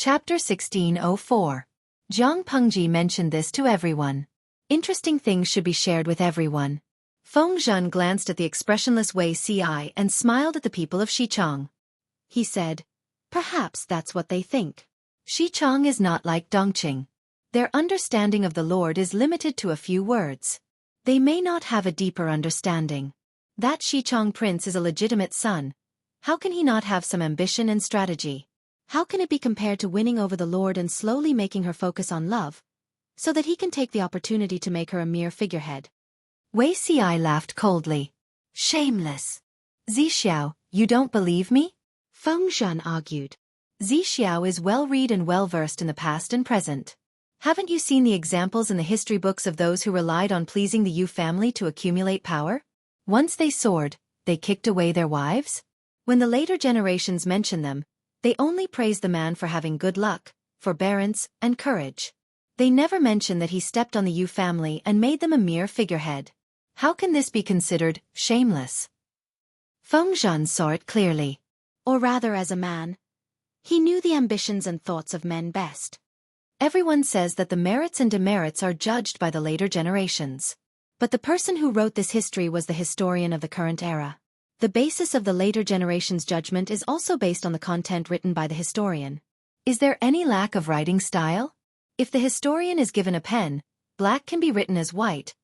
Chapter 1604. Jiang Pengji mentioned this to everyone. Interesting things should be shared with everyone. Feng Zhen glanced at the expressionless Wei Si and smiled at the people of Xichang. He said, "Perhaps that's what they think. Xichang is not like Dongqing. Their understanding of the Lord is limited to a few words. They may not have a deeper understanding. That Xichang prince is a legitimate son. How can he not have some ambition and strategy? How can it be compared to winning over the Lord and slowly making her focus on love, so that he can take the opportunity to make her a mere figurehead?" Wei Si laughed coldly. "Shameless. Zixiao, you don't believe me?" Feng Zhen argued. "Zixiao is well-read and well-versed in the past and present. Haven't you seen the examples in the history books of those who relied on pleasing the Yu family to accumulate power? Once they soared, they kicked away their wives? When the later generations mention them, they only praise the man for having good luck, forbearance, and courage. They never mention that he stepped on the Yu family and made them a mere figurehead. How can this be considered shameless?" Feng Zhen saw it clearly. Or rather, as a man, he knew the ambitions and thoughts of men best. Everyone says that the merits and demerits are judged by the later generations. But the person who wrote this history was the historian of the current era. The basis of the later generation's judgment is also based on the content written by the historian. Is there any lack of writing style? If the historian is given a pen, black can be written as white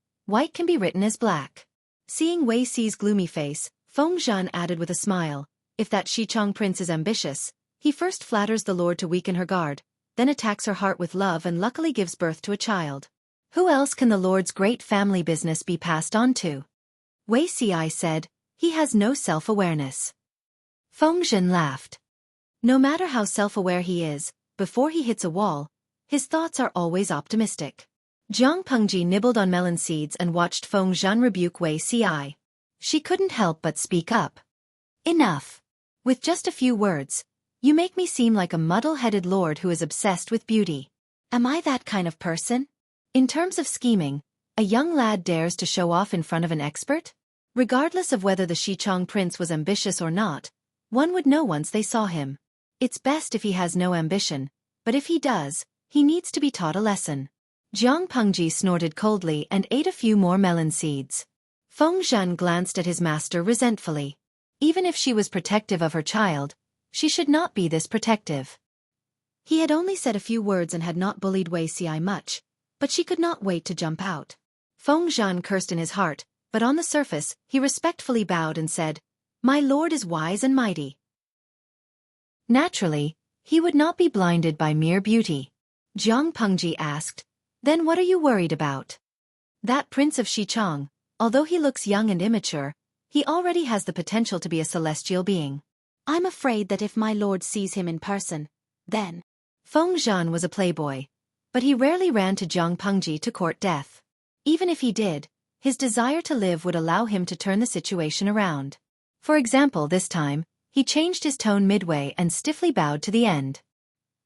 can be written as black. Seeing Wei Si's gloomy face, Feng Zhen added with a smile, "If that Xichang prince is ambitious, he first flatters the Lord to weaken her guard, then attacks her heart with love and luckily gives birth to a child. Who else can the Lord's great family business be passed on to?" Wei Si said, "He has no self-awareness." Feng Zhen laughed. "No matter how self-aware he is, before he hits a wall, his thoughts are always optimistic." Jiang Pengji nibbled on melon seeds and watched Feng Zhen rebuke Wei Si. She couldn't help but speak up. "Enough. With just a few words, you make me seem like a muddle-headed lord who is obsessed with beauty. Am I that kind of person? In terms of scheming, a young lad dares to show off in front of an expert? Regardless of whether the Xichang prince was ambitious or not, one would know once they saw him. It's best if he has no ambition, but if he does, he needs to be taught a lesson." Jiang Pengji snorted coldly and ate a few more melon seeds. Feng Zhen glanced at his master resentfully. Even if she was protective of her child, she should not be this protective. He had only said a few words and had not bullied Wei Si much, but she could not wait to jump out. Feng Zhen cursed in his heart, but on the surface, he respectfully bowed and said, "My lord is wise and mighty." Naturally, he would not be blinded by mere beauty. Jiang Pengji asked, "Then what are you worried about?" "That prince of Xichang, although he looks young and immature, he already has the potential to be a celestial being. I'm afraid that if my lord sees him in person, then—" Feng Zhen was a playboy, but he rarely ran to Jiang Pengji to court death. Even if he did, his desire to live would allow him to turn the situation around. For example, this time, he changed his tone midway and stiffly bowed to the end.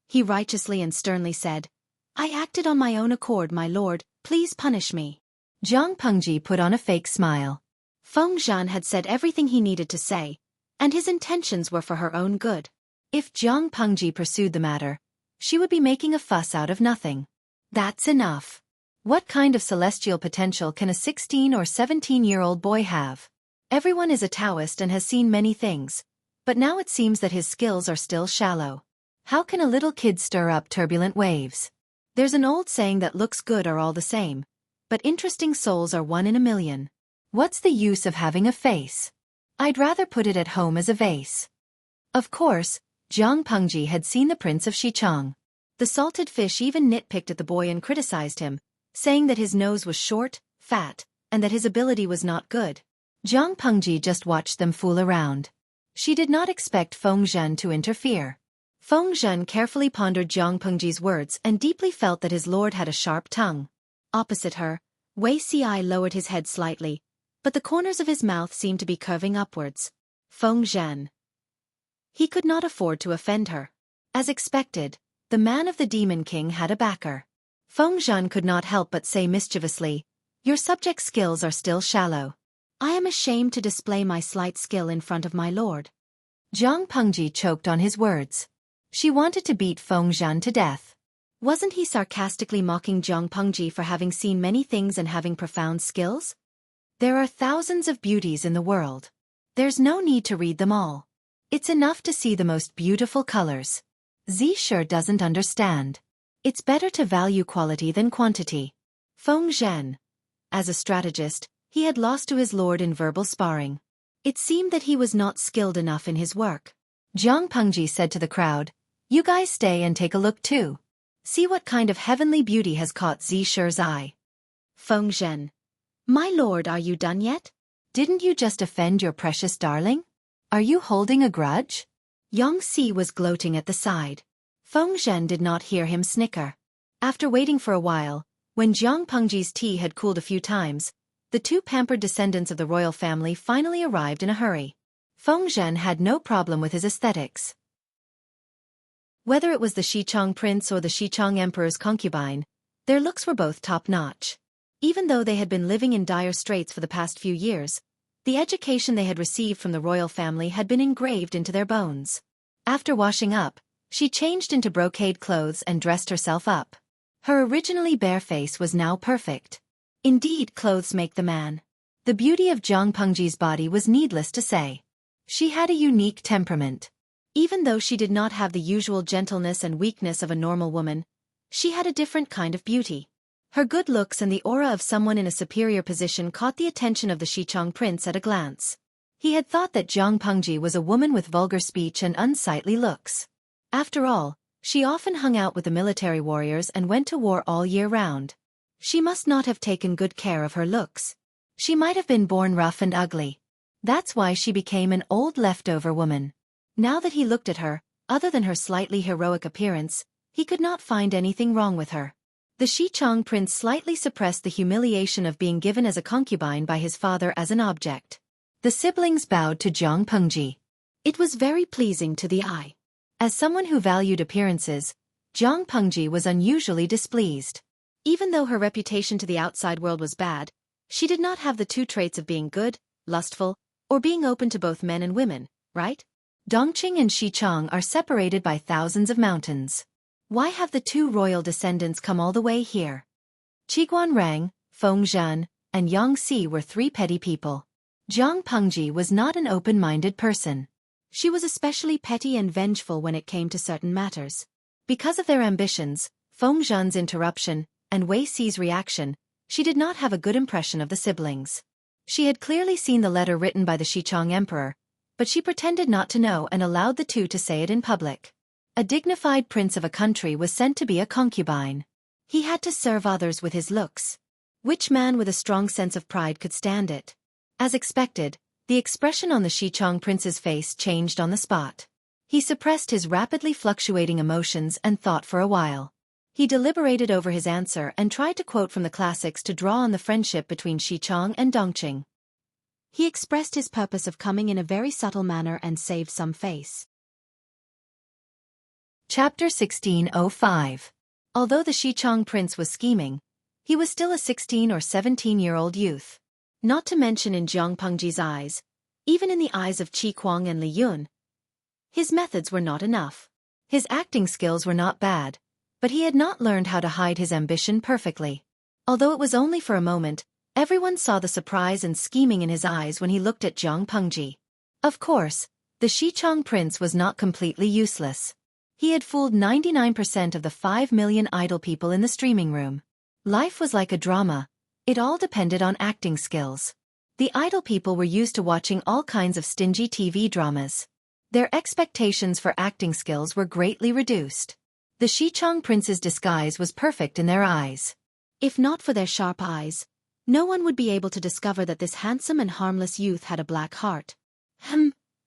He righteously and sternly said, "I acted on my own accord, my lord, please punish me." Jiang Pengji put on a fake smile. Feng Zhen had said everything he needed to say, and his intentions were for her own good. If Jiang Pengji pursued the matter, she would be making a fuss out of nothing. That's enough. What kind of celestial potential can a 16 or 17-year-old boy have? Everyone is a Taoist and has seen many things, but now it seems that his skills are still shallow. How can a little kid stir up turbulent waves? There's an old saying that looks good are all the same, but interesting souls are one in a million. What's the use of having a face? I'd rather put it at home as a vase. Of course, Jiang Pengji had seen the Prince of Xichang. The salted fish even nitpicked at the boy and criticized him, saying that his nose was short, fat, and that his ability was not good. Jiang Pengji just watched them fool around. She did not expect Feng Zhen to interfere. Feng Zhen carefully pondered Jiang Pengji's words and deeply felt that his lord had a sharp tongue. Opposite her, Wei Si lowered his head slightly, but the corners of his mouth seemed to be curving upwards. Feng Zhen. He could not afford to offend her. As expected, the man of the Demon King had a backer. Feng Zhen could not help but say mischievously, "Your subject skills are still shallow. I am ashamed to display my slight skill in front of my lord." Jiang Pengji choked on his words. She wanted to beat Feng Zhan to death. Wasn't he sarcastically mocking Jiang Pengji for having seen many things and having profound skills? There are thousands of beauties in the world. There's no need to read them all. It's enough to see the most beautiful colors. Z sure doesn't understand. It's better to value quality than quantity. Feng Zhan. As a strategist, he had lost to his lord in verbal sparring. It seemed that he was not skilled enough in his work. Jiang Pengji said to the crowd, "You guys stay and take a look too. See what kind of heavenly beauty has caught Z Shi's eye." Feng Zhan. "My lord, are you done yet? Didn't you just offend your precious darling? Are you holding a grudge?" Yang Si was gloating at the side. Feng Zhan did not hear him snicker. After waiting for a while, when Jiang Pengji's tea had cooled a few times, the two pampered descendants of the royal family finally arrived in a hurry. Feng Zhan had no problem with his aesthetics. Whether it was the Xichang prince or the Xichang emperor's concubine, their looks were both top-notch. Even though they had been living in dire straits for the past few years, the education they had received from the royal family had been engraved into their bones. After washing up, she changed into brocade clothes and dressed herself up. Her originally bare face was now perfect. Indeed, clothes make the man. The beauty of Jiang Pengji's body was needless to say. She had a unique temperament. Even though she did not have the usual gentleness and weakness of a normal woman, she had a different kind of beauty. Her good looks and the aura of someone in a superior position caught the attention of the Xichang prince at a glance. He had thought that Jiang Pengji was a woman with vulgar speech and unsightly looks. After all, she often hung out with the military warriors and went to war all year round. She must not have taken good care of her looks. She might have been born rough and ugly. That's why she became an old leftover woman. Now that he looked at her, other than her slightly heroic appearance, he could not find anything wrong with her. The Xichang prince slightly suppressed the humiliation of being given as a concubine by his father as an object. The siblings bowed to Jiang Pengji. It was very pleasing to the eye. As someone who valued appearances, Jiang Pengji was unusually displeased. Even though her reputation to the outside world was bad, she did not have the two traits of being good, lustful, or being open to both men and women, right? Dongqing and Xichang are separated by thousands of mountains. Why have the two royal descendants come all the way here? Qiguan Rang, Feng Zhan, and Yang Si were three petty people. Jiang Pengji was not an open-minded person. She was especially petty and vengeful when it came to certain matters. Because of their ambitions, Feng Zhan's interruption, and Wei Si's reaction, she did not have a good impression of the siblings. She had clearly seen the letter written by the Xichang emperor, but she pretended not to know and allowed the two to say it in public. A dignified prince of a country was sent to be a concubine. He had to serve others with his looks. Which man with a strong sense of pride could stand it? As expected, the expression on the Xichang prince's face changed on the spot. He suppressed his rapidly fluctuating emotions and thought for a while. He deliberated over his answer and tried to quote from the classics to draw on the friendship between Xichang and Dongqing. He expressed his purpose of coming in a very subtle manner and saved some face. Chapter 1605. Although the Xichang prince was scheming, he was still a 16 or 17-year-old youth. Not to mention in Jiang Pengji's eyes, even in the eyes of Qi Kuang and Li Yun, his methods were not enough. His acting skills were not bad, but he had not learned how to hide his ambition perfectly. Although it was only for a moment, everyone saw the surprise and scheming in his eyes when he looked at Jiang Pengji. Of course, the Xichang prince was not completely useless. He had fooled 99% of the 5 million idle people in the streaming room. Life was like a drama. It all depended on acting skills. The idle people were used to watching all kinds of stingy TV dramas. Their expectations for acting skills were greatly reduced. The Xichang prince's disguise was perfect in their eyes. If not for their sharp eyes, no one would be able to discover that this handsome and harmless youth had a black heart.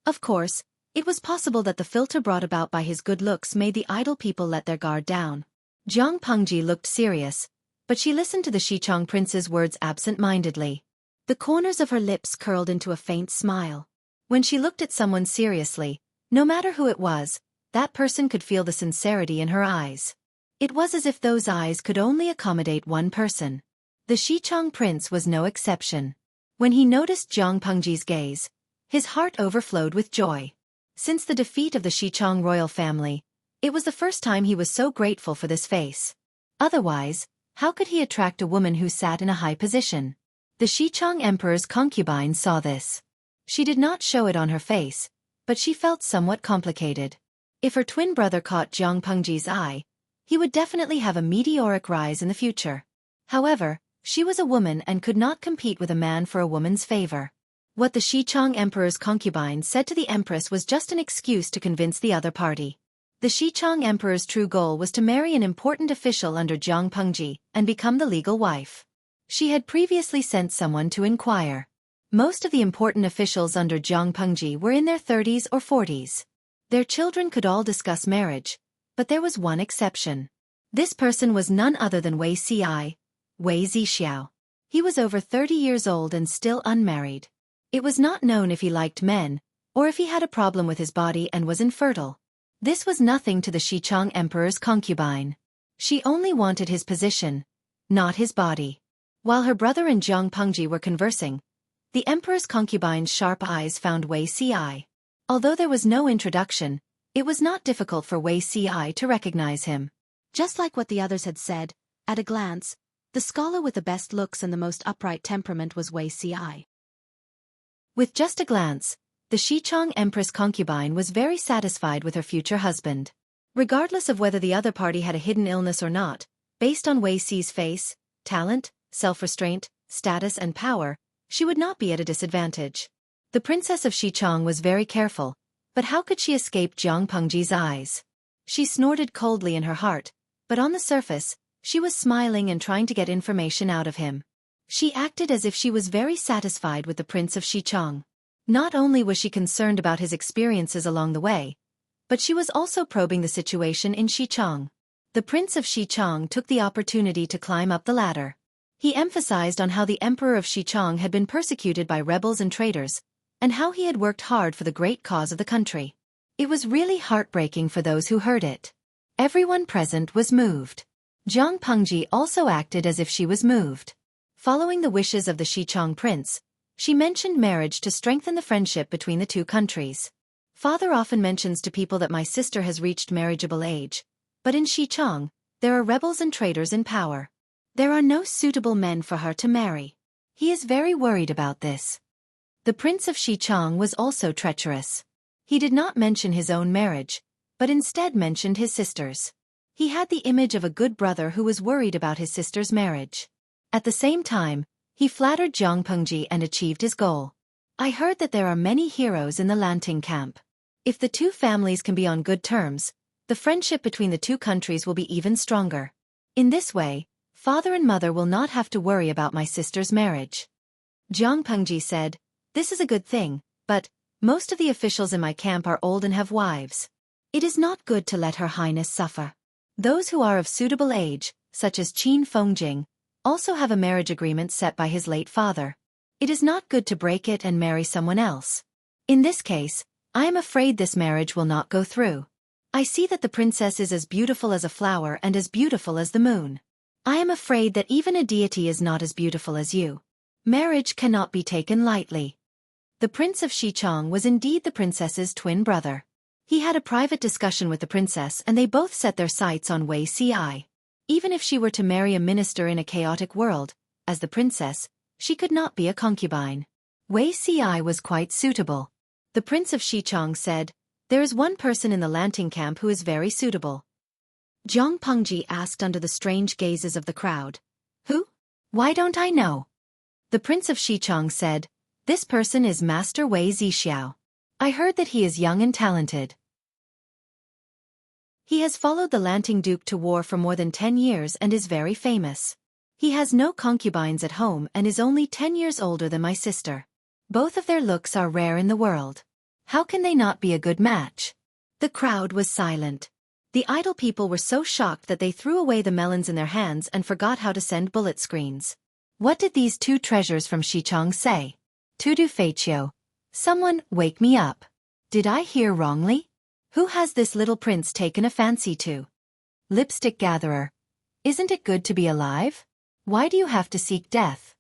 Of course, it was possible that the filter brought about by his good looks made the idle people let their guard down. Jiang Pengji looked serious, but she listened to the Xichang prince's words absent-mindedly. The corners of her lips curled into a faint smile. When she looked at someone seriously, no matter who it was, that person could feel the sincerity in her eyes. It was as if those eyes could only accommodate one person. The Xichang prince was no exception. When he noticed Jiang Pengji's gaze, his heart overflowed with joy. Since the defeat of the Xichang royal family, It was the first time he was so grateful for this face. Otherwise, how could he attract a woman who sat in a high position? The Xichang Emperor's concubine saw this. She did not show it on her face, but she felt somewhat complicated. If her twin brother caught Jiang Pengji's eye, he would definitely have a meteoric rise in the future. However, she was a woman and could not compete with a man for a woman's favor. What the Xichang Emperor's concubine said to the Empress was just an excuse to convince the other party. The Xichang Emperor's true goal was to marry an important official under Jiang Pengji and become the legal wife. She had previously sent someone to inquire. Most of the important officials under Jiang Pengji were in their 30s or 40s. Their children could all discuss marriage, but there was one exception. This person was none other than Wei Zixiao. He was over 30 years old and still unmarried. It was not known if he liked men, or if he had a problem with his body and was infertile. This was nothing to the Xichang Emperor's concubine. She only wanted his position, not his body. While her brother and Jiang Pengji were conversing, the Emperor's concubine's sharp eyes found Wei Ci. Although there was no introduction, it was not difficult for Wei Ci to recognize him. Just like what the others had said, at a glance, the scholar with the best looks and the most upright temperament was Wei Ci. With just a glance, the Xichang Empress concubine was very satisfied with her future husband. Regardless of whether the other party had a hidden illness or not, based on Wei Ci's face, talent, self-restraint, status and power, she would not be at a disadvantage. The Princess of Xichang was very careful, but how could she escape Jiang Pengji's eyes? She snorted coldly in her heart, but on the surface, she was smiling and trying to get information out of him. She acted as if she was very satisfied with the Prince of Xichang. Not only was she concerned about his experiences along the way, but she was also probing the situation in Xichang. The Prince of Xichang took the opportunity to climb up the ladder. He emphasized on how the Emperor of Xichang had been persecuted by rebels and traitors, and how he had worked hard for the great cause of the country. It was really heartbreaking for those who heard it. Everyone present was moved. Jiang Pengji also acted as if she was moved. Following the wishes of the Xichang prince, she mentioned marriage to strengthen the friendship between the two countries. Father often mentions to people that my sister has reached marriageable age, but in Xichang, there are rebels and traitors in power. There are no suitable men for her to marry. He is very worried about this. The Prince of Xichang was also treacherous. He did not mention his own marriage, but instead mentioned his sister's. He had the image of a good brother who was worried about his sister's marriage. At the same time, he flattered Jiang Pengji and achieved his goal. I heard that there are many heroes in the Lanting camp. If the two families can be on good terms, the friendship between the two countries will be even stronger. In this way, father and mother will not have to worry about my sister's marriage. Jiang Pengji said, "This is a good thing, but most of the officials in my camp are old and have wives. It is not good to let Her Highness suffer. Those who are of suitable age, such as Qin Fengjing, also have a marriage agreement set by his late father. It is not good to break it and marry someone else. In this case, I am afraid this marriage will not go through. I see that the princess is as beautiful as a flower and as beautiful as the moon. I am afraid that even a deity is not as beautiful as you. Marriage cannot be taken lightly." The Prince of Xichang was indeed the princess's twin brother. He had a private discussion with the princess and they both set their sights on Wei Ci. Even if she were to marry a minister in a chaotic world, as the princess, she could not be a concubine. Wei Ci was quite suitable. The Prince of Xichang said, "There is one person in the Lanting camp who is very suitable." Jiang Pengji asked under the strange gazes of the crowd. "Who? Why don't I know?" The Prince of Xichang said, "This person is Master Wei Zixiao. I heard that he is young and talented. He has followed the Lanting Duke to war for more than 10 years and is very famous. He has no concubines at home and is only 10 years older than my sister. Both of their looks are rare in the world. How can they not be a good match?" The crowd was silent. The idle people were so shocked that they threw away the melons in their hands and forgot how to send bullet screens. What did these two treasures from Xichang say? "Tudu Feiqiu. Someone, wake me up. Did I hear wrongly? Who has this little prince taken a fancy to? Lipstick gatherer. Isn't it good to be alive? Why do you have to seek death?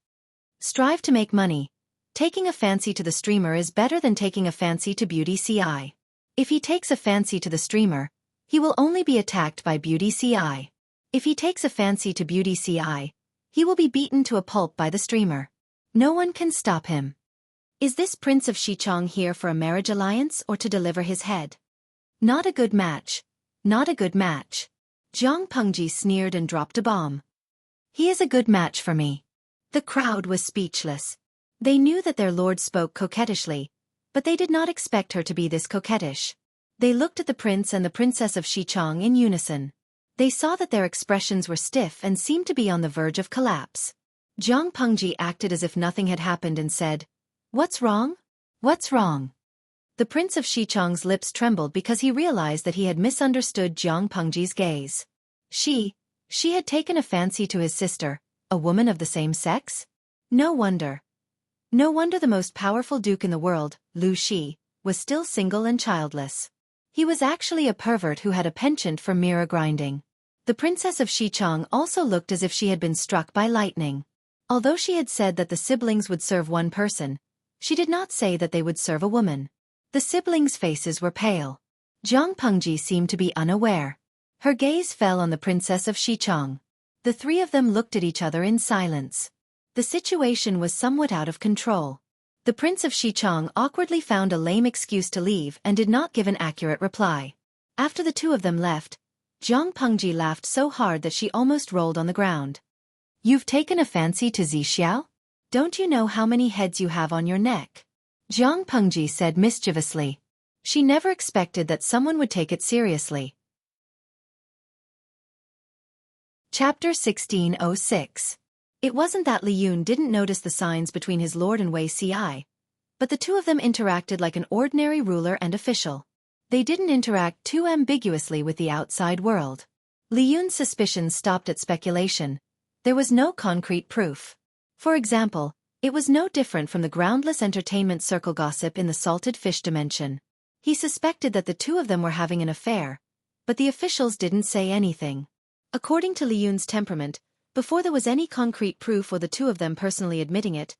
Strive to make money. Taking a fancy to the streamer is better than taking a fancy to Beauty Ci. If he takes a fancy to the streamer, He will only be attacked by Beauty Ci. If he takes a fancy to Beauty Ci, he will be beaten to a pulp by the streamer. No one can stop him. Is this Prince of Xichang here for a marriage alliance or to deliver his head? Not a good match. Not a good match. Zhang Pengji sneered and dropped a bomb. He is a good match for me. The crowd was speechless. They knew that their lord spoke coquettishly, but they did not expect her to be this coquettish. They looked at the prince and the princess of Xichang in unison. They saw that their expressions were stiff and seemed to be on the verge of collapse. Zhang Pengji acted as if nothing had happened and said, "What's wrong? What's wrong?" The prince of Xichang's lips trembled because he realized that he had misunderstood Zhang Pengji's gaze. She had taken a fancy to his sister, a woman of the same sex? No wonder. No wonder the most powerful duke in the world, Lu Shi, was still single and childless. He was actually a pervert who had a penchant for mirror grinding. The princess of Xichang also looked as if she had been struck by lightning. Although she had said that the siblings would serve one person, she did not say that they would serve a woman. The siblings' faces were pale. Zhang Pengji seemed to be unaware. Her gaze fell on the princess of Xichang. The three of them looked at each other in silence. The situation was somewhat out of control. The prince of Xichang awkwardly found a lame excuse to leave and did not give an accurate reply. After the two of them left, Zhang Pengji laughed so hard that she almost rolled on the ground. "You've taken a fancy to Zixiao? Don't you know how many heads you have on your neck?" Zhang Pengji said mischievously. She never expected that someone would take it seriously. Chapter 1606. It wasn't that Li Yun didn't notice the signs between his lord and Wei Ci, but the two of them interacted like an ordinary ruler and official. They didn't interact too ambiguously with the outside world. Li Yun's suspicions stopped at speculation. There was no concrete proof. For example, it was no different from the groundless entertainment circle gossip in the salted fish dimension. He suspected that the two of them were having an affair, but the officials didn't say anything. According to Li Yun's temperament, before there was any concrete proof or the two of them personally admitting it,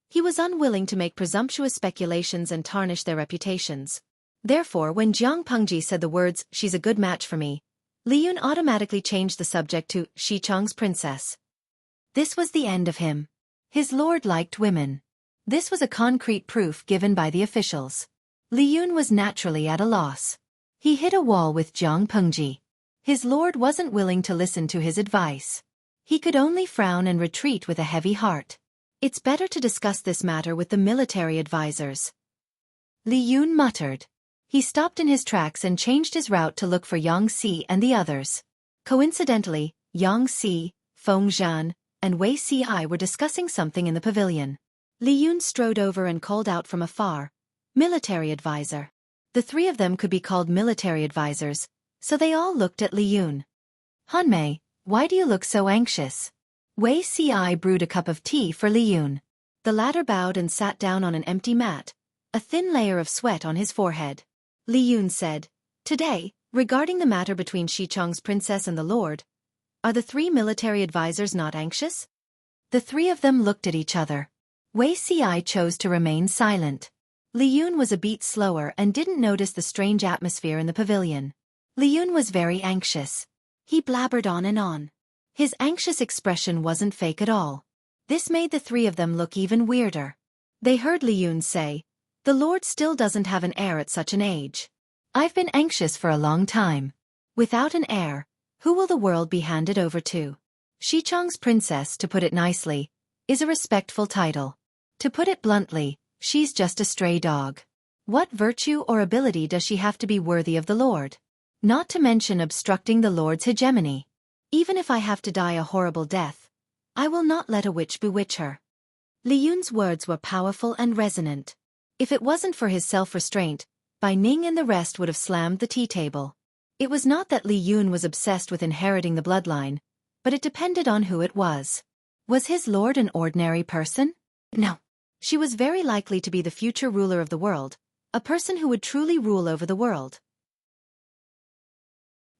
he was unwilling to make presumptuous speculations and tarnish their reputations. Therefore, when Zhang Pengji said the words, "She's a good match for me," Li Yun automatically changed the subject to Xichang's princess. This was the end of him. His lord liked women. This was a concrete proof given by the officials. Li Yun was naturally at a loss. He hit a wall with Zhang Pengji. His lord wasn't willing to listen to his advice. He could only frown and retreat with a heavy heart. It's better to discuss this matter with the military advisors. Li Yun muttered. He stopped in his tracks and changed his route to look for Yang Si and the others. Coincidentally, Yang Si, Feng Zhan, and Wei Ci were discussing something in the pavilion. Li Yun strode over and called out from afar, "Military advisor." The three of them could be called military advisors, so they all looked at Li Yun. "Hanmei, why do you look so anxious?" Wei Ci brewed a cup of tea for Li Yun. The latter bowed and sat down on an empty mat, a thin layer of sweat on his forehead. Li Yun said, "Today, regarding the matter between Xichang's princess and the lord, are the three military advisors not anxious?" The three of them looked at each other. Wei Ci chose to remain silent. Li Yun was a beat slower and didn't notice the strange atmosphere in the pavilion. Li Yun was very anxious. He blabbered on and on. His anxious expression wasn't fake at all. This made the three of them look even weirder. They heard Li Yun say, "The lord still doesn't have an heir at such an age. I've been anxious for a long time. Without an heir, who will the world be handed over to?" Xichang's princess, to put it nicely, is a respectful title. To put it bluntly, she's just a stray dog. What virtue or ability does she have to be worthy of the lord? Not to mention obstructing the lord's hegemony. Even if I have to die a horrible death, I will not let a witch bewitch her. Li Yun's words were powerful and resonant. If it wasn't for his self-restraint, Bai Ning and the rest would have slammed the tea table. It was not that Li Yun was obsessed with inheriting the bloodline, but it depended on who it was. Was his lord an ordinary person? No. She was very likely to be the future ruler of the world, a person who would truly rule over the world.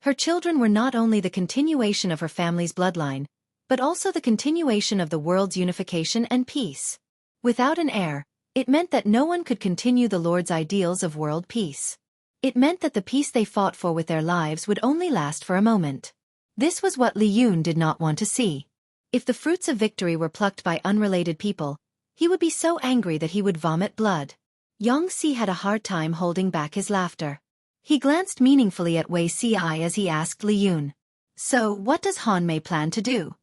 Her children were not only the continuation of her family's bloodline, but also the continuation of the world's unification and peace. Without an heir, it meant that no one could continue the Lord's ideals of world peace. It meant that the peace they fought for with their lives would only last for a moment. This was what Li Yun did not want to see. If the fruits of victory were plucked by unrelated people, he would be so angry that he would vomit blood. Yang Si had a hard time holding back his laughter. He glanced meaningfully at Wei Si as he asked Li Yun, "So, what does Han Mei plan to do?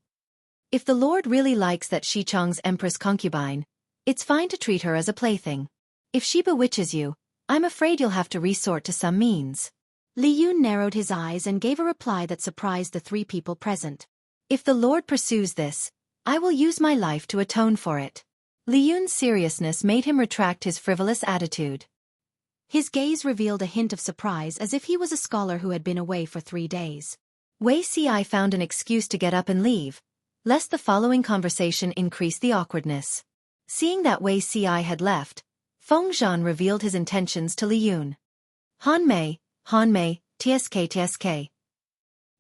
If the Lord really likes that Xichang's empress concubine, it's fine to treat her as a plaything. If she bewitches you, I'm afraid you'll have to resort to some means." Li Yun narrowed his eyes and gave a reply that surprised the three people present. "If the Lord pursues this, I will use my life to atone for it." Li Yun's seriousness made him retract his frivolous attitude. His gaze revealed a hint of surprise, as if he was a scholar who had been away for 3 days. Wei Si found an excuse to get up and leave, lest the following conversation increase the awkwardness. Seeing that Wei Si had left, Feng Zhan revealed his intentions to Li Yun. Han Mei, TSK.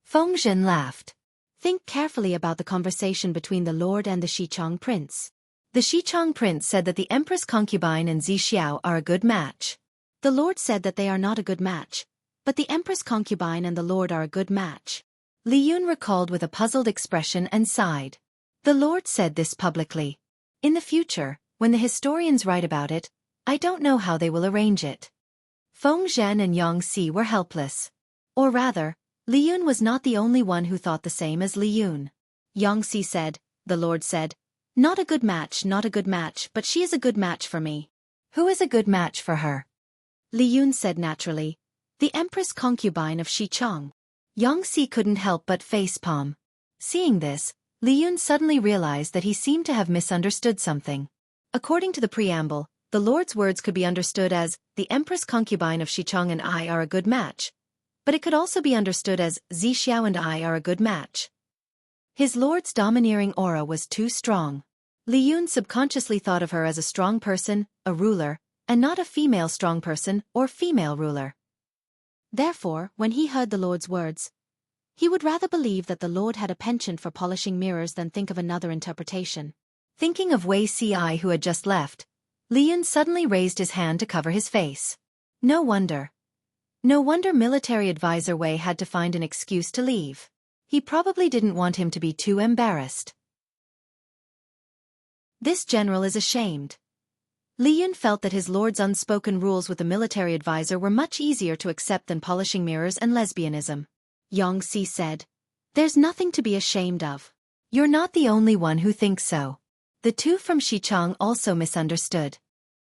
Feng Zhan laughed. "Think carefully about the conversation between the Lord and the Xichang prince. The Xichang prince said that the empress concubine and Zixiao are a good match. The Lord said that they are not a good match, but the empress concubine and the Lord are a good match." Li Yun recalled with a puzzled expression and sighed. The Lord said this publicly. In the future, when the historians write about it, I don't know how they will arrange it. Feng Zhan and Yang Si were helpless. Or rather, Li Yun was not the only one who thought the same as Li Yun. Yang Si said, "The Lord said, not a good match, but she is a good match for me." "Who is a good match for her?" Li Yun said naturally, "The empress concubine of Xichang." Yang Si couldn't help but facepalm. Seeing this, Li Yun suddenly realized that he seemed to have misunderstood something. According to the preamble, the Lord's words could be understood as, "The empress concubine of Xichang and I are a good match," but it could also be understood as, "Zixiao and I are a good match." His Lord's domineering aura was too strong. Li Yun subconsciously thought of her as a strong person, a ruler, and not a female strong person or female ruler. Therefore, when he heard the Lord's words, he would rather believe that the Lord had a penchant for polishing mirrors than think of another interpretation. Thinking of Wei Si who had just left, Li Yun suddenly raised his hand to cover his face. No wonder military advisor Wei had to find an excuse to leave. He probably didn't want him to be too embarrassed. This general is ashamed. Li Yun felt that his Lord's unspoken rules with the military advisor were much easier to accept than polishing mirrors and lesbianism. Yang Si said, "There's nothing to be ashamed of. You're not the only one who thinks so." The two from Xichang also misunderstood.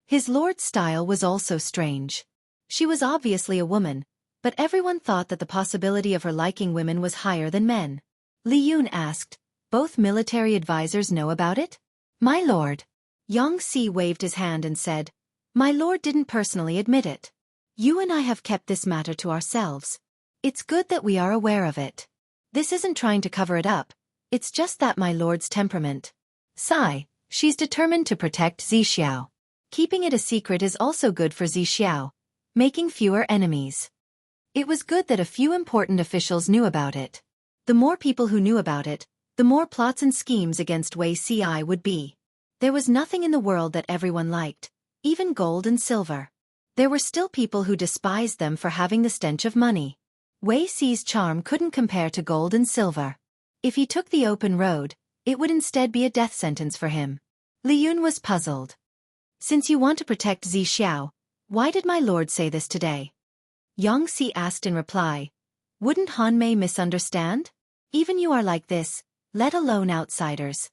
His Lord's style was also strange. She was obviously a woman, but everyone thought that the possibility of her liking women was higher than men. Li Yun asked, "Both military advisors know about it?" "My lord." Yang Si waved his hand and said, "My lord didn't personally admit it. You and I have kept this matter to ourselves. It's good that we are aware of it. This isn't trying to cover it up, it's just that my lord's temperament. She's determined to protect Zixiao. Keeping it a secret is also good for Zixiao, making fewer enemies." It was good that a few important officials knew about it. The more people who knew about it, the more plots and schemes against Wei Si would be. There was nothing in the world that everyone liked, even gold and silver. There were still people who despised them for having the stench of money. Wei Si's charm couldn't compare to gold and silver. If he took the open road, it would instead be a death sentence for him. Li Yun was puzzled. "Since you want to protect Zixiao, why did my lord say this today?" Yang Si asked in reply, "Wouldn't Han Mei misunderstand? Even you are like this, let alone outsiders."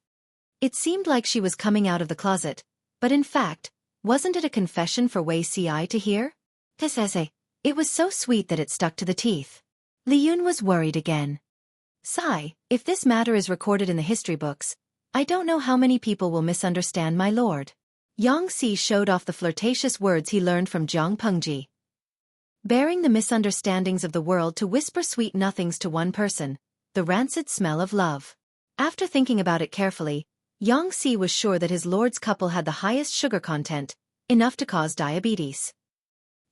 It seemed like she was coming out of the closet, but in fact, wasn't it a confession for Wei Si to hear? It was so sweet that it stuck to the teeth. Li Yun was worried again. If this matter is recorded in the history books, I don't know how many people will misunderstand my lord." Yang Si showed off the flirtatious words he learned from Jiang Pengji. Bearing the misunderstandings of the world to whisper sweet nothings to one person, the rancid smell of love. After thinking about it carefully, Yang Si was sure that his lord's couple had the highest sugar content, enough to cause diabetes.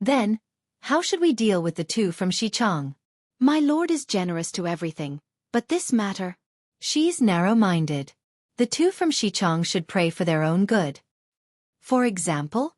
Then, how should we deal with the two from Xichang? My lord is generous to everything, but this matter? She's narrow-minded. The two from Xichang should pray for their own good. For example?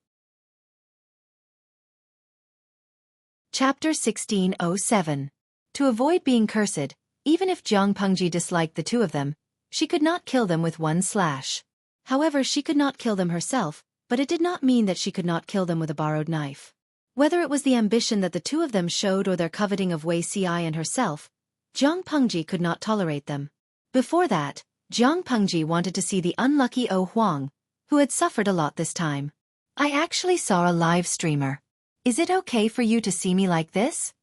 Chapter 1607. To avoid being cursed, even if Jiang Pengji disliked the two of them, she could not kill them with one slash. However, she could not kill them herself, but it did not mean that she could not kill them with a borrowed knife. Whether it was the ambition that the two of them showed or their coveting of Wei Ci and herself, Jiang Pengji could not tolerate them. Before that, Jiang Pengji wanted to see the unlucky Oh Huang, who had suffered a lot this time. I actually saw a live streamer. Is it okay for you to see me like this?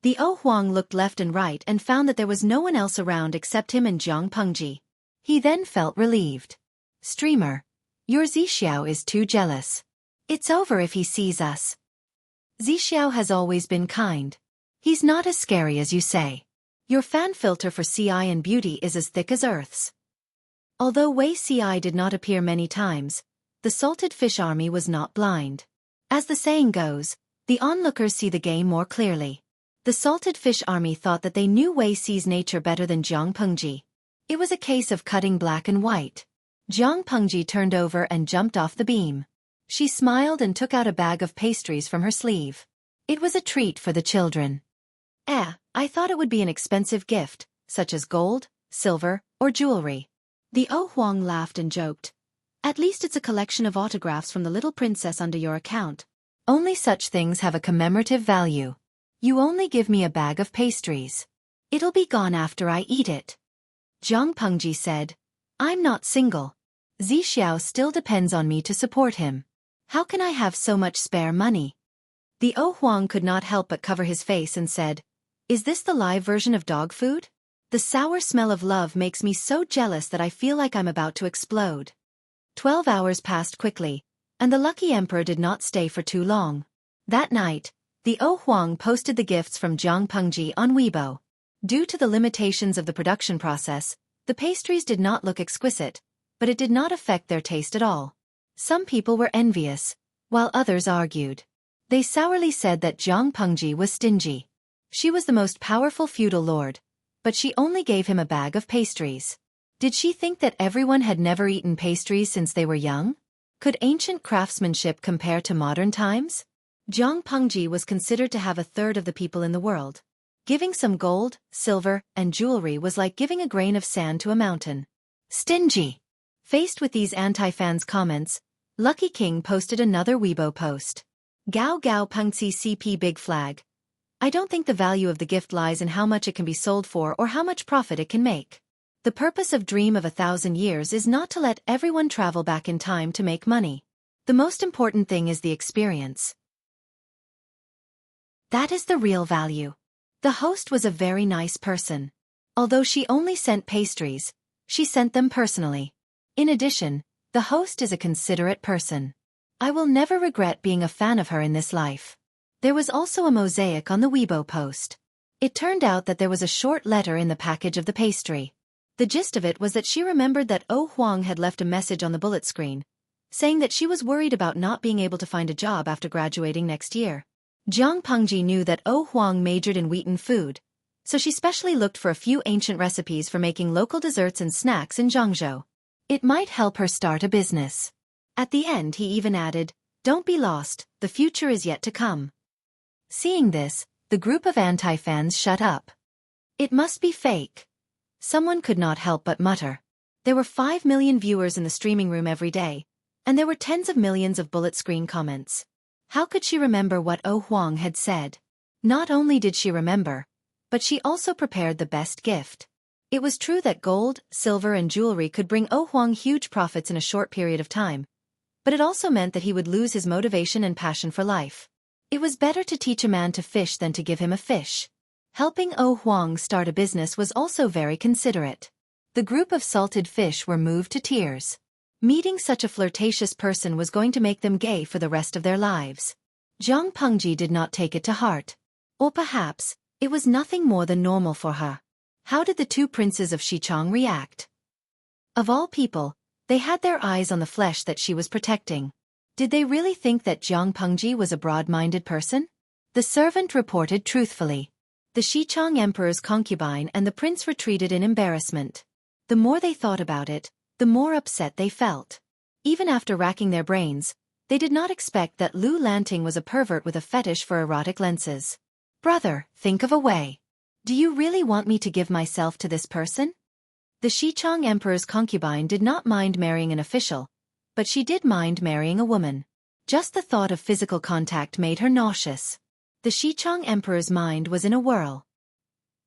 The Oh Huang looked left and right and found that there was no one else around except him and Jiang Pengji. He then felt relieved. Streamer, your Zixiao is too jealous. It's over if he sees us. Zixiao has always been kind. He's not as scary as you say. Your fan filter for Ci and beauty is as thick as Earth's. Although Wei Ci did not appear many times, the salted fish army was not blind. As the saying goes, the onlookers see the game more clearly. The salted fish army thought that they knew Wei Ci's nature better than Jiang Pengji. It was a case of cutting black and white. Jiang Pengji turned over and jumped off the beam. She smiled and took out a bag of pastries from her sleeve. It was a treat for the children. I thought it would be an expensive gift, such as gold, silver, or jewelry. The Oh Huang laughed and joked. At least it's a collection of autographs from the little princess under your account. Only such things have a commemorative value. You only give me a bag of pastries. It'll be gone after I eat it. Jiang Pengji said, I'm not single. Zixiao still depends on me to support him. How can I have so much spare money? The Oh Huang could not help but cover his face and said, Is this the live version of dog food? The sour smell of love makes me so jealous that I feel like I'm about to explode. 12 hours passed quickly, and the lucky emperor did not stay for too long. That night, the Oh Huang posted the gifts from Jiang Pengji on Weibo. Due to the limitations of the production process, the pastries did not look exquisite, but it did not affect their taste at all. Some people were envious, while others argued. They sourly said that Jiang Pengji was stingy. She was the most powerful feudal lord, but she only gave him a bag of pastries. Did she think that everyone had never eaten pastries since they were young? Could ancient craftsmanship compare to modern times? Jiang Pengji was considered to have a third of the people in the world. Giving some gold, silver, and jewelry was like giving a grain of sand to a mountain. Stingy! Faced with these anti-fans' comments, Lucky King posted another Weibo post. Gao Gao Pengci CP Big Flag. I don't think the value of the gift lies in how much it can be sold for or how much profit it can make. The purpose of Dream of 1,000 Years is not to let everyone travel back in time to make money. The most important thing is the experience. That is the real value. The host was a very nice person. Although she only sent pastries, she sent them personally. In addition, the host is a considerate person. I will never regret being a fan of her in this life. There was also a mosaic on the Weibo post. It turned out that there was a short letter in the package of the pastry. The gist of it was that she remembered that Oh Huang had left a message on the bullet screen, saying that she was worried about not being able to find a job after graduating next year. Jiang Pengji knew that Oh Huang majored in wheaten food, so she specially looked for a few ancient recipes for making local desserts and snacks in Zhangzhou. It might help her start a business. At the end he even added, Don't be lost, the future is yet to come. Seeing this, the group of anti-fans shut up. It must be fake. Someone could not help but mutter. There were 5 million viewers in the streaming room every day, and there were tens of millions of bullet screen comments. How could she remember what Oh Huang had said? Not only did she remember, but she also prepared the best gift. It was true that gold, silver and jewelry could bring Oh Huang huge profits in a short period of time, but it also meant that he would lose his motivation and passion for life. It was better to teach a man to fish than to give him a fish. Helping Oh Huang start a business was also very considerate. The group of salted fish were moved to tears. Meeting such a flirtatious person was going to make them gay for the rest of their lives. Jiang Pengji did not take it to heart. Or perhaps, it was nothing more than normal for her. How did the two princes of Xichang react? Of all people, they had their eyes on the flesh that she was protecting. Did they really think that Jiang Pengji was a broad-minded person? The servant reported truthfully. The Xichang emperor's concubine and the prince retreated in embarrassment. The more they thought about it, the more upset they felt. Even after racking their brains, they did not expect that Lu Lanting was a pervert with a fetish for erotic lenses. Brother, think of a way. Do you really want me to give myself to this person? The Xichang Emperor's concubine did not mind marrying an official, but she did mind marrying a woman. Just the thought of physical contact made her nauseous. The Xichang Emperor's mind was in a whirl.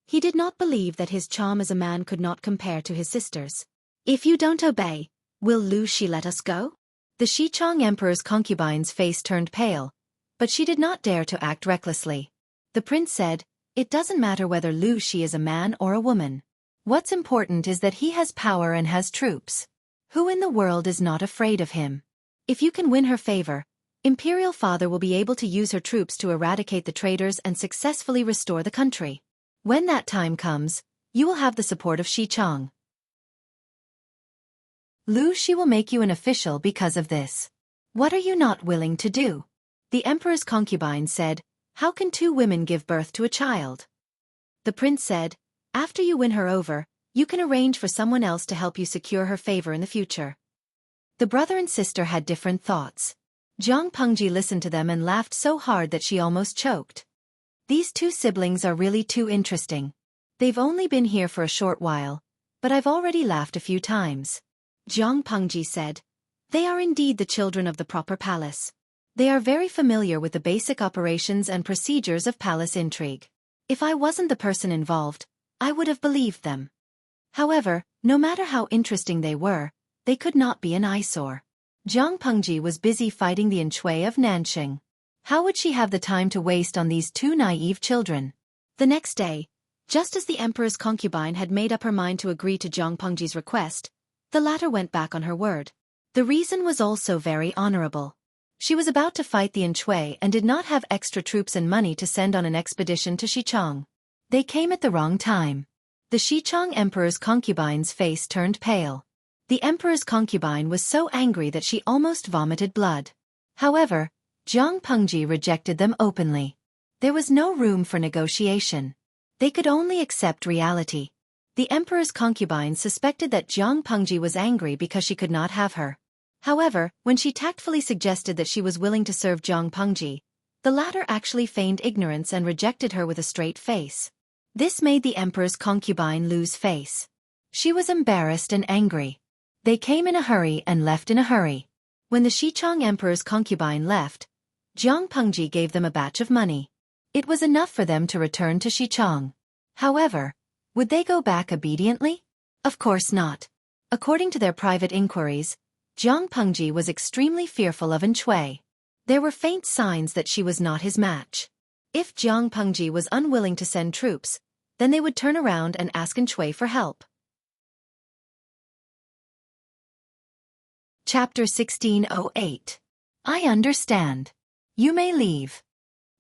He did not believe that his charm as a man could not compare to his sister's. If you don't obey, will Lu Shi let us go? The Xichang Emperor's concubine's face turned pale, but she did not dare to act recklessly. The prince said, "It doesn't matter whether Lu Shi is a man or a woman. What's important is that he has power and has troops. Who in the world is not afraid of him? If you can win her favor, Imperial Father will be able to use her troops to eradicate the traitors and successfully restore the country. When that time comes, you will have the support of Xichang. Lu Shi will make you an official because of this. What are you not willing to do?" The emperor's concubine said, "How can two women give birth to a child?" The prince said, "After you win her over, you can arrange for someone else to help you secure her favor in the future." The brother and sister had different thoughts. Zhang Pengji listened to them and laughed so hard that she almost choked. These two siblings are really too interesting. They've only been here for a short while, but I've already laughed a few times. Zhang Pengji said, "They are indeed the children of the proper palace. They are very familiar with the basic operations and procedures of palace intrigue. If I wasn't the person involved, I would have believed them." However, no matter how interesting they were, they could not be an eyesore. Zhang Pengji was busy fighting the Shui of Nanxing. How would she have the time to waste on these two naive children? The next day, just as the emperor's concubine had made up her mind to agree to Zhang Pengji's request, the latter went back on her word. The reason was also very honorable. She was about to fight the Shui and did not have extra troops and money to send on an expedition to Xichang. They came at the wrong time. The Xichang emperor's concubine's face turned pale. The emperor's concubine was so angry that she almost vomited blood. However, Zhang Pengji rejected them openly. There was no room for negotiation. They could only accept reality. The emperor's concubine suspected that Zhang Pengji was angry because she could not have her. However, when she tactfully suggested that she was willing to serve Zhang Pengji, the latter actually feigned ignorance and rejected her with a straight face. This made the emperor's concubine lose face. She was embarrassed and angry. They came in a hurry and left in a hurry. When the Xichang emperor's concubine left, Zhang Pengji gave them a batch of money. It was enough for them to return to Xichang. However, would they go back obediently? Of course not. According to their private inquiries, Zhang Pengji was extremely fearful of Shui. There were faint signs that she was not his match. If Zhang Pengji was unwilling to send troops, then they would turn around and ask Shui for help. Chapter 1608. I understand. You may leave.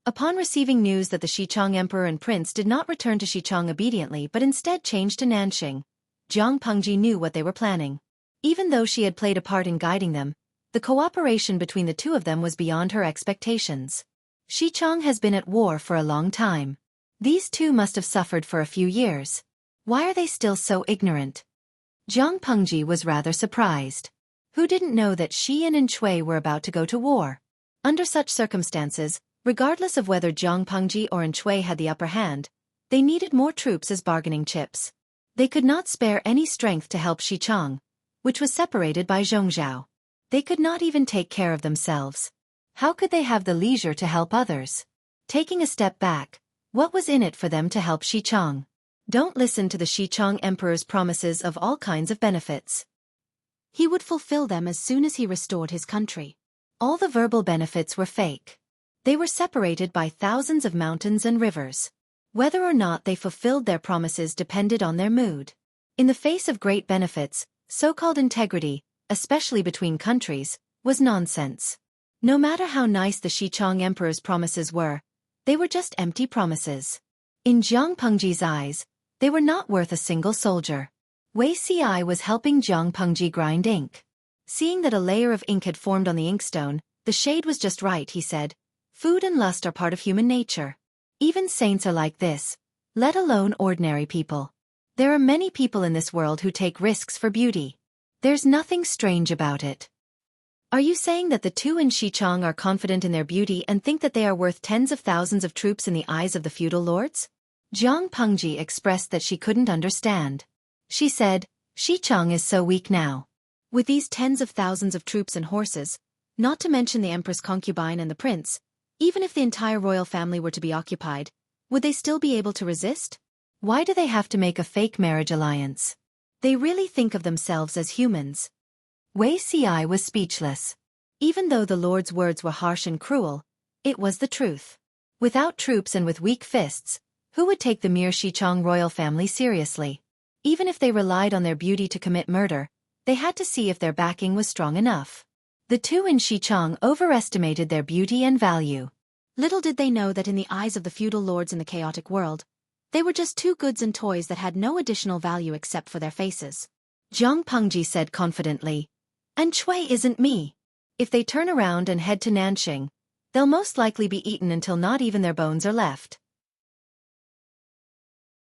Upon receiving news that the Xichang emperor and prince did not return to Xichang obediently but instead changed to Nanxing, Zhang Pengji knew what they were planning. Even though she had played a part in guiding them, the cooperation between the two of them was beyond her expectations. Xichang has been at war for a long time. These two must have suffered for a few years. Why are they still so ignorant? Zhang Pengji was rather surprised. Who didn't know that she and Shui were about to go to war? Under such circumstances, regardless of whether Zhang Pengji or Shui had the upper hand, they needed more troops as bargaining chips. They could not spare any strength to help Xichang, which was separated by Zhongzhou. They could not even take care of themselves. How could they have the leisure to help others? Taking a step back, what was in it for them to help Xichang? Don't listen to the Xichang emperor's promises of all kinds of benefits. He would fulfill them as soon as he restored his country. All the verbal benefits were fake. They were separated by thousands of mountains and rivers. Whether or not they fulfilled their promises depended on their mood. In the face of great benefits, so-called integrity, especially between countries, was nonsense. No matter how nice the Xichang emperor's promises were, they were just empty promises. In Zhang Pengji's eyes, they were not worth a single soldier. Wei Ci was helping Zhang Pengji grind ink. Seeing that a layer of ink had formed on the inkstone, the shade was just right, he said. Food and lust are part of human nature. Even saints are like this, let alone ordinary people. There are many people in this world who take risks for beauty. There's nothing strange about it. Are you saying that the two in Xichang are confident in their beauty and think that they are worth tens of thousands of troops in the eyes of the feudal lords? Jiang Pengji expressed that she couldn't understand. She said, Xichang is so weak now. With these tens of thousands of troops and horses, not to mention the empress concubine and the prince, even if the entire royal family were to be occupied, would they still be able to resist? Why do they have to make a fake marriage alliance? They really think of themselves as humans. Wei Ci was speechless. Even though the Lord's words were harsh and cruel, it was the truth. Without troops and with weak fists, who would take the mere Xichang royal family seriously? Even if they relied on their beauty to commit murder, they had to see if their backing was strong enough. The two in Xichang overestimated their beauty and value. Little did they know that in the eyes of the feudal lords in the chaotic world, they were just two goods and toys that had no additional value except for their faces. Jiang Pengji said confidently, "And Shui isn't me. If they turn around and head to Nanxing, they'll most likely be eaten until not even their bones are left.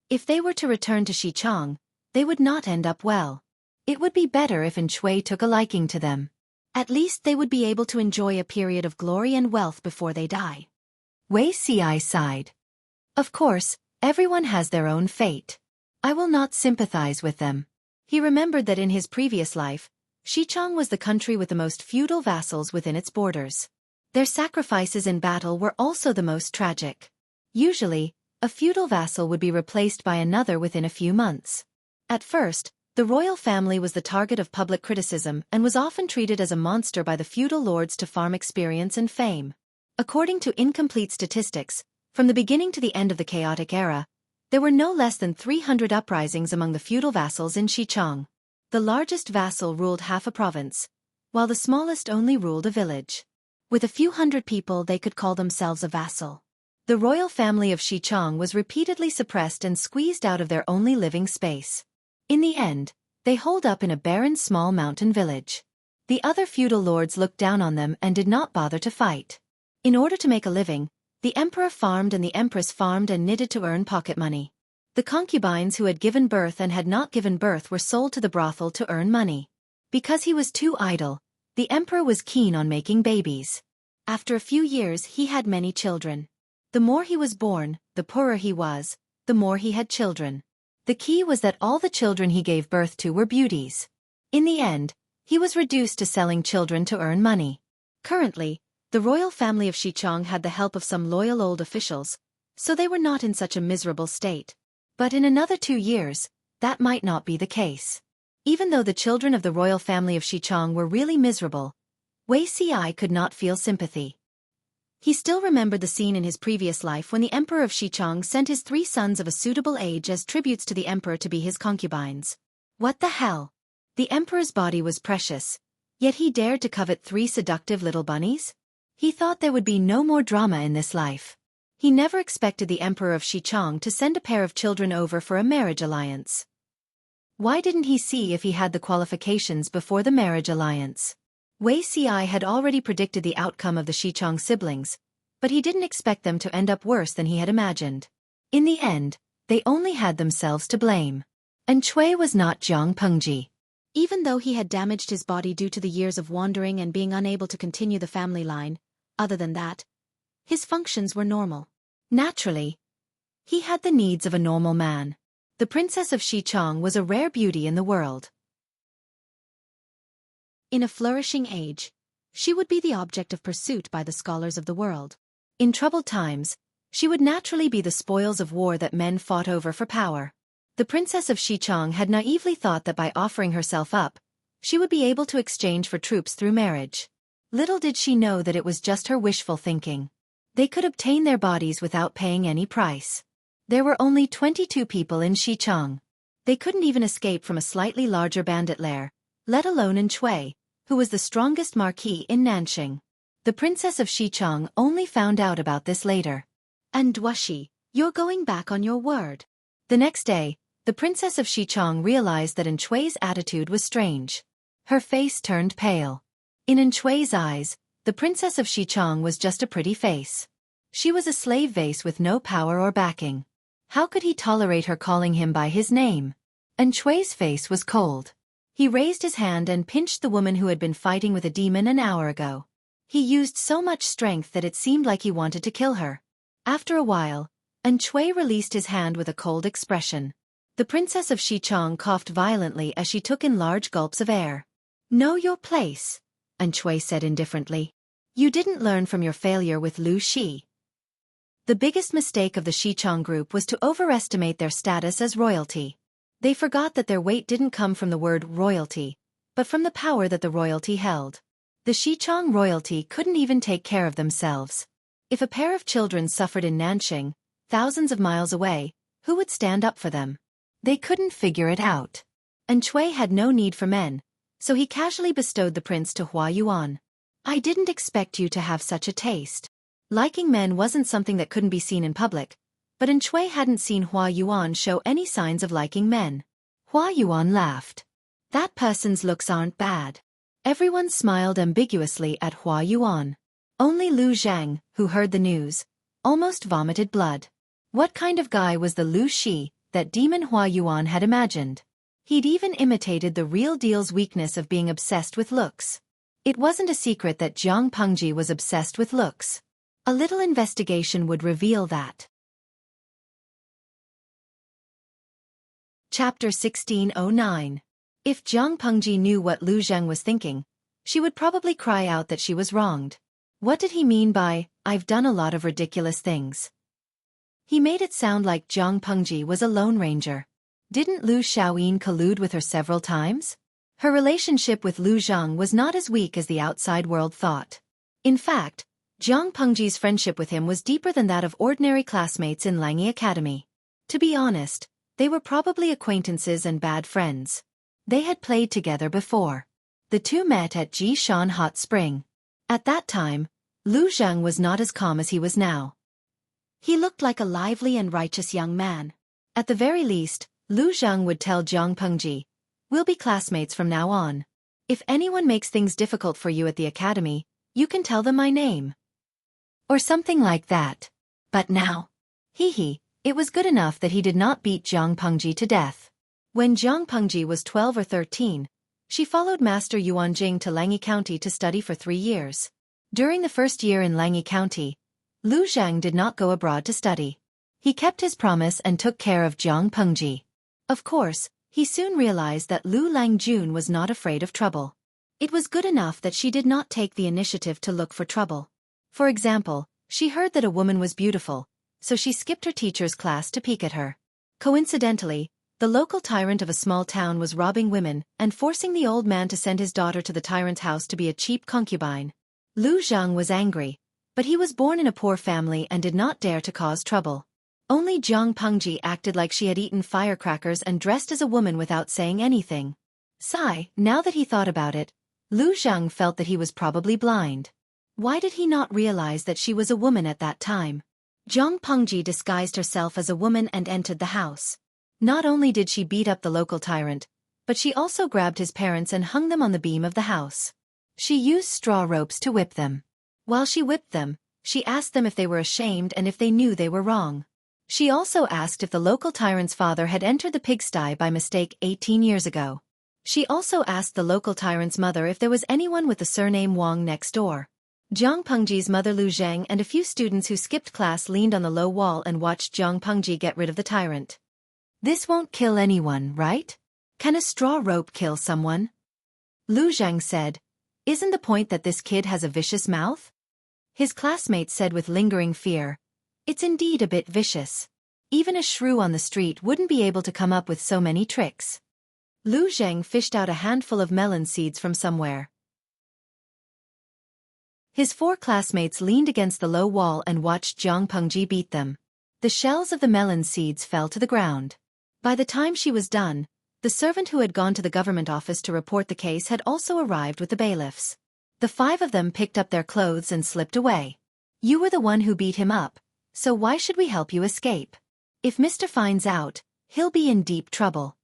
If they were to return to Xichang, they would not end up well. It would be better if Shui took a liking to them. At least they would be able to enjoy a period of glory and wealth before they die." Wei Ci sighed. Of course, everyone has their own fate. I will not sympathize with them. He remembered that in his previous life, Xichang was the country with the most feudal vassals within its borders. Their sacrifices in battle were also the most tragic. Usually, a feudal vassal would be replaced by another within a few months. At first, the royal family was the target of public criticism and was often treated as a monster by the feudal lords to farm experience and fame. According to incomplete statistics, from the beginning to the end of the chaotic era, there were no less than 300 uprisings among the feudal vassals in Xichang. The largest vassal ruled half a province, while the smallest only ruled a village. With a few hundred people they could call themselves a vassal. The royal family of Xichang was repeatedly suppressed and squeezed out of their only living space. In the end, they holed up in a barren small mountain village. The other feudal lords looked down on them and did not bother to fight. In order to make a living, the emperor farmed and the empress farmed and knitted to earn pocket money. The concubines who had given birth and had not given birth were sold to the brothel to earn money. Because he was too idle, the emperor was keen on making babies. After a few years he had many children. The more he was born, the poorer he was, the more he had children. The key was that all the children he gave birth to were beauties. In the end, he was reduced to selling children to earn money. Currently, the royal family of Xichang had the help of some loyal old officials, so they were not in such a miserable state. But in another 2 years, that might not be the case. Even though the children of the royal family of Xichang were really miserable, Wei Ci could not feel sympathy. He still remembered the scene in his previous life when the emperor of Xichang sent his 3 sons of a suitable age as tributes to the emperor to be his concubines. What the hell? The emperor's body was precious, yet he dared to covet 3 seductive little bunnies? He thought there would be no more drama in this life. He never expected the emperor of Xichang to send a pair of children over for a marriage alliance. Why didn't he see if he had the qualifications before the marriage alliance? Wei Ci had already predicted the outcome of the Xichang siblings, but he didn't expect them to end up worse than he had imagined. In the end, they only had themselves to blame. And Shui was not Jiang Pengji. Even though he had damaged his body due to the years of wandering and being unable to continue the family line, other than that, his functions were normal. Naturally, he had the needs of a normal man. The princess of Xichang was a rare beauty in the world. In a flourishing age, she would be the object of pursuit by the scholars of the world. In troubled times, she would naturally be the spoils of war that men fought over for power. The princess of Xichang had naively thought that by offering herself up, she would be able to exchange for troops through marriage. Little did she know that it was just her wishful thinking. They could obtain their bodies without paying any price. There were only 22 people in Xichang. They couldn't even escape from a slightly larger bandit lair, let alone Shui, who was the strongest marquis in Nanxing. The princess of Xichang only found out about this later. And Duashi, you're going back on your word. The next day, the princess of Xichang realized that Shui's attitude was strange. Her face turned pale. In Shui's eyes, the princess of Xichang was just a pretty face. She was a slave vase with no power or backing. How could he tolerate her calling him by his name? Shui's face was cold. He raised his hand and pinched the woman who had been fighting with a demon an hour ago. He used so much strength that it seemed like he wanted to kill her. After a while, Xueqi released his hand with a cold expression. The princess of Xichong coughed violently as she took in large gulps of air. "Know your place," Xueqi said indifferently. "You didn't learn from your failure with Lu Shi." The biggest mistake of the Xichong group was to overestimate their status as royalty. They forgot that their weight didn't come from the word royalty, but from the power that the royalty held. The Xichong royalty couldn't even take care of themselves. If a pair of children suffered in Nanxing, thousands of miles away, who would stand up for them? They couldn't figure it out. And Xueqi had no need for men, so he casually bestowed the prince to Hua Yuan. "I didn't expect you to have such a taste." Liking men wasn't something that couldn't be seen in public, but Xueqi hadn't seen Hua Yuan show any signs of liking men. Hua Yuan laughed. "That person's looks aren't bad." Everyone smiled ambiguously at Hua Yuan. Only Lu Zhang, who heard the news, almost vomited blood. What kind of guy was the Lu Shi that demon Hua Yuan had imagined? He'd even imitated the real deal's weakness of being obsessed with looks. It wasn't a secret that Jiang Pengji was obsessed with looks. A little investigation would reveal that. Chapter 1609. If Jiang Pengji knew what Lu Zheng was thinking, she would probably cry out that she was wronged. What did he mean by, "I've done a lot of ridiculous things"? He made it sound like Jiang Pengji was a lone ranger. Didn't Lu Xiaoyin collude with her several times? Her relationship with Lu Zhang was not as weak as the outside world thought. In fact, Jiang Pengji's friendship with him was deeper than that of ordinary classmates in Langyi Academy. To be honest, they were probably acquaintances and bad friends. They had played together before. The two met at Jishan Hot Spring. At that time, Lu Zhang was not as calm as he was now. He looked like a lively and righteous young man. At the very least, Lu Zhang would tell Jiang Pengji, "We'll be classmates from now on. If anyone makes things difficult for you at the academy, you can tell them my name." Or something like that. But now, it was good enough that he did not beat Jiang Pengji to death. When Jiang Pengji was 12 or 13, she followed Master Yuan Jing to Langyi County to study for 3 years. During the first year in Langyi County, Lu Zhang did not go abroad to study. He kept his promise and took care of Jiang Pengji. Of course, he soon realized that Lu Langjun was not afraid of trouble. It was good enough that she did not take the initiative to look for trouble. For example, she heard that a woman was beautiful, so she skipped her teacher's class to peek at her. Coincidentally, the local tyrant of a small town was robbing women and forcing the old man to send his daughter to the tyrant's house to be a cheap concubine. Lu Zhang was angry, but he was born in a poor family and did not dare to cause trouble. Only Jiang Pengji acted like she had eaten firecrackers and dressed as a woman without saying anything. Now that he thought about it, Lu Zhang felt that he was probably blind. Why did he not realize that she was a woman at that time? Jiang Pengji disguised herself as a woman and entered the house. Not only did she beat up the local tyrant, but she also grabbed his parents and hung them on the beam of the house. She used straw ropes to whip them. While she whipped them, she asked them if they were ashamed and if they knew they were wrong. She also asked if the local tyrant's father had entered the pigsty by mistake 18 years ago. She also asked the local tyrant's mother if there was anyone with the surname Wang next door. Jiang Pengji's mother Lu Zhang and a few students who skipped class leaned on the low wall and watched Jiang Pengji get rid of the tyrant. "This won't kill anyone, right? Can a straw rope kill someone?" Lu Zhang said. "Isn't the point that this kid has a vicious mouth?" His classmates said with lingering fear, "It's indeed a bit vicious. Even a shrew on the street wouldn't be able to come up with so many tricks." Lu Zhang fished out a handful of melon seeds from somewhere. His 4 classmates leaned against the low wall and watched Jiang Pengji beat them. The shells of the melon seeds fell to the ground. By the time she was done, the servant who had gone to the government office to report the case had also arrived with the bailiffs. The 5 of them picked up their clothes and slipped away. "You were the one who beat him up, so why should we help you escape? If Mr. finds out, he'll be in deep trouble."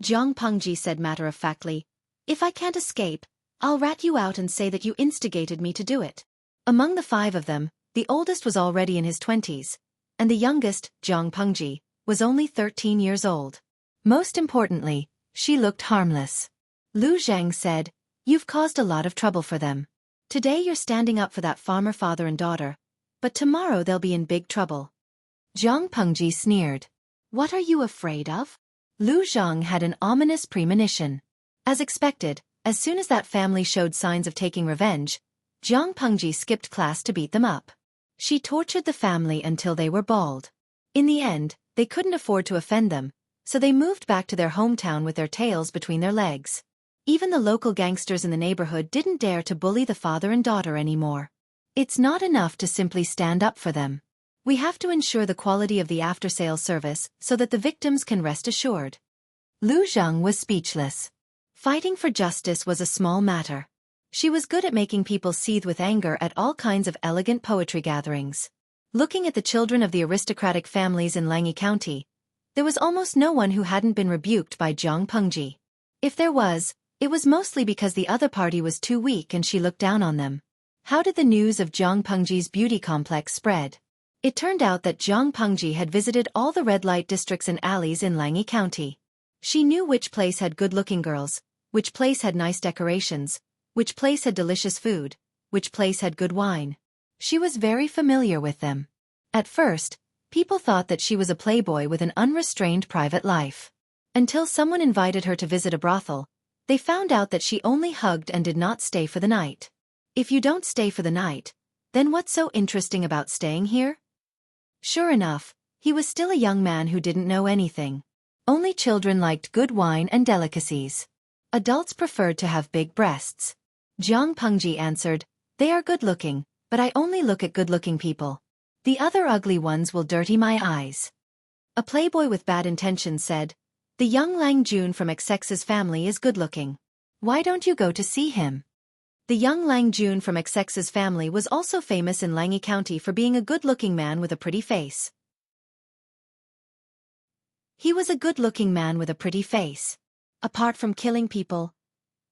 Jiang Pengji said matter-of-factly, "If I can't escape, I'll rat you out and say that you instigated me to do it." Among the 5 of them, the oldest was already in his 20s, and the youngest, Jiang Pengji, was only 13 years old. Most importantly, she looked harmless. Lu Zhang said, "You've caused a lot of trouble for them. Today you're standing up for that farmer father and daughter, but tomorrow they'll be in big trouble." Zhang Pengji sneered. "What are you afraid of?" Lu Zhang had an ominous premonition. As expected, as soon as that family showed signs of taking revenge, Zhang Pengji skipped class to beat them up. She tortured the family until they were bald. In the end, they couldn't afford to offend them, so they moved back to their hometown with their tails between their legs. Even the local gangsters in the neighborhood didn't dare to bully the father and daughter anymore. It's not enough to simply stand up for them. We have to ensure the quality of the after-sales service so that the victims can rest assured. Lu Zhang was speechless. Fighting for justice was a small matter. She was good at making people seethe with anger at all kinds of elegant poetry gatherings. Looking at the children of the aristocratic families in Langyi County, there was almost no one who hadn't been rebuked by Zhang Pengji. If there was, it was mostly because the other party was too weak and she looked down on them. How did the news of Zhang Pengji's beauty complex spread? It turned out that Zhang Pengji had visited all the red light districts and alleys in Langyi County. She knew which place had good-looking girls, which place had nice decorations, which place had delicious food, which place had good wine. She was very familiar with them. At first, people thought that she was a playboy with an unrestrained private life. Until someone invited her to visit a brothel, they found out that she only hugged and did not stay for the night. If you don't stay for the night, then what's so interesting about staying here? Sure enough, he was still a young man who didn't know anything. Only children liked good wine and delicacies. Adults preferred to have big breasts. Zhang Pengji answered, "They are good-looking, but I only look at good-looking people. The other ugly ones will dirty my eyes." A playboy with bad intentions said, "The young Lang Jun from XX's family is good-looking. Why don't you go to see him?" The young Lang Jun from XX's family was also famous in Langyi County for being a good-looking man with a pretty face. He was a good-looking man with a pretty face. Apart from killing people,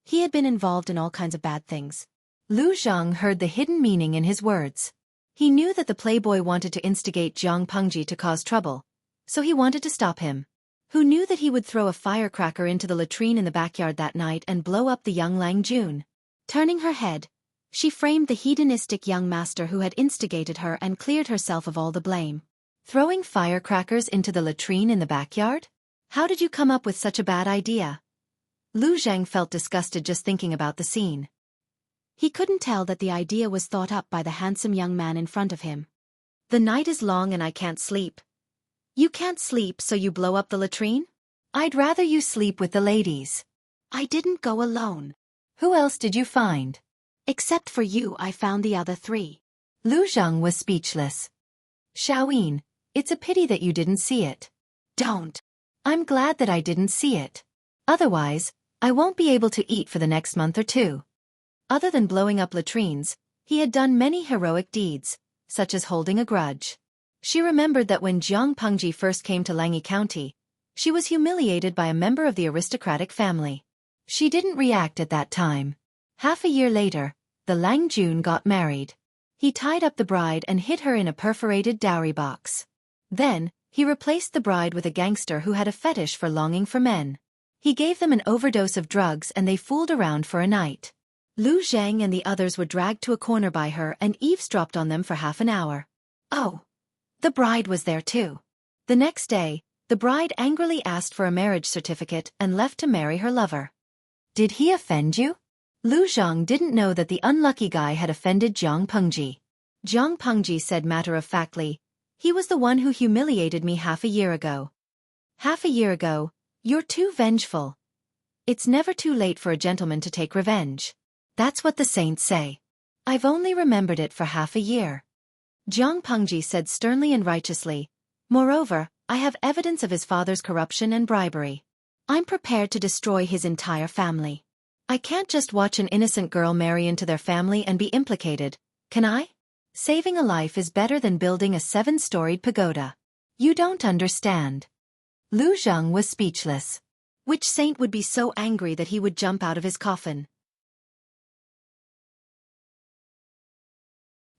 he had been involved in all kinds of bad things. Lu Zhang heard the hidden meaning in his words. He knew that the playboy wanted to instigate Zhang Pengji to cause trouble, so he wanted to stop him. Who knew that he would throw a firecracker into the latrine in the backyard that night and blow up the young Lang Jun? Turning her head, she framed the hedonistic young master who had instigated her and cleared herself of all the blame. Throwing firecrackers into the latrine in the backyard? How did you come up with such a bad idea? Lu Zhang felt disgusted just thinking about the scene. He couldn't tell that the idea was thought up by the handsome young man in front of him. "The night is long and I can't sleep." "You can't sleep, so you blow up the latrine?" "I'd rather you sleep with the ladies." "I didn't go alone." "Who else did you find?" "Except for you, I found the other three." Lu Zhang was speechless. "Xiaoyin, it's a pity that you didn't see it." "Don't." "I'm glad that I didn't see it. Otherwise, I won't be able to eat for the next month or two." Other than blowing up latrines, he had done many heroic deeds, such as holding a grudge. She remembered that when Zhang Pengji first came to Langyi County, she was humiliated by a member of the aristocratic family. She didn't react at that time. Half a year later, the Lang Jun got married. He tied up the bride and hid her in a perforated dowry box. Then, he replaced the bride with a gangster who had a fetish for longing for men. He gave them an overdose of drugs and they fooled around for a night. Lu Zhang and the others were dragged to a corner by her and eavesdropped on them for half an hour. Oh! The bride was there too. The next day, the bride angrily asked for a marriage certificate and left to marry her lover. Did he offend you? Lu Zhang didn't know that the unlucky guy had offended Zhang Pengji. Zhang Pengji said matter-of-factly, "He was the one who humiliated me half a year ago." "Half a year ago? You're too vengeful." "It's never too late for a gentleman to take revenge. That's what the saints say. I've only remembered it for half a year." Zhang Pengji said sternly and righteously, "Moreover, I have evidence of his father's corruption and bribery. I'm prepared to destroy his entire family. I can't just watch an innocent girl marry into their family and be implicated, can I? Saving a life is better than building a 7-storied pagoda. You don't understand." Lu Zhang was speechless. Which saint would be so angry that he would jump out of his coffin?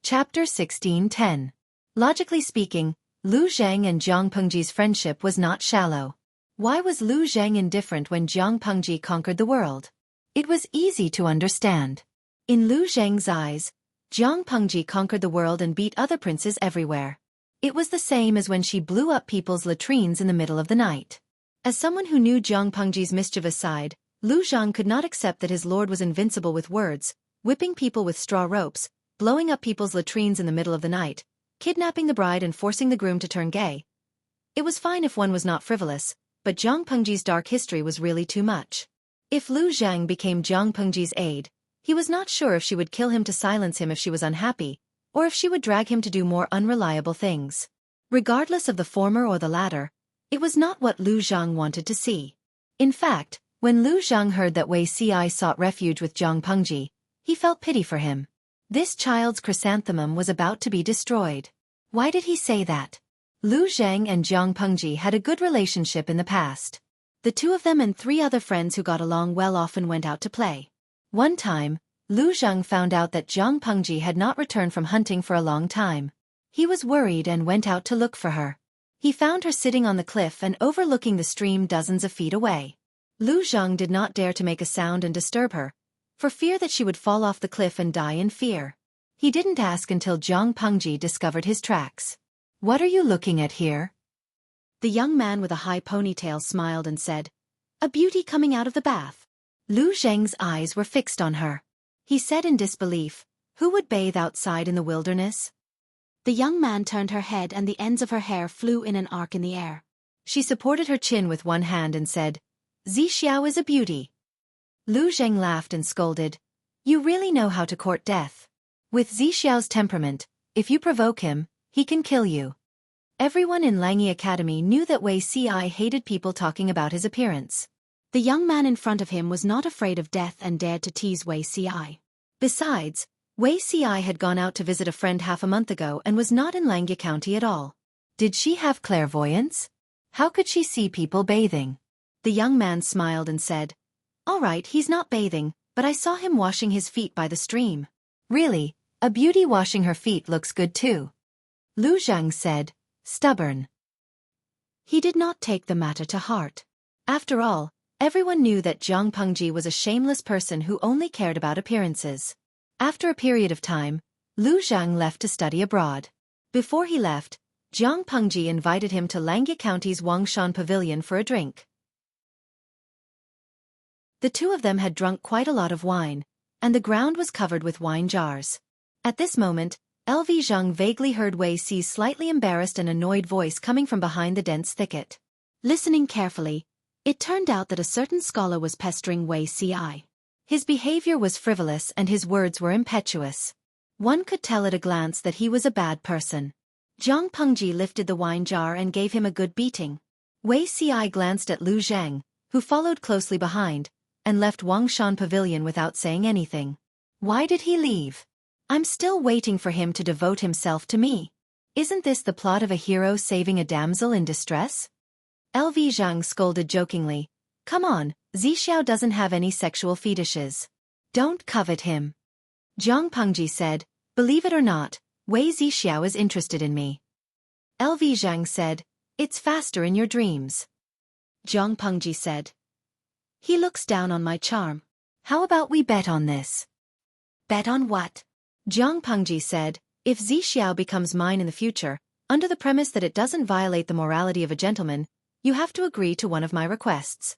Chapter 16:10. Logically speaking, Lu Zhang and Zhang Pengji's friendship was not shallow. Why was Lu Zhang indifferent when Zhang Pengji conquered the world? It was easy to understand. In Lu Zheng's eyes, Jiang Pengji conquered the world and beat other princes everywhere. It was the same as when she blew up people's latrines in the middle of the night. As someone who knew Jiang Pengji's mischievous side, Lu Zhang could not accept that his lord was invincible with words, whipping people with straw ropes, blowing up people's latrines in the middle of the night, kidnapping the bride and forcing the groom to turn gay. It was fine if one was not frivolous, but Jiang Pengji's dark history was really too much. If Lu Zhang became Jiang Pengji's aide, he was not sure if she would kill him to silence him if she was unhappy, or if she would drag him to do more unreliable things. Regardless of the former or the latter, it was not what Lu Zhang wanted to see. In fact, when Lu Zhang heard that Wei Ci sought refuge with Jiang Pengji, he felt pity for him. This child's chrysanthemum was about to be destroyed. Why did he say that? Lu Zhang and Jiang Pengji had a good relationship in the past. The two of them and 3 other friends who got along well often went out to play. One time, Lu Zhang found out that Jiang Pengji had not returned from hunting for a long time. He was worried and went out to look for her. He found her sitting on the cliff and overlooking the stream dozens of feet away. Lu Zhang did not dare to make a sound and disturb her, for fear that she would fall off the cliff and die in fear. He didn't ask until Jiang Pengji discovered his tracks. "What are you looking at here?" The young man with a high ponytail smiled and said, "A beauty coming out of the bath." Lu Zhang's eyes were fixed on her. He said in disbelief, "Who would bathe outside in the wilderness?" The young man turned her head and the ends of her hair flew in an arc in the air. She supported her chin with one hand and said, "Zixiao is a beauty." Lu Zhang laughed and scolded, "You really know how to court death. With Zixiao's temperament, if you provoke him, he can kill you." Everyone in Langyi Academy knew that Wei Ci hated people talking about his appearance. The young man in front of him was not afraid of death and dared to tease Wei Ci. Besides, Wei Ci had gone out to visit a friend half a month ago and was not in Langyi County at all. Did she have clairvoyance? How could she see people bathing? The young man smiled and said, "All right, he's not bathing, but I saw him washing his feet by the stream." "Really, a beauty washing her feet looks good too." Lu Zhang said, "Stubborn." He did not take the matter to heart. After all, everyone knew that Jiang Pengji was a shameless person who only cared about appearances. After a period of time, Lu Zhang left to study abroad. Before he left, Jiang Pengji invited him to Langyi County's Wangshan Pavilion for a drink. The two of them had drunk quite a lot of wine, and the ground was covered with wine jars. At this moment, LV Zhang vaguely heard Wei Ci's slightly embarrassed and annoyed voice coming from behind the dense thicket. Listening carefully, it turned out that a certain scholar was pestering Wei Ci. His behavior was frivolous and his words were impetuous. One could tell at a glance that he was a bad person. Jiang Pengji lifted the wine jar and gave him a good beating. Wei Ci glanced at Lu Zhang, who followed closely behind, and left Wangshan Pavilion without saying anything. Why did he leave? I'm still waiting for him to devote himself to me. Isn't this the plot of a hero saving a damsel in distress? LV Zhang scolded jokingly. Come on, Zixiao doesn't have any sexual fetishes. Don't covet him. Jiang Pengji said, believe it or not, Wei Zixiao is interested in me. LV Zhang said, it's faster in your dreams. Jiang Pengji said, he looks down on my charm. How about we bet on this? Bet on what? Jiang Pengji said, if Zixiao becomes mine in the future, under the premise that it doesn't violate the morality of a gentleman, you have to agree to one of my requests.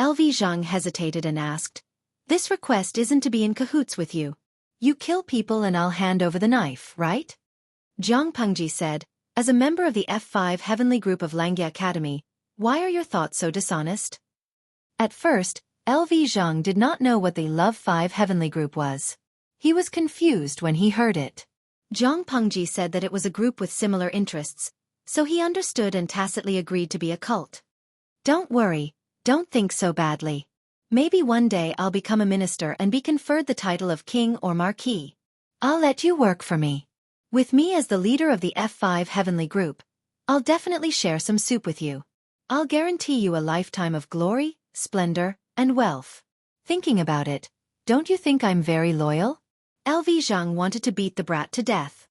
LV Zhang hesitated and asked, this request isn't to be in cahoots with you. You kill people and I'll hand over the knife, right? Jiang Pengji said, as a member of the F5 Heavenly Group of Langyi Academy, why are your thoughts so dishonest? At first, LV Zhang did not know what the Love 5 Heavenly Group was. He was confused when he heard it. Jiang Pengji said that it was a group with similar interests, so he understood and tacitly agreed to be a cult. Don't worry, don't think so badly. Maybe one day I'll become a minister and be conferred the title of king or marquis. I'll let you work for me. With me as the leader of the F5 Heavenly Group, I'll definitely share some soup with you. I'll guarantee you a lifetime of glory, splendor, and wealth. Thinking about it, don't you think I'm very loyal? LV Zhang wanted to beat the brat to death.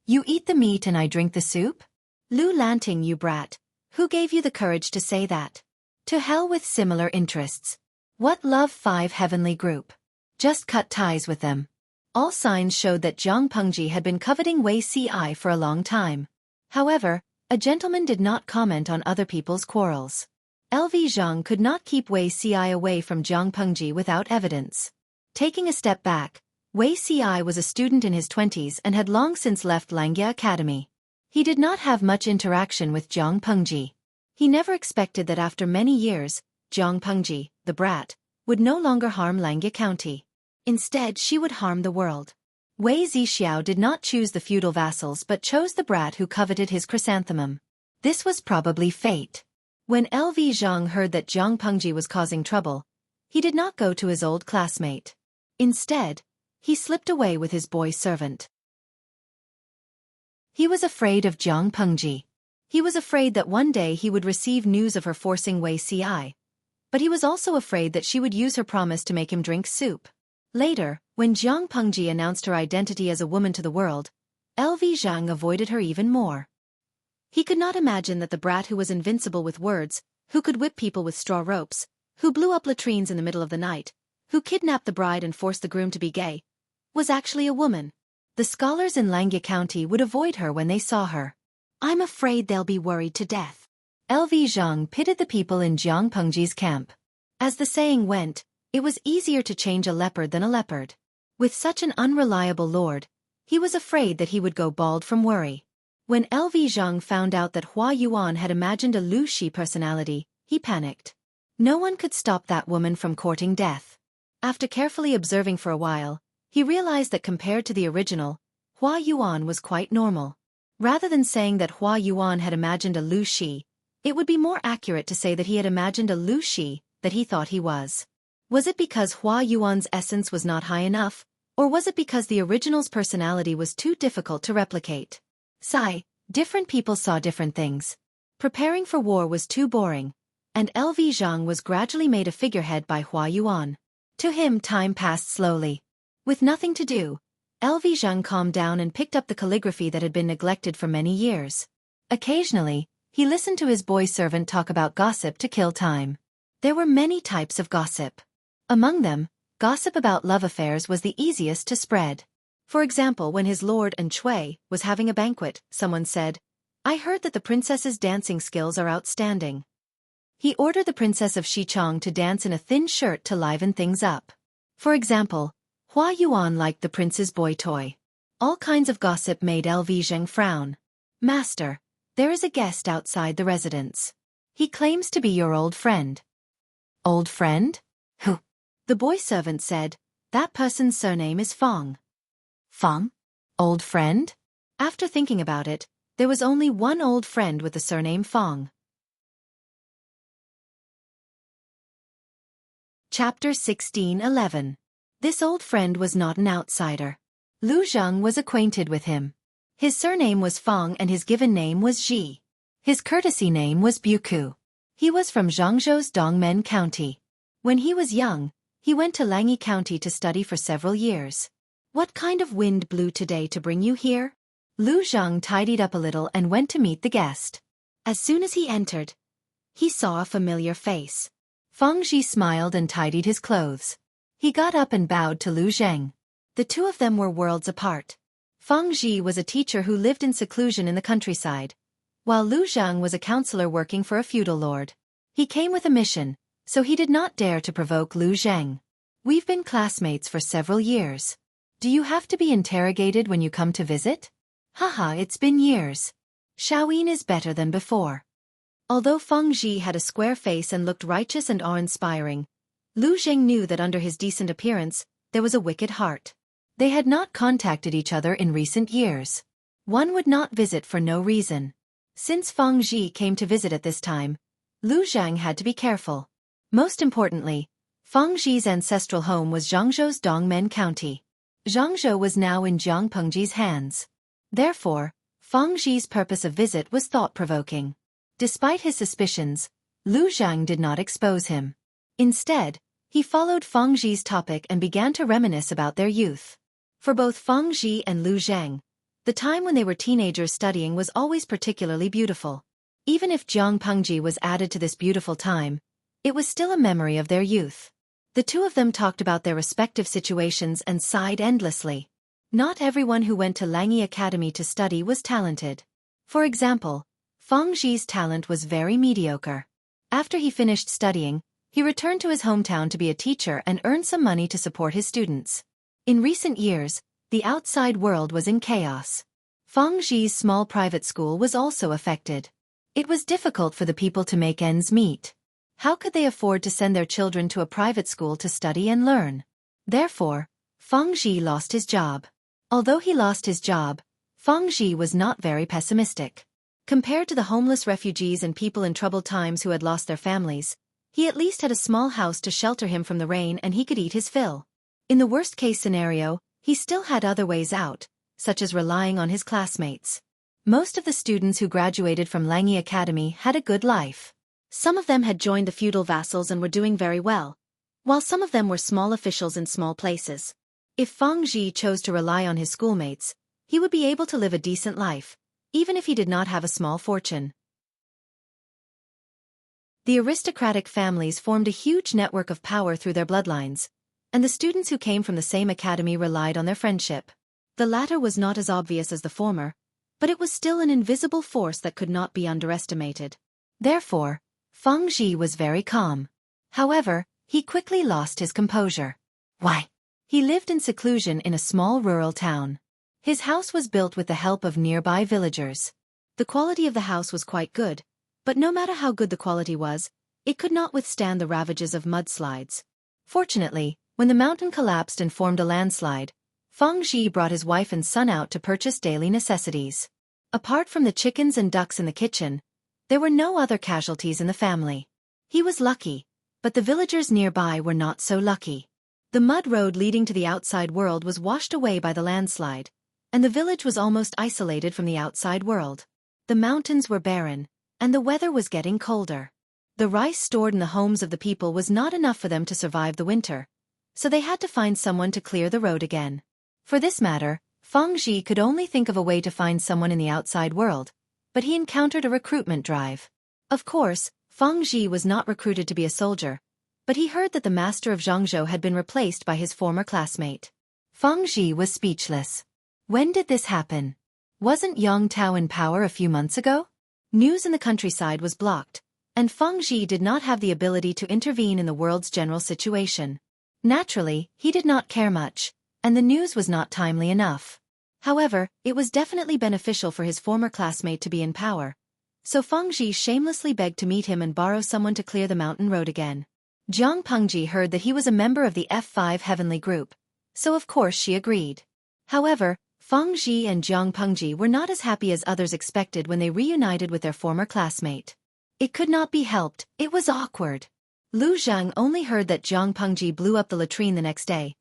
You eat the meat and I drink the soup? Lu Lanting, you brat. Who gave you the courage to say that? To hell with similar interests. What love 5 heavenly group. Just cut ties with them. All signs showed that Zhang Pengji had been coveting Wei Ci for a long time. However, a gentleman did not comment on other people's quarrels. LV Zhang could not keep Wei Ci away from Zhang Pengji without evidence. Taking a step back, Wei Ci was a student in his 20s and had long since left Langya Academy. He did not have much interaction with Zhang Pengji. He never expected that after many years, Zhang Pengji, the brat, would no longer harm Langya County. Instead, she would harm the world. Wei Zixiao did not choose the feudal vassals but chose the brat who coveted his chrysanthemum. This was probably fate. When LV Zhang heard that Zhang Pengji was causing trouble, he did not go to his old classmate. Instead, he slipped away with his boy servant. He was afraid of Zhang Pengji. He was afraid that one day he would receive news of her forcing Wei Ci. But he was also afraid that she would use her promise to make him drink soup. Later, when Zhang Pengji announced her identity as a woman to the world, LV Zhang avoided her even more. He could not imagine that the brat who was invincible with words, who could whip people with straw ropes, who blew up latrines in the middle of the night, who kidnapped the bride and forced the groom to be gay, was actually a woman. The scholars in Langya County would avoid her when they saw her. I'm afraid they'll be worried to death. LV Zhang pitied the people in Zhang Pengji's camp. As the saying went, it was easier to change a leopard than a leopard. With such an unreliable lord, he was afraid that he would go bald from worry. When LV Zhang found out that Hua Yuan had imagined a Lu Shi personality, he panicked. No one could stop that woman from courting death. After carefully observing for a while, he realized that compared to the original, Hua Yuan was quite normal. Rather than saying that Hua Yuan had imagined a Lu Shi, it would be more accurate to say that he had imagined a Lu Shi that he thought he was. Was it because Hua Yuan's essence was not high enough, or was it because the original's personality was too difficult to replicate? Different people saw different things. Preparing for war was too boring, and LV Zhang was gradually made a figurehead by Hua Yuan. To him time passed slowly. With nothing to do, LV Zhang calmed down and picked up the calligraphy that had been neglected for many years. Occasionally, he listened to his boy servant talk about gossip to kill time. There were many types of gossip. Among them, gossip about love affairs was the easiest to spread. For example, when his lord and Xueqi was having a banquet, someone said, "I heard that the princess's dancing skills are outstanding." He ordered the princess of Xichang to dance in a thin shirt to liven things up. For example, Hua Yuan liked the prince's boy toy. All kinds of gossip made LV Zhang frown. "Master, there is a guest outside the residence. He claims to be your old friend." "Old friend? Who?" The boy servant said, "That person's surname is Fong." "Fong? Old friend?" After thinking about it, there was only one old friend with the surname Fong. Chapter 16:11. This old friend was not an outsider. Lu Zhang was acquainted with him. His surname was Fong and his given name was Ji. His courtesy name was Buku. He was from Zhangzhou's Dongmen County. When he was young, he went to Langyi County to study for several years. "What kind of wind blew today to bring you here?" Lu Zhang tidied up a little and went to meet the guest. As soon as he entered, he saw a familiar face. Feng Ji smiled and tidied his clothes. He got up and bowed to Lu Zhang. The two of them were worlds apart. Feng Ji was a teacher who lived in seclusion in the countryside, while Lu Zhang was a counselor working for a feudal lord. He came with a mission, so he did not dare to provoke Lu Zhang. "We've been classmates for several years. Do you have to be interrogated when you come to visit?" "Haha, it's been years. Shaoyin is better than before." Although Feng Ji had a square face and looked righteous and awe-inspiring, Lu Zhang knew that under his decent appearance, there was a wicked heart. They had not contacted each other in recent years. One would not visit for no reason. Since Feng Ji came to visit at this time, Lu Zhang had to be careful. Most importantly, Feng Ji's ancestral home was Zhangzhou's Dongmen County. Zhangzhou was now in Zhang Pengji's hands. Therefore, Feng Ji's purpose of visit was thought-provoking. Despite his suspicions, Lu Zhang did not expose him. Instead, he followed Feng Ji's topic and began to reminisce about their youth. For both Feng Ji and Lu Zhang, the time when they were teenagers studying was always particularly beautiful. Even if Zhang Pengji was added to this beautiful time, it was still a memory of their youth. The two of them talked about their respective situations and sighed endlessly. Not everyone who went to Langi Academy to study was talented. For example, Feng Zhi's talent was very mediocre. After he finished studying, he returned to his hometown to be a teacher and earn some money to support his students. In recent years, the outside world was in chaos. Feng Zhi's small private school was also affected. It was difficult for the people to make ends meet. How could they afford to send their children to a private school to study and learn? Therefore, Feng Zhi lost his job. Although he lost his job, Feng Zhi was not very pessimistic. Compared to the homeless refugees and people in troubled times who had lost their families, he at least had a small house to shelter him from the rain and he could eat his fill. In the worst-case scenario, he still had other ways out, such as relying on his classmates. Most of the students who graduated from Langi Academy had a good life. Some of them had joined the feudal vassals and were doing very well, while some of them were small officials in small places. If Feng Zhi chose to rely on his schoolmates, he would be able to live a decent life, even if he did not have a small fortune. The aristocratic families formed a huge network of power through their bloodlines, and the students who came from the same academy relied on their friendship. The latter was not as obvious as the former, but it was still an invisible force that could not be underestimated. Therefore, Feng Zhi was very calm. However, he quickly lost his composure. Why? He lived in seclusion in a small rural town. His house was built with the help of nearby villagers. The quality of the house was quite good, but no matter how good the quality was, it could not withstand the ravages of mudslides. Fortunately, when the mountain collapsed and formed a landslide, Feng Zhi brought his wife and son out to purchase daily necessities. Apart from the chickens and ducks in the kitchen, there were no other casualties in the family. He was lucky, but the villagers nearby were not so lucky. The mud road leading to the outside world was washed away by the landslide, and the village was almost isolated from the outside world. The mountains were barren, and the weather was getting colder. The rice stored in the homes of the people was not enough for them to survive the winter, so they had to find someone to clear the road again. For this matter, Feng Zhi could only think of a way to find someone in the outside world, but he encountered a recruitment drive. Of course, Feng Zhi was not recruited to be a soldier, but he heard that the master of Zhangzhou had been replaced by his former classmate. Feng Zhi was speechless. When did this happen? Wasn't Yang Tao in power a few months ago? News in the countryside was blocked, and Feng Zhi did not have the ability to intervene in the world's general situation. Naturally, he did not care much, and the news was not timely enough. However, it was definitely beneficial for his former classmate to be in power, so Feng Zhi shamelessly begged to meet him and borrow someone to clear the mountain road again. Jiang Pengji heard that he was a member of the F5 Heavenly Group, so of course she agreed. However, Feng Zhi and Jiang Pengji were not as happy as others expected when they reunited with their former classmate. It could not be helped, it was awkward. Lu Zhang only heard that Jiang Pengji blew up the latrine the next day,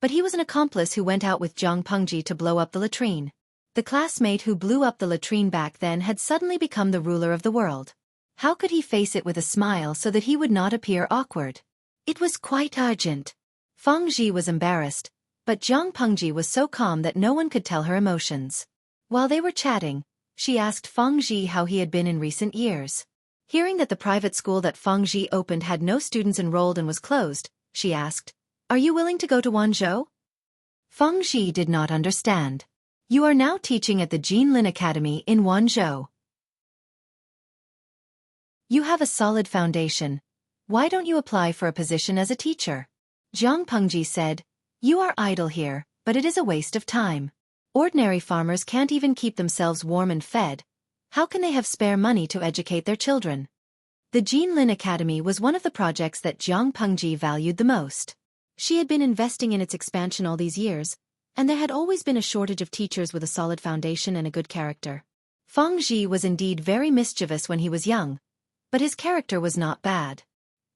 but he was an accomplice who went out with Jiang Pengji to blow up the latrine. The classmate who blew up the latrine back then had suddenly become the ruler of the world. How could he face it with a smile so that he would not appear awkward? It was quite urgent. Feng Zhi was embarrassed, but Jiang Pengji was so calm that no one could tell her emotions. While they were chatting, she asked Feng Zhi how he had been in recent years. Hearing that the private school that Feng Zhi opened had no students enrolled and was closed, she asked, "Are you willing to go to Wanzhou?" Feng Zhi did not understand. "You are now teaching at the Jinlin Academy in Wanzhou. You have a solid foundation. Why don't you apply for a position as a teacher?" Jiang Pengji said, "You are idle here, but it is a waste of time. Ordinary farmers can't even keep themselves warm and fed. How can they have spare money to educate their children?" The Jinlin Academy was one of the projects that Jiang Pengji valued the most. She had been investing in its expansion all these years, and there had always been a shortage of teachers with a solid foundation and a good character. Feng Zhi was indeed very mischievous when he was young, but his character was not bad.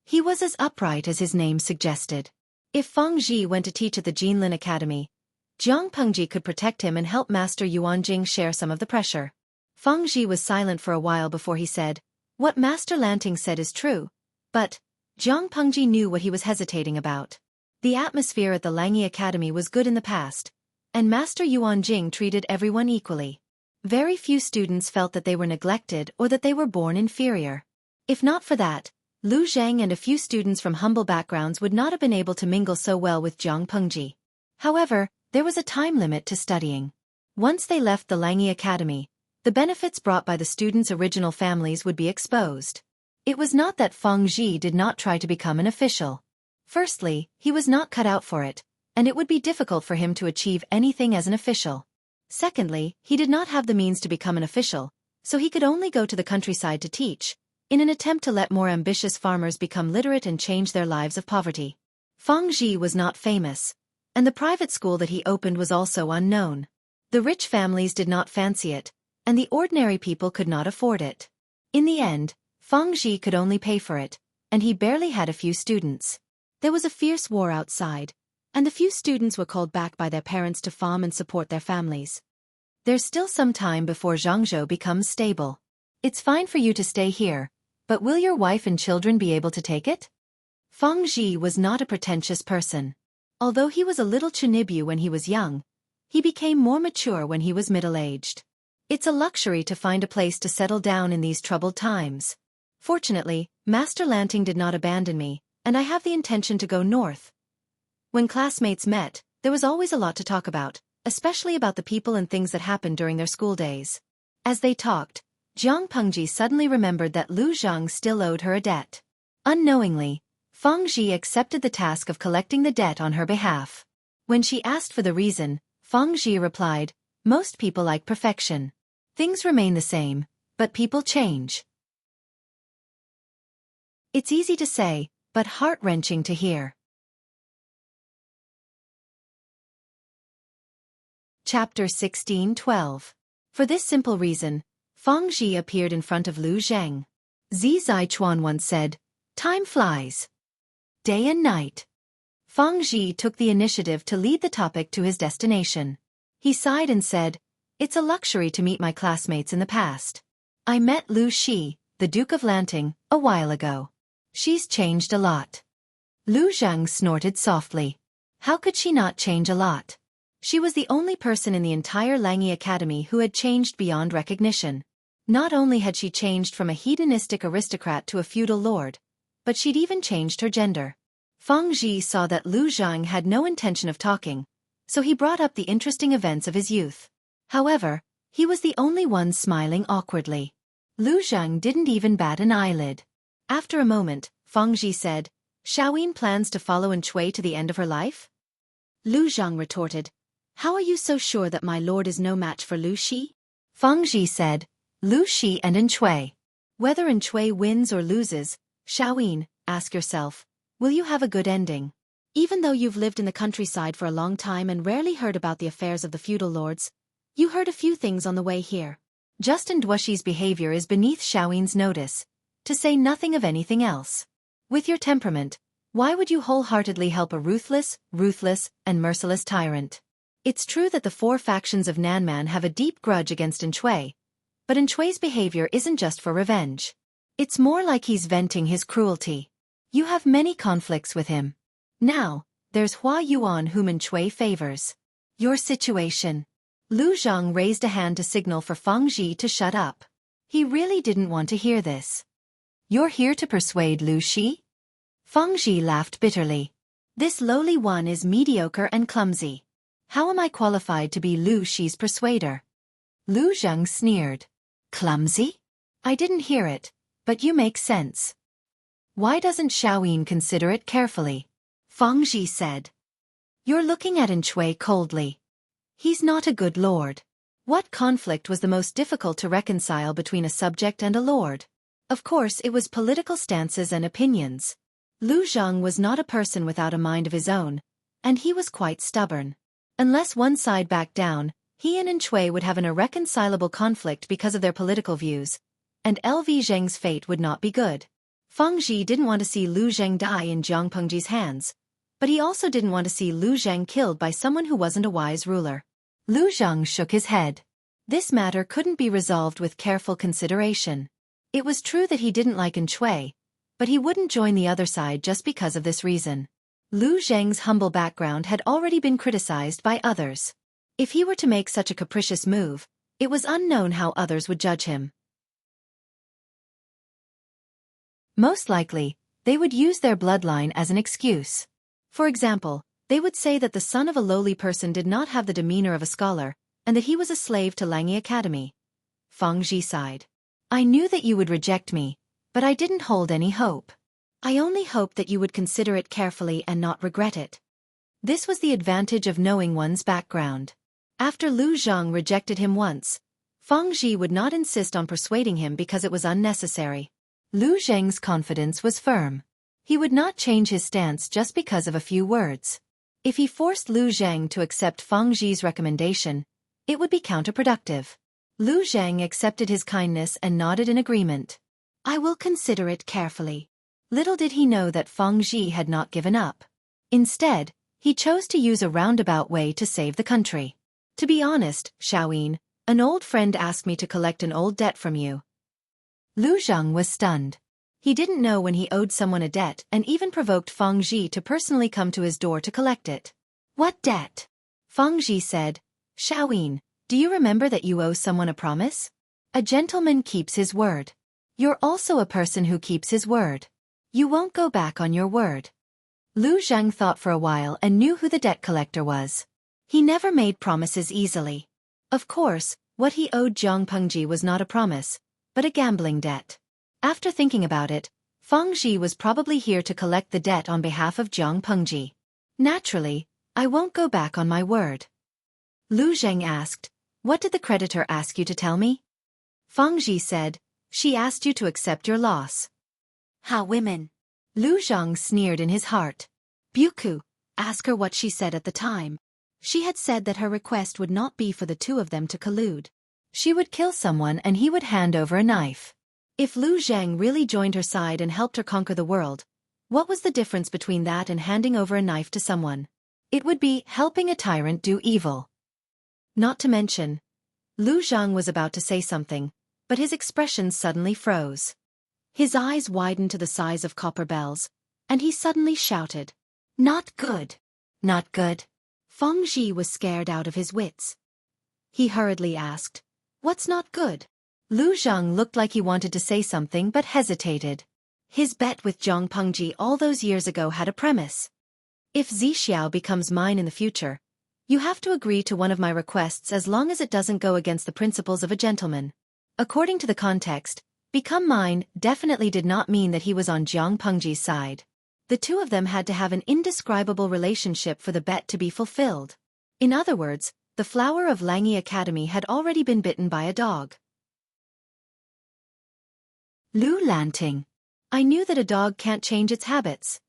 He was as upright as his name suggested. If Feng Zhi went to teach at the Jinlin Academy, Jiang Pengji could protect him and help Master Yuanjing share some of the pressure. Feng Zhi was silent for a while before he said, "What Master Lanting said is true, but..." Jiang Pengji knew what he was hesitating about. The atmosphere at the Langi Academy was good in the past, and Master Yuanjing treated everyone equally. Very few students felt that they were neglected or that they were born inferior. If not for that, Lu Zhang and a few students from humble backgrounds would not have been able to mingle so well with Jiang Pengji. However, there was a time limit to studying. Once they left the Langi Academy, the benefits brought by the students' original families would be exposed. It was not that Feng Zhi did not try to become an official. Firstly, he was not cut out for it, and it would be difficult for him to achieve anything as an official. Secondly, he did not have the means to become an official, so he could only go to the countryside to teach, in an attempt to let more ambitious farmers become literate and change their lives of poverty. Feng Zhi was not famous, and the private school that he opened was also unknown. The rich families did not fancy it, and the ordinary people could not afford it. In the end, Feng Zhi could only pay for it, and he barely had a few students. There was a fierce war outside, and the few students were called back by their parents to farm and support their families. There's still some time before Zhangzhou becomes stable. It's fine for you to stay here, but will your wife and children be able to take it? Feng Zhi was not a pretentious person. Although he was a little chunibu when he was young, he became more mature when he was middle-aged. It's a luxury to find a place to settle down in these troubled times. Fortunately, Master Lanting did not abandon me, and I have the intention to go north. When classmates met, there was always a lot to talk about, especially about the people and things that happened during their school days. As they talked, Jiang Pengji suddenly remembered that Lu Zhang still owed her a debt. Unknowingly, Feng Zhi accepted the task of collecting the debt on her behalf. When she asked for the reason, Feng Zhi replied, "Most people like perfection. Things remain the same, but people change." It's easy to say, but heart-wrenching to hear. Chapter 16:12. For this simple reason, Feng Zhi appeared in front of Lu Zhang. Zi Zichuan once said, "Time flies. Day and night." Feng Zhi took the initiative to lead the topic to his destination. He sighed and said, "It's a luxury to meet my classmates in the past. I met Lu Shi, the Duke of Lanting, a while ago. She's changed a lot." Lu Zhang snorted softly. How could she not change a lot? She was the only person in the entire Langi Academy who had changed beyond recognition. Not only had she changed from a hedonistic aristocrat to a feudal lord, but she'd even changed her gender. Feng Zhi saw that Lu Zhang had no intention of talking, so he brought up the interesting events of his youth. However, he was the only one smiling awkwardly. Lu Zhang didn't even bat an eyelid. After a moment, Feng Zhi said, "Xiaoyin plans to follow in Chui to the end of her life?" Lu Zhang retorted, "How are you so sure that my lord is no match for Lu Shi?" Feng Zhi said, "Lu Shi and In Chui. Whether In Chui wins or loses, Xiaoyin, ask yourself, will you have a good ending? Even though you've lived in the countryside for a long time and rarely heard about the affairs of the feudal lords, you heard a few things on the way here. Justin Duoshi's behavior is beneath Xiaoyin's notice, to say nothing of anything else. With your temperament, why would you wholeheartedly help a ruthless, and merciless tyrant? It's true that the four factions of Nanman have a deep grudge against In Chui, but In Chui's behavior isn't just for revenge. It's more like he's venting his cruelty. You have many conflicts with him. Now, there's Hua Yuan whom In Chui favors. Your situation." Lu Zhang raised a hand to signal for Feng Zhi to shut up. He really didn't want to hear this. "You're here to persuade Lu Shi?" Feng Zhi laughed bitterly. "This lowly one is mediocre and clumsy. How am I qualified to be Lu Shi's persuader?" Lu Zhang sneered. "Clumsy? I didn't hear it, but you make sense. Why doesn't Xiaoyin consider it carefully?" Feng Zhi said. "You're looking at In Chui coldly. He's not a good lord. What conflict was the most difficult to reconcile between a subject and a lord? Of course it was political stances and opinions. Lu Zhang was not a person without a mind of his own, and he was quite stubborn. Unless one side backed down, he and In Chui would have an irreconcilable conflict because of their political views, and LV Zheng's fate would not be good. Feng Zhi didn't want to see Lu Zheng die in Jiang Pengji's hands, but he also didn't want to see Lu Zheng killed by someone who wasn't a wise ruler. Lu Zhang shook his head. This matter couldn't be resolved with careful consideration. It was true that he didn't like In Chui, but he wouldn't join the other side just because of this reason. Lu Zheng's humble background had already been criticized by others. If he were to make such a capricious move, it was unknown how others would judge him. Most likely, they would use their bloodline as an excuse. For example, they would say that the son of a lowly person did not have the demeanor of a scholar, and that he was a slave to Langi Academy. Feng Zhi sighed. I knew that you would reject me, but I didn't hold any hope. I only hoped that you would consider it carefully and not regret it. This was the advantage of knowing one's background. After Lu Zhang rejected him once, Feng Zhi would not insist on persuading him because it was unnecessary. Lu Zheng's confidence was firm. He would not change his stance just because of a few words. If he forced Lu Zheng to accept Feng Zhi's recommendation, it would be counterproductive. Lu Zheng accepted his kindness and nodded in agreement. I will consider it carefully. Little did he know that Feng Zhi had not given up. Instead, he chose to use a roundabout way to save the country. To be honest, Xueqi, an old friend asked me to collect an old debt from you. Lu Zheng was stunned. He didn't know when he owed someone a debt and even provoked Feng Zhi to personally come to his door to collect it. What debt? Feng Zhi said. Xueqi, do you remember that you owe someone a promise? A gentleman keeps his word. You're also a person who keeps his word. You won't go back on your word. Lu Zheng thought for a while and knew who the debt collector was. He never made promises easily. Of course, what he owed Jiang Pengji was not a promise, but a gambling debt. After thinking about it, Feng Zhi was probably here to collect the debt on behalf of Jiang Pengji. Naturally, I won't go back on my word. Lu Zheng asked, what did the creditor ask you to tell me? Feng Zhi said, she asked you to accept your loss. How women? Lu Zheng sneered in his heart. Buku, ask her what she said at the time. She had said that her request would not be for the two of them to collude. She would kill someone and he would hand over a knife. If Lu Zheng really joined her side and helped her conquer the world, what was the difference between that and handing over a knife to someone? It would be helping a tyrant do evil. Not to mention, Lu Zheng was about to say something, but his expression suddenly froze. His eyes widened to the size of copper bells, and he suddenly shouted, Not good! Not good! Feng Zhi was scared out of his wits. He hurriedly asked, What's not good? Lu Zheng looked like he wanted to say something but hesitated. His bet with Jiang Pengji all those years ago had a premise. If Zixiao becomes mine in the future, you have to agree to one of my requests as long as it doesn't go against the principles of a gentleman. According to the context, become mine definitely did not mean that he was on Jiang Pengji's side. The two of them had to have an indescribable relationship for the bet to be fulfilled. In other words, the flower of Langi Academy had already been bitten by a dog. Lu Lanting. I knew that a dog can't change its habits.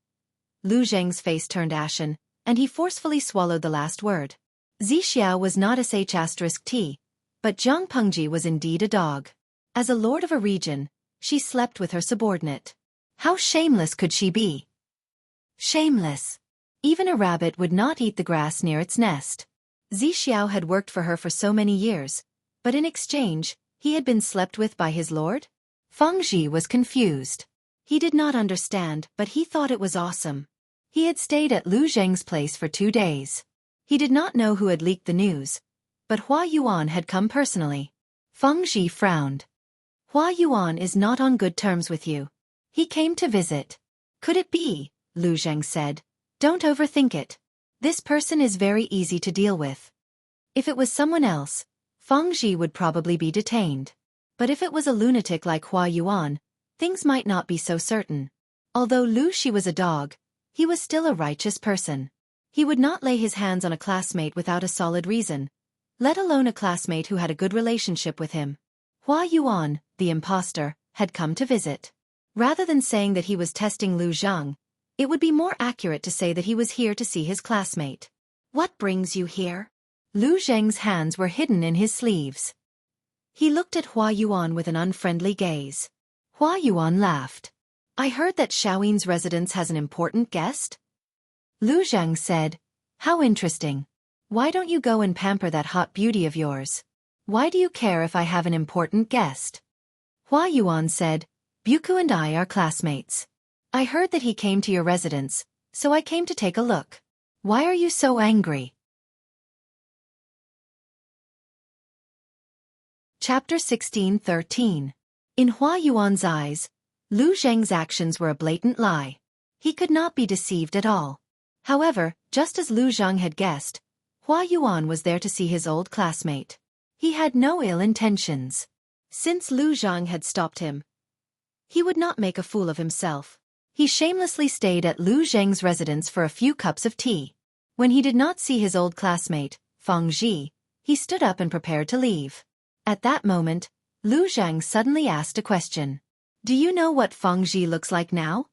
Lu Zheng's face turned ashen, and he forcefully swallowed the last word. Zixiao was not sh*t, but Jiang Pengji was indeed a dog. As a lord of a region, she slept with her subordinate. How shameless could she be? Shameless. Even a rabbit would not eat the grass near its nest. Zixiao had worked for her for so many years, but in exchange, he had been slept with by his lord? Feng Zhi was confused. He did not understand, but he thought it was awesome. He had stayed at Lu Zheng's place for 2 days. He did not know who had leaked the news, but Hua Yuan had come personally. Feng Zhi frowned. Hua Yuan is not on good terms with you. He came to visit. Could it be? Lu Zheng said. Don't overthink it. This person is very easy to deal with. If it was someone else, Feng Zhi would probably be detained. But if it was a lunatic like Hua Yuan, things might not be so certain. Although Lu Shi was a dog, he was still a righteous person. He would not lay his hands on a classmate without a solid reason, let alone a classmate who had a good relationship with him. Hua Yuan, the impostor, had come to visit. Rather than saying that he was testing Lu Zheng, it would be more accurate to say that he was here to see his classmate. What brings you here? Lu Zheng's hands were hidden in his sleeves. He looked at Hua Yuan with an unfriendly gaze. Hua Yuan laughed. I heard that Xueqi's residence has an important guest? Lu Zheng said, How interesting. Why don't you go and pamper that hot beauty of yours? Why do you care if I have an important guest? Hua Yuan said, Buku and I are classmates. I heard that he came to your residence, so I came to take a look. Why are you so angry? Chapter 16:13. In Hua Yuan's eyes, Lu Zheng's actions were a blatant lie. He could not be deceived at all. However, just as Lu Zheng had guessed, Hua Yuan was there to see his old classmate. He had no ill intentions. Since Lu Zheng had stopped him, he would not make a fool of himself. He shamelessly stayed at Lu Zheng's residence for a few cups of tea. When he did not see his old classmate, Feng Zhi, he stood up and prepared to leave. At that moment, Lu Zheng suddenly asked a question. Do you know what Feng Zhi looks like now?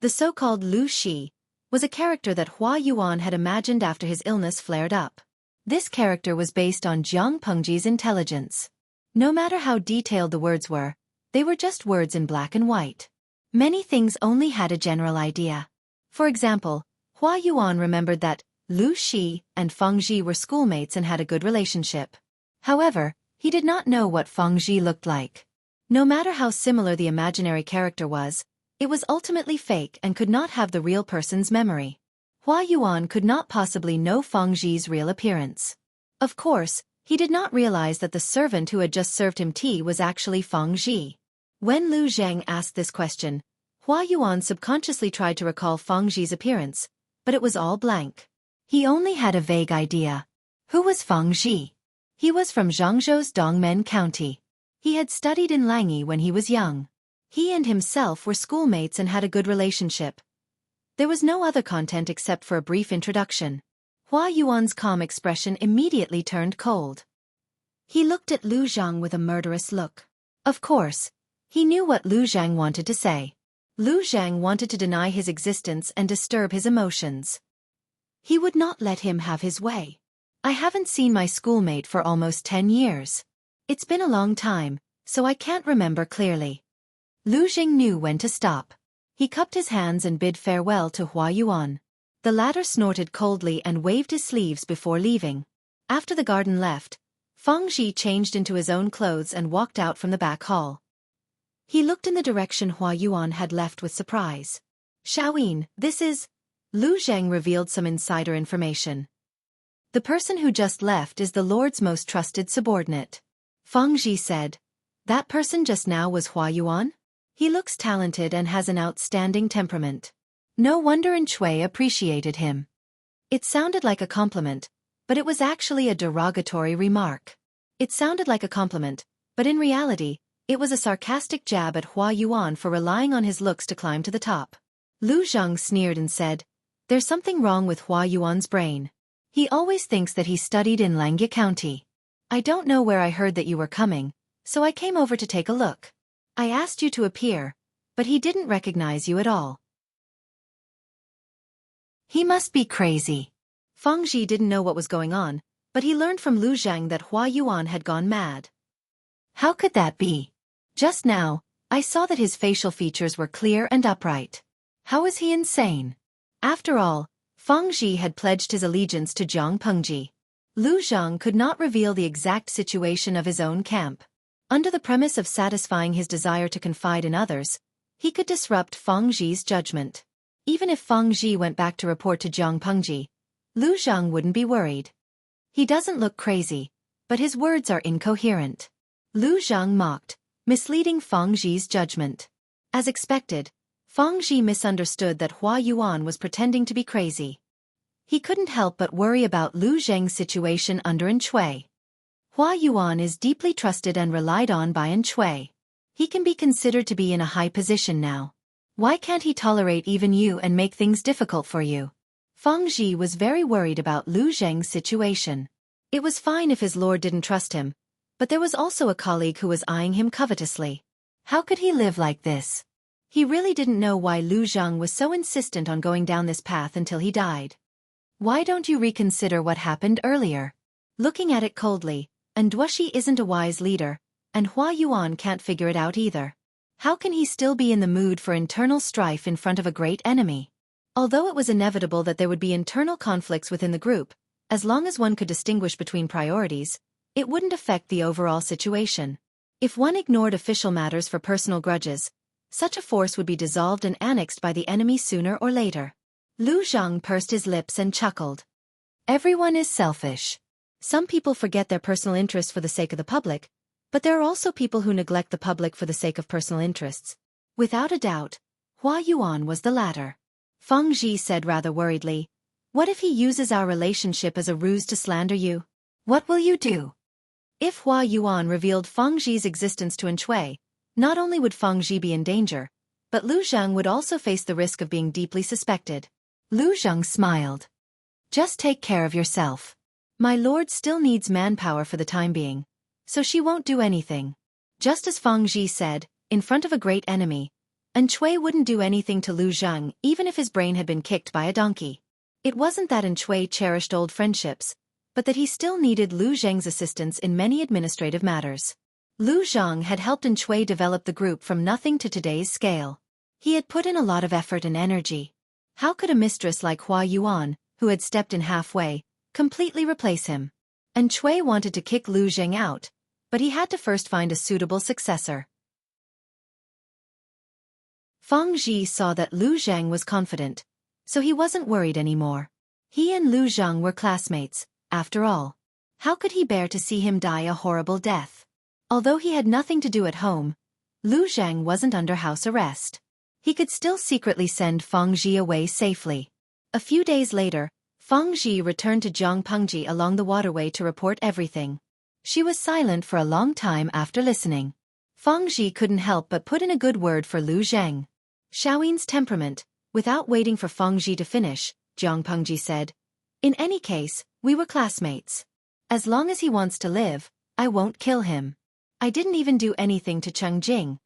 The so-called Lu Shi was a character that Hua Yuan had imagined after his illness flared up. This character was based on Jiang Pengji's intelligence. No matter how detailed the words were, they were just words in black and white. Many things only had a general idea. For example, Hua Yuan remembered that Lu Shi and Feng Zhi were schoolmates and had a good relationship. However, he did not know what Feng Zhi looked like. No matter how similar the imaginary character was, it was ultimately fake and could not have the real person's memory. Hua Yuan could not possibly know Feng Zhi's real appearance. Of course, he did not realize that the servant who had just served him tea was actually Feng Zhi. When Lu Zheng asked this question, Hua Yuan subconsciously tried to recall Feng Zhi's appearance, but it was all blank. He only had a vague idea. Who was Feng Zhi? He was from Zhangzhou's Dongmen County. He had studied in Langyi when he was young. He and himself were schoolmates and had a good relationship. There was no other content except for a brief introduction. Hua Yuan's calm expression immediately turned cold. He looked at Lu Zheng with a murderous look. Of course, he knew what Lu Zheng wanted to say. Lu Zheng wanted to deny his existence and disturb his emotions. He would not let him have his way. I haven't seen my schoolmate for almost 10 years. It's been a long time, so I can't remember clearly. Lu Zheng knew when to stop. He cupped his hands and bid farewell to Hua Yuan. The latter snorted coldly and waved his sleeves before leaving. After the garden left, Feng Zhi changed into his own clothes and walked out from the back hall. He looked in the direction Hua Yuan had left with surprise. Xiaoyin, this is... Lu Zheng revealed some insider information. The person who just left is the Lord's most trusted subordinate. Feng Zhi said. That person just now was Hua Yuan? He looks talented and has an outstanding temperament. No wonder Xueqi appreciated him. It sounded like a compliment, but it was actually a derogatory remark. It sounded like a compliment, but in reality, it was a sarcastic jab at Hua Yuan for relying on his looks to climb to the top. Lu Zheng sneered and said, There's something wrong with Hua Yuan's brain. He always thinks that he studied in Langyi County. I don't know where I heard that you were coming, so I came over to take a look. I asked you to appear, but he didn't recognize you at all. He must be crazy. Feng Zhi didn't know what was going on, but he learned from Lu Zheng that Hua Yuan had gone mad. How could that be? Just now, I saw that his facial features were clear and upright. How is he insane? After all, Feng Zhi had pledged his allegiance to Jiang Pengji. Lu Zheng could not reveal the exact situation of his own camp. Under the premise of satisfying his desire to confide in others, he could disrupt Feng Zhi's judgment. Even if Feng Zhi went back to report to Jiang Pengji, Lu Zheng wouldn't be worried. He doesn't look crazy, but his words are incoherent. Lu Zheng mocked, misleading Feng Zhi's judgment. As expected, Feng Zhi misunderstood that Hua Yuan was pretending to be crazy. He couldn't help but worry about Lu Zheng's situation under Xueqi. Hua Yuan is deeply trusted and relied on by Xueqi. He can be considered to be in a high position now. Why can't he tolerate even you and make things difficult for you? Feng Zhi was very worried about Lu Zheng's situation. It was fine if his lord didn't trust him, but there was also a colleague who was eyeing him covetously. How could he live like this? He really didn't know why Lu Zheng was so insistent on going down this path until he died. Why don't you reconsider what happened earlier? Looking at it coldly, Duoshi isn't a wise leader, and Hua Yuan can't figure it out either. How can he still be in the mood for internal strife in front of a great enemy? Although it was inevitable that there would be internal conflicts within the group, as long as one could distinguish between priorities, it wouldn't affect the overall situation. If one ignored official matters for personal grudges, such a force would be dissolved and annexed by the enemy sooner or later. Lu Zheng pursed his lips and chuckled. Everyone is selfish. Some people forget their personal interests for the sake of the public, but there are also people who neglect the public for the sake of personal interests. Without a doubt, Hua Yuan was the latter. Feng Zhi said rather worriedly, "What if he uses our relationship as a ruse to slander you? What will you do?" If Hua Yuan revealed Feng Zhi's existence to Xueqi, not only would Feng Zhi be in danger, but Lu Zheng would also face the risk of being deeply suspected. Lu Zheng smiled. "Just take care of yourself. My lord still needs manpower for the time being, so she won't do anything." Just as Feng Zhi said, in front of a great enemy, and Xueqi wouldn't do anything to Lu Zheng even if his brain had been kicked by a donkey. It wasn't that Xueqi cherished old friendships, but that he still needed Lu Zheng's assistance in many administrative matters. Lu Zheng had helped Xueqi develop the group from nothing to today's scale. He had put in a lot of effort and energy. How could a mistress like Hua Yuan, who had stepped in halfway, completely replace him? And Xueqi wanted to kick Lu Zheng out, but he had to first find a suitable successor. Feng Zhi saw that Lu Zheng was confident, so he wasn't worried anymore. He and Lu Zheng were classmates, after all. How could he bear to see him die a horrible death? Although he had nothing to do at home, Lu Zheng wasn't under house arrest. He could still secretly send Feng Zhi away safely. A few days later, Feng Zhi returned to Zhangpengji along the waterway to report everything. She was silent for a long time after listening. Feng Zhi couldn't help but put in a good word for Lu Zheng. Xiaoyin's temperament. Without waiting for Feng Zhi to finish, Zhangpengji said, "In any case, we were classmates. As long as he wants to live, I won't kill him. I didn't even do anything to Cheng Jing,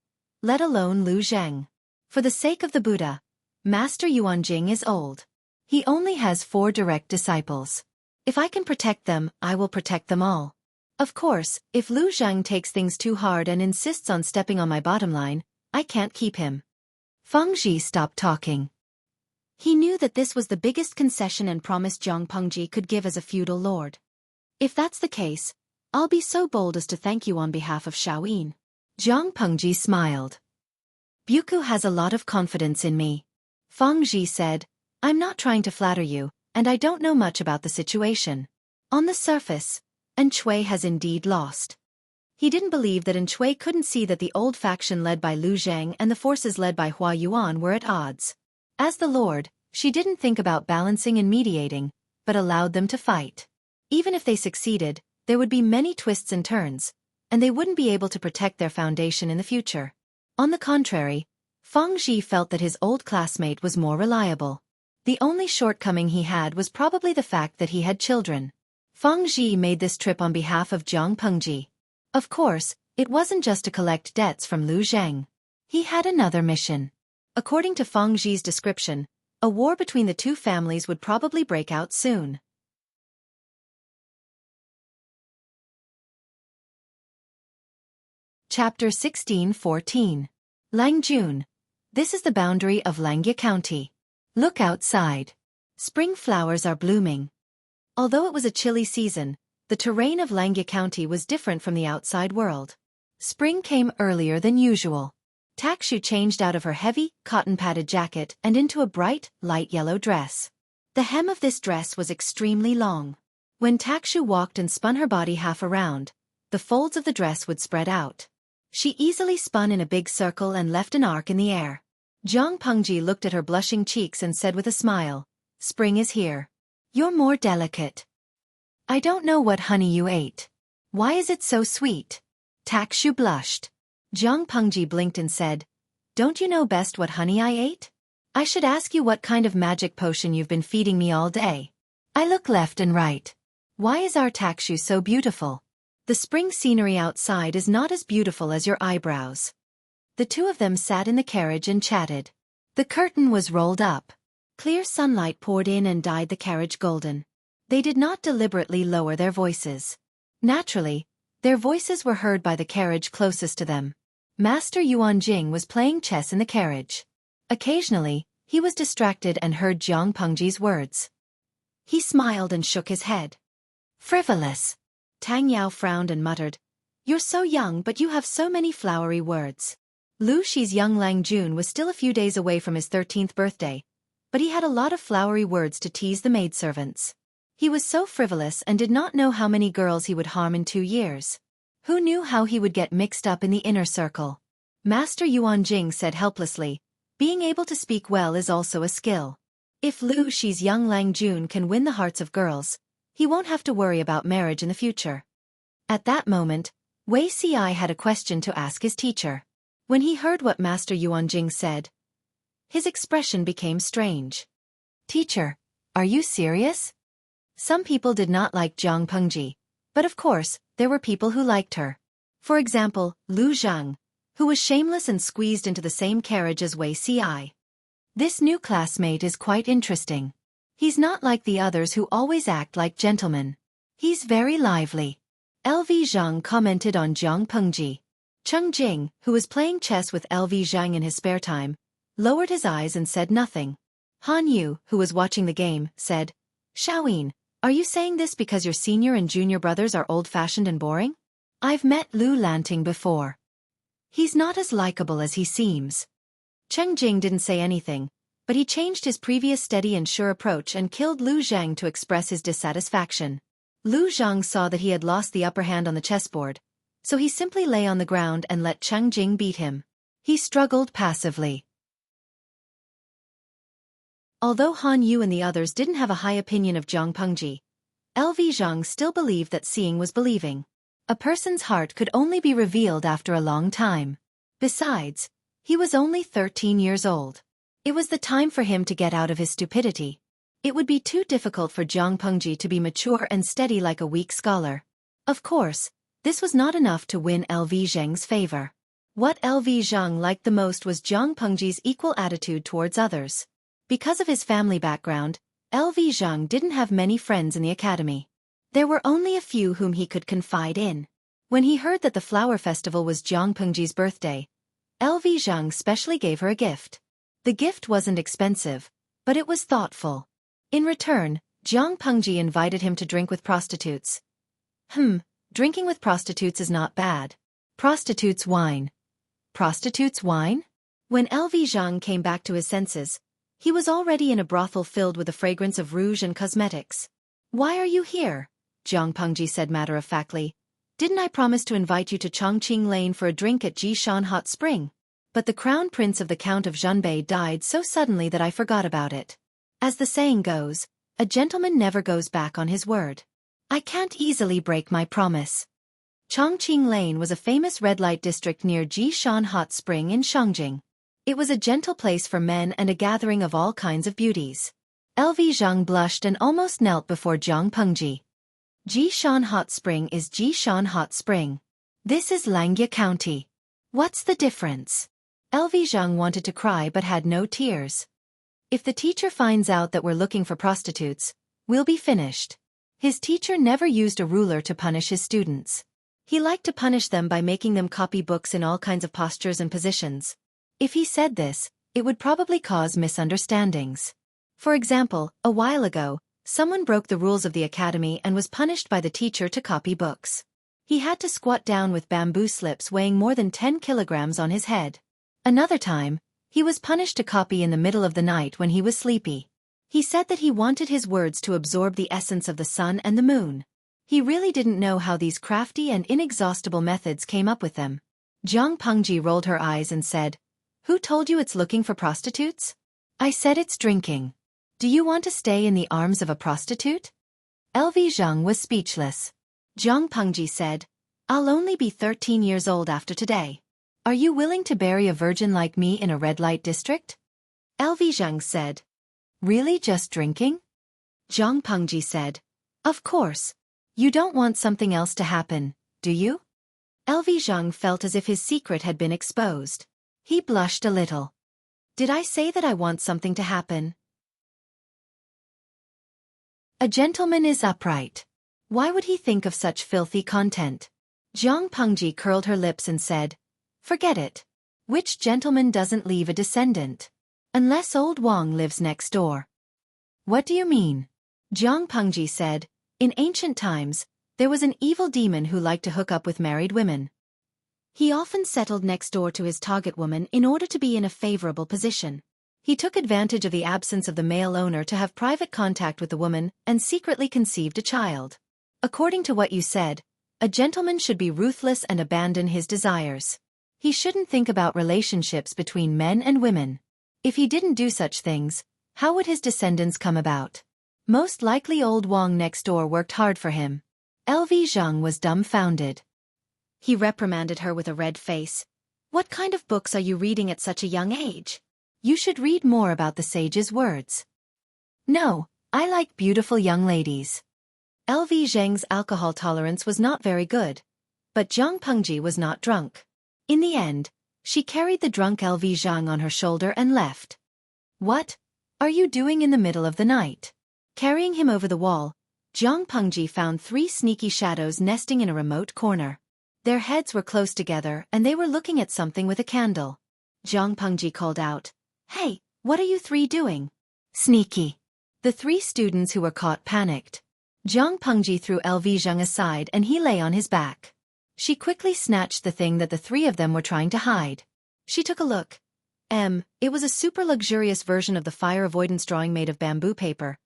let alone Lu Zheng. For the sake of the Buddha, Master Yuanjing is old. He only has 4 direct disciples. If I can protect them, I will protect them all. Of course, if Lu Zheng takes things too hard and insists on stepping on my bottom line, I can't keep him." Feng Zhi stopped talking. He knew that this was the biggest concession and promise Zhangpengji could give as a feudal lord. "If that's the case, I'll be so bold as to thank you on behalf of Xiaoyin." Zhangpengji smiled. "Buku has a lot of confidence in me." Feng Zhi said, "I'm not trying to flatter you, and I don't know much about the situation. On the surface, Xueqi has indeed lost." He didn't believe that Xueqi couldn't see that the old faction led by Lu Zheng and the forces led by Hua Yuan were at odds. As the lord, she didn't think about balancing and mediating, but allowed them to fight. Even if they succeeded, there would be many twists and turns, and they wouldn't be able to protect their foundation in the future. On the contrary, Feng Zhi felt that his old classmate was more reliable. The only shortcoming he had was probably the fact that he had children. Feng Zhi made this trip on behalf of Zhangpengji. Of course, it wasn't just to collect debts from Lu Zheng. He had another mission. According to Feng Zhi's description, a war between the two families would probably break out soon. Chapter 16:14. Langjun. This is the boundary of Langya County. Look outside. Spring flowers are blooming. Although it was a chilly season, the terrain of Langya County was different from the outside world. Spring came earlier than usual. Takshu changed out of her heavy, cotton-padded jacket and into a bright, light yellow dress. The hem of this dress was extremely long. When Takshu walked and spun her body half around, the folds of the dress would spread out. She easily spun in a big circle and left an arc in the air. Zhangpengji looked at her blushing cheeks and said with a smile, "Spring is here. You're more delicate. I don't know what honey you ate. Why is it so sweet?" Takshu blushed. Zhangpengji blinked and said, "Don't you know best what honey I ate? I should ask you what kind of magic potion you've been feeding me all day. I look left and right. Why is our Takshu so beautiful? The spring scenery outside is not as beautiful as your eyebrows." The two of them sat in the carriage and chatted. The curtain was rolled up. Clear sunlight poured in and dyed the carriage golden. They did not deliberately lower their voices. Naturally, their voices were heard by the carriage closest to them. Master Yuanjing was playing chess in the carriage. Occasionally, he was distracted and heard Zhangpengji's words. He smiled and shook his head. "Frivolous." Tang Yao frowned and muttered, "You're so young but you have so many flowery words." Lu Shi's young Langjun was still a few days away from his 13th birthday, but he had a lot of flowery words to tease the maidservants. He was so frivolous and did not know how many girls he would harm in 2 years. Who knew how he would get mixed up in the inner circle? Master Yuanjing said helplessly, being able to speak well is also a skill. If Lu Shi's young Lang Jun can win the hearts of girls, he won't have to worry about marriage in the future. At that moment, Wei Si had a question to ask his teacher. When he heard what Master Yuanjing said, his expression became strange. Teacher, are you serious? Some people did not like Zhang Pengji, but of course, there were people who liked her. For example, Lu Zhang, who was shameless and squeezed into the same carriage as Wei Si. This new classmate is quite interesting. He's not like the others who always act like gentlemen. He's very lively. LV Zhang commented on Zhang Pengji. Cheng Jing, who was playing chess with LV Zhang in his spare time, lowered his eyes and said nothing. Han Yu, who was watching the game, said, Xiaoyin, are you saying this because your senior and junior brothers are old-fashioned and boring? I've met Lu Lanting before. He's not as likable as he seems. Cheng Jing didn't say anything, but he changed his previous steady and sure approach and killed Lu Zhang to express his dissatisfaction. Lu Zhang saw that he had lost the upper hand on the chessboard, so he simply lay on the ground and let Cheng Jing beat him. He struggled passively. Although Han Yu and the others didn't have a high opinion of Zhang Pengji, LV Zhang still believed that seeing was believing. A person's heart could only be revealed after a long time. Besides, he was only 13 years old. It was the time for him to get out of his stupidity. It would be too difficult for Zhang Pengji to be mature and steady like a weak scholar. Of course, this was not enough to win LV Zhang's favor. What LV Zhang liked the most was Zhang Pengji's equal attitude towards others. Because of his family background, LV Zhang didn't have many friends in the academy. There were only a few whom he could confide in. When he heard that the flower festival was Zhang Pengji's birthday, LV Zhang specially gave her a gift. The gift wasn't expensive, but it was thoughtful. In return, Zhang Pengji invited him to drink with prostitutes. Drinking with prostitutes is not bad. Prostitutes' wine. Prostitutes' wine? When LV Zhang came back to his senses, he was already in a brothel filled with the fragrance of rouge and cosmetics. Why are you here? Zhang Pengji said matter-of-factly. Didn't I promise to invite you to Chongqing Lane for a drink at Jishan Hot Spring? But the crown prince of the Count of Zhanbei died so suddenly that I forgot about it. As the saying goes, a gentleman never goes back on his word. I can't easily break my promise. Chongqing Lane was a famous red-light district near Jishan Hot Spring in Shangjing. It was a gentle place for men and a gathering of all kinds of beauties. LV Zhang blushed and almost knelt before Zhang Pengji. Jishan Hot Spring is Jishan Hot Spring. This is Langya County. What's the difference? LV Zhang wanted to cry but had no tears. If the teacher finds out that we're looking for prostitutes, we'll be finished. His teacher never used a ruler to punish his students. He liked to punish them by making them copy books in all kinds of postures and positions. If he said this, it would probably cause misunderstandings. For example, a while ago, someone broke the rules of the academy and was punished by the teacher to copy books. He had to squat down with bamboo slips weighing more than 10 kilograms on his head. Another time, he was punished to copy in the middle of the night when he was sleepy. He said that he wanted his words to absorb the essence of the sun and the moon. He really didn't know how these crafty and inexhaustible methods came up with them. Zhang Pengji rolled her eyes and said, "Who told you it's looking for prostitutes?" "I said it's drinking. Do you want to stay in the arms of a prostitute?" LV Zhang was speechless. Zhang Pengji said, "I'll only be 13 years old after today. Are you willing to bury a virgin like me in a red-light district?" LV Zhang said, "Really just drinking?" Zhang Pengji said, "Of course. You don't want something else to happen, do you?" LV Zhang felt as if his secret had been exposed. He blushed a little. "Did I say that I want something to happen?" A gentleman is upright. Why would he think of such filthy content? Zhang Pengji curled her lips and said, "Forget it. Which gentleman doesn't leave a descendant? Unless old Wang lives next door." "What do you mean?" Zhang Pengji said, "In ancient times, there was an evil demon who liked to hook up with married women. He often settled next door to his target woman in order to be in a favorable position. He took advantage of the absence of the male owner to have private contact with the woman and secretly conceived a child. According to what you said, a gentleman should be ruthless and abandon his desires. He shouldn't think about relationships between men and women. If he didn't do such things, how would his descendants come about? Most likely old Wang next door worked hard for him. LV Zhang was dumbfounded. He reprimanded her with a red face. What kind of books are you reading at such a young age? You should read more about the sage's words. No, I like beautiful young ladies. LV Zheng's alcohol tolerance was not very good, but Zhang Pengji was not drunk. In the end, she carried the drunk LV Zhang on her shoulder and left. What are you doing in the middle of the night? Carrying him over the wall, Zhang Pengji found 3 sneaky shadows nesting in a remote corner. Their heads were close together and they were looking at something with a candle. Zhang Pengji called out, "Hey, what are you 3 doing?" "Sneaky." The 3 students who were caught panicked. Zhang Pengji threw LV Zhang aside and he lay on his back. She quickly snatched the thing that the 3 of them were trying to hide. She took a look. It was a super luxurious version of the fire avoidance drawing made of bamboo paper.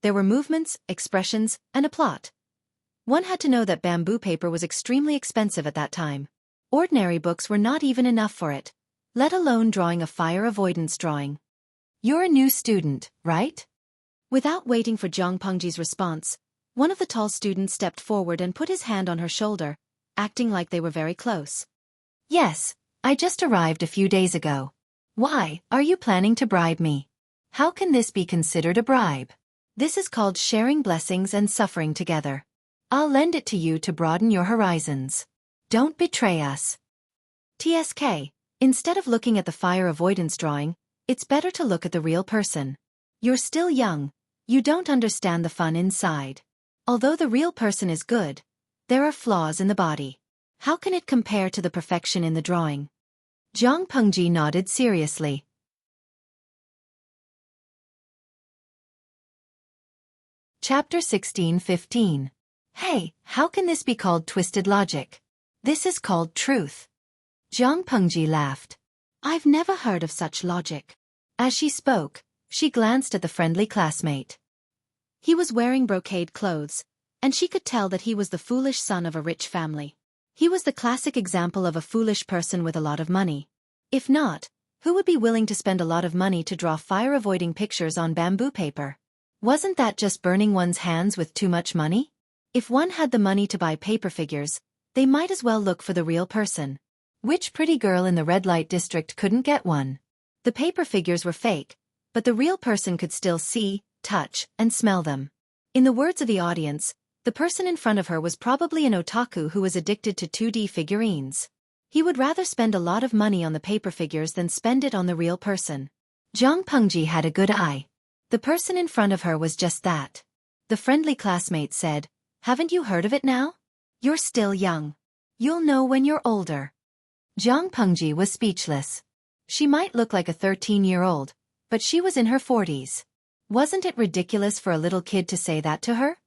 There were movements, expressions, and a plot. One had to know that bamboo paper was extremely expensive at that time. Ordinary books were not even enough for it, let alone drawing a fire avoidance drawing. "You're a new student, right?" Without waiting for Zhang Pengji's response, one of the tall students stepped forward and put his hand on her shoulder, acting like they were very close. "Yes, I just arrived a few days ago. Why are you planning to bribe me? How can this be considered a bribe? This is called sharing blessings and suffering together. I'll lend it to you to broaden your horizons. Don't betray us." TSK, instead of looking at the fire avoidance drawing, it's better to look at the real person. You're still young, you don't understand the fun inside. Although the real person is good, there are flaws in the body. How can it compare to the perfection in the drawing? Zhang Pengji nodded seriously. Chapter 16:15. Hey, how can this be called twisted logic? This is called truth. Zhang Pengji laughed. I've never heard of such logic. As she spoke, she glanced at the friendly classmate. He was wearing brocade clothes, and she could tell that he was the foolish son of a rich family. He was the classic example of a foolish person with a lot of money. If not, who would be willing to spend a lot of money to draw fire-avoiding pictures on bamboo paper? Wasn't that just burning one's hands with too much money? If one had the money to buy paper figures, they might as well look for the real person. Which pretty girl in the red light district couldn't get one? The paper figures were fake, but the real person could still see, touch, and smell them. In the words of the audience, the person in front of her was probably an otaku who was addicted to 2D figurines. He would rather spend a lot of money on the paper figures than spend it on the real person. Zhang Pengji had a good eye. The person in front of her was just that. The friendly classmate said, "Haven't you heard of it now? You're still young. You'll know when you're older." Zhang Pengji was speechless. She might look like a 13-year-old, but she was in her 40s. Wasn't it ridiculous for a little kid to say that to her?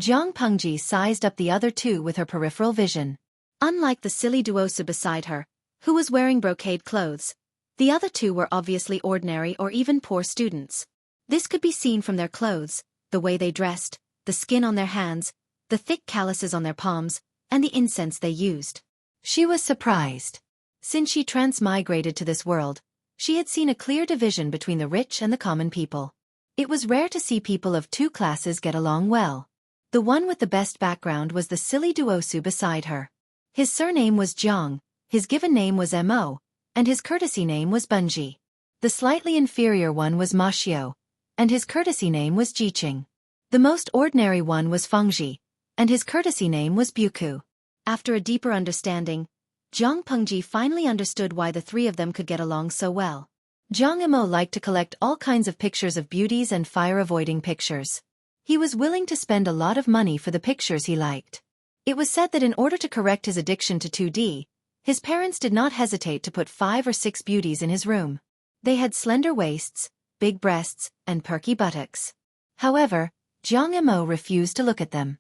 Zhang Pengji sized up the other 2 with her peripheral vision. Unlike the silly duosu beside her, who was wearing brocade clothes, the other 2 were obviously ordinary or even poor students. This could be seen from their clothes, the way they dressed, the skin on their hands, the thick calluses on their palms, and the incense they used. She was surprised. Since she transmigrated to this world, she had seen a clear division between the rich and the common people. It was rare to see people of 2 classes get along well. The one with the best background was the silly duosu beside her. His surname was Zhang, his given name was Mo, and his courtesy name was Bunji. The slightly inferior one was Mashio, and his courtesy name was Jiqing. The most ordinary one was Fengji, and his courtesy name was Buku. After a deeper understanding, Zhang Pengji finally understood why the 3 of them could get along so well. Zhang Mo liked to collect all kinds of pictures of beauties and fire-avoiding pictures. He was willing to spend a lot of money for the pictures he liked. It was said that in order to correct his addiction to 2D, his parents did not hesitate to put 5 or 6 beauties in his room. They had slender waists, big breasts, and perky buttocks. However, Zhang Mo refused to look at them.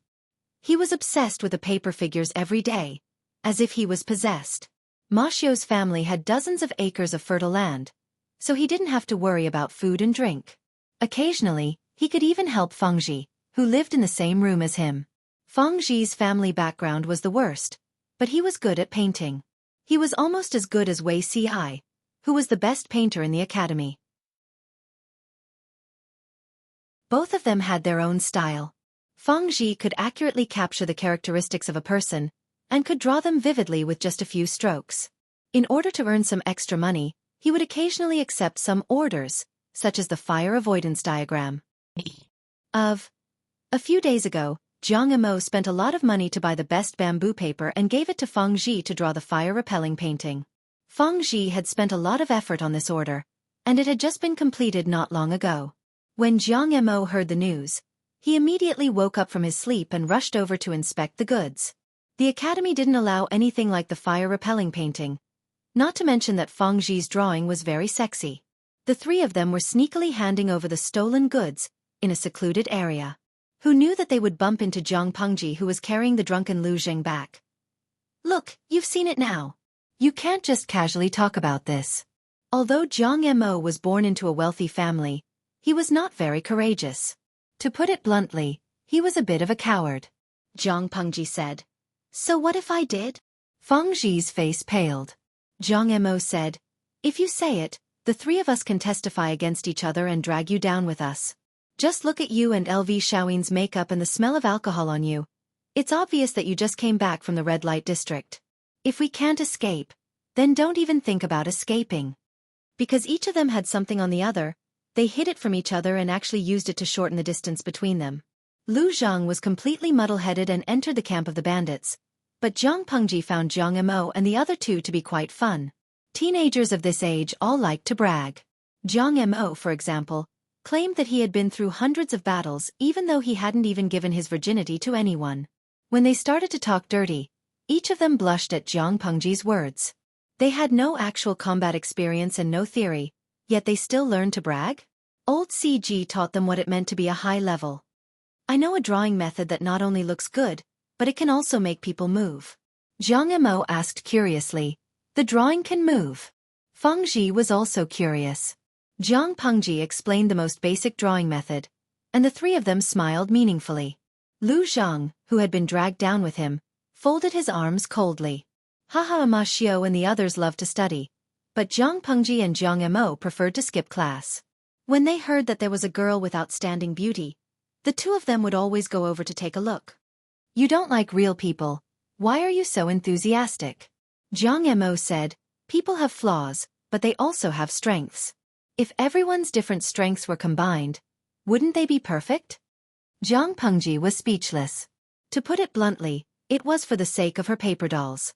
He was obsessed with the paper figures every day, as if he was possessed. Mashio's family had dozens of acres of fertile land, so he didn't have to worry about food and drink. Occasionally, he could even help Fengji, who lived in the same room as him. Fengji's family background was the worst, but he was good at painting. He was almost as good as Xueqi, who was the best painter in the academy. Both of them had their own style. Feng Zhi could accurately capture the characteristics of a person, and could draw them vividly with just a few strokes. In order to earn some extra money, he would occasionally accept some orders, such as the fire avoidance diagram. A few days ago, Zhang Emo spent a lot of money to buy the best bamboo paper and gave it to Feng Zhi to draw the fire-repelling painting. Feng Zhi had spent a lot of effort on this order, and it had just been completed not long ago. When Zhang Emo heard the news, he immediately woke up from his sleep and rushed over to inspect the goods. The academy didn't allow anything like the fire-repelling painting, not to mention that Feng Zhi's drawing was very sexy. The three of them were sneakily handing over the stolen goods in a secluded area. Who knew that they would bump into Zhang Pengji, who was carrying the drunken Lu Zheng back? Look, you've seen it now. You can't just casually talk about this. Although Zhang Mo was born into a wealthy family, he was not very courageous. To put it bluntly, he was a bit of a coward. Zhang Pengji said. So what if I did? Feng Zhi's face paled. Zhang Mo said, if you say it, the three of us can testify against each other and drag you down with us. Just look at you and LV Xiaoyin's makeup and the smell of alcohol on you. It's obvious that you just came back from the red light district. If we can't escape, then don't even think about escaping. Because each of them had something on the other, they hid it from each other and actually used it to shorten the distance between them. Lu Zhang was completely muddle-headed and entered the camp of the bandits, but Zhang Pengji found Zhang Mo and the other two to be quite fun. Teenagers of this age all liked to brag. Zhang Mo, for example, claimed that he had been through hundreds of battles even though he hadn't even given his virginity to anyone. When they started to talk dirty, each of them blushed at Zhang Pengji's words. They had no actual combat experience and no theory, yet they still learned to brag? Old CG taught them what it meant to be a high level. I know a drawing method that not only looks good, but it can also make people move. Zhang Mo asked curiously, the drawing can move? Feng Zhi was also curious. Zhang Pengji explained the most basic drawing method, and the three of them smiled meaningfully. Lu Zhang, who had been dragged down with him, folded his arms coldly. Haha, Ma Xiao and the others loved to study, but Zhang Pengji and Zhang Mo preferred to skip class. When they heard that there was a girl with outstanding beauty, the two of them would always go over to take a look. You don't like real people. Why are you so enthusiastic? Zhang Mo said, people have flaws, but they also have strengths. If everyone's different strengths were combined, wouldn't they be perfect? Zhang Pengji was speechless. To put it bluntly, it was for the sake of her paper dolls.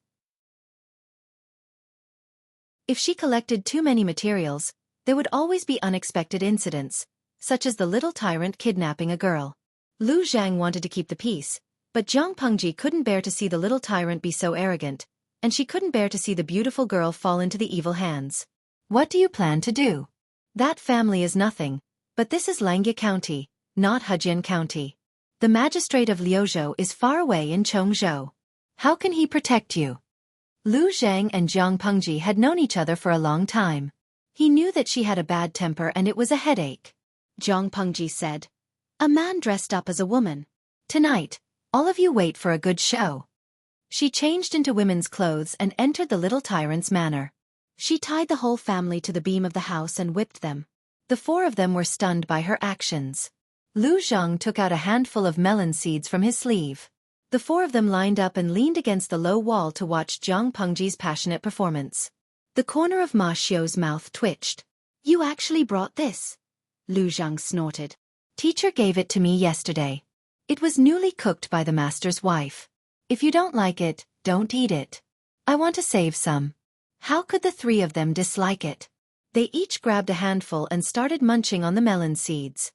If she collected too many materials, there would always be unexpected incidents, such as the little tyrant kidnapping a girl. Lu Zhang wanted to keep the peace, but Zhang Pengji couldn't bear to see the little tyrant be so arrogant, and she couldn't bear to see the beautiful girl fall into the evil hands. What do you plan to do? That family is nothing, but this is Langya County, not Hejian County. The magistrate of Liuzhou is far away in Chongzhou. How can he protect you? Lu Zhang and Zhang Pengji had known each other for a long time. He knew that she had a bad temper and it was a headache. Zhang Pengji said, a man dressed up as a woman. Tonight, all of you wait for a good show. She changed into women's clothes and entered the little tyrant's manor. She tied the whole family to the beam of the house and whipped them. The four of them were stunned by her actions. Lu Zhang took out a handful of melon seeds from his sleeve. The four of them lined up and leaned against the low wall to watch Zhang Pengji's passionate performance. The corner of Ma Xiao's mouth twitched. You actually brought this? Lu Zhang snorted. Teacher gave it to me yesterday. It was newly cooked by the master's wife. If you don't like it, don't eat it. I want to save some. How could the three of them dislike it? They each grabbed a handful and started munching on the melon seeds.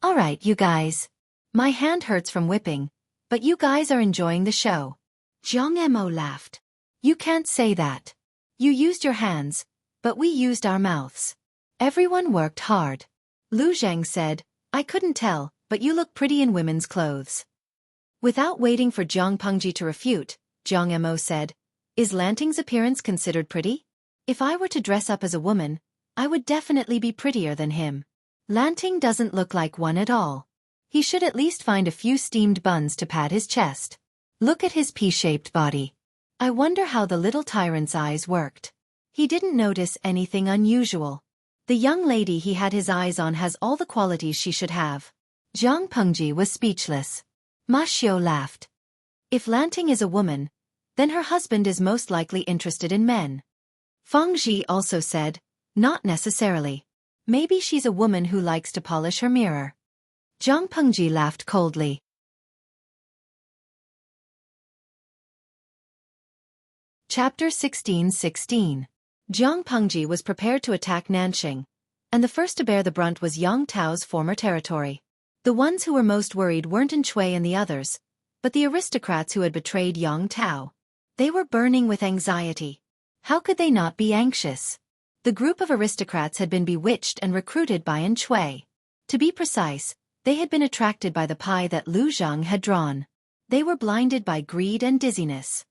All right, you guys. My hand hurts from whipping, but you guys are enjoying the show. Zhang Mo laughed. You can't say that. You used your hands, but we used our mouths. Everyone worked hard. Lu Zhang said, I couldn't tell, but you look pretty in women's clothes. Without waiting for Zhang Pengji to refute, Zhang Mo said, is Lanting's appearance considered pretty? If I were to dress up as a woman, I would definitely be prettier than him. Lanting doesn't look like one at all. He should at least find a few steamed buns to pad his chest. Look at his pea-shaped body. I wonder how the little tyrant's eyes worked. He didn't notice anything unusual. The young lady he had his eyes on has all the qualities she should have. Zhang Pengji was speechless. Ma Xiu laughed. If Lanting is a woman, then her husband is most likely interested in men. Feng Zhi also said, not necessarily. Maybe she's a woman who likes to polish her mirror. Zhang Pengji laughed coldly. Chapter 16:16. Zhang Pengji was prepared to attack Nanxing, and the first to bear the brunt was Yang Tao's former territory. The ones who were most worried weren't Xueqi and the others, but the aristocrats who had betrayed Yang Tao. They were burning with anxiety. How could they not be anxious? The group of aristocrats had been bewitched and recruited by Xueqi. To be precise, they had been attracted by the pie that Lu Zhang had drawn. They were blinded by greed and dizziness.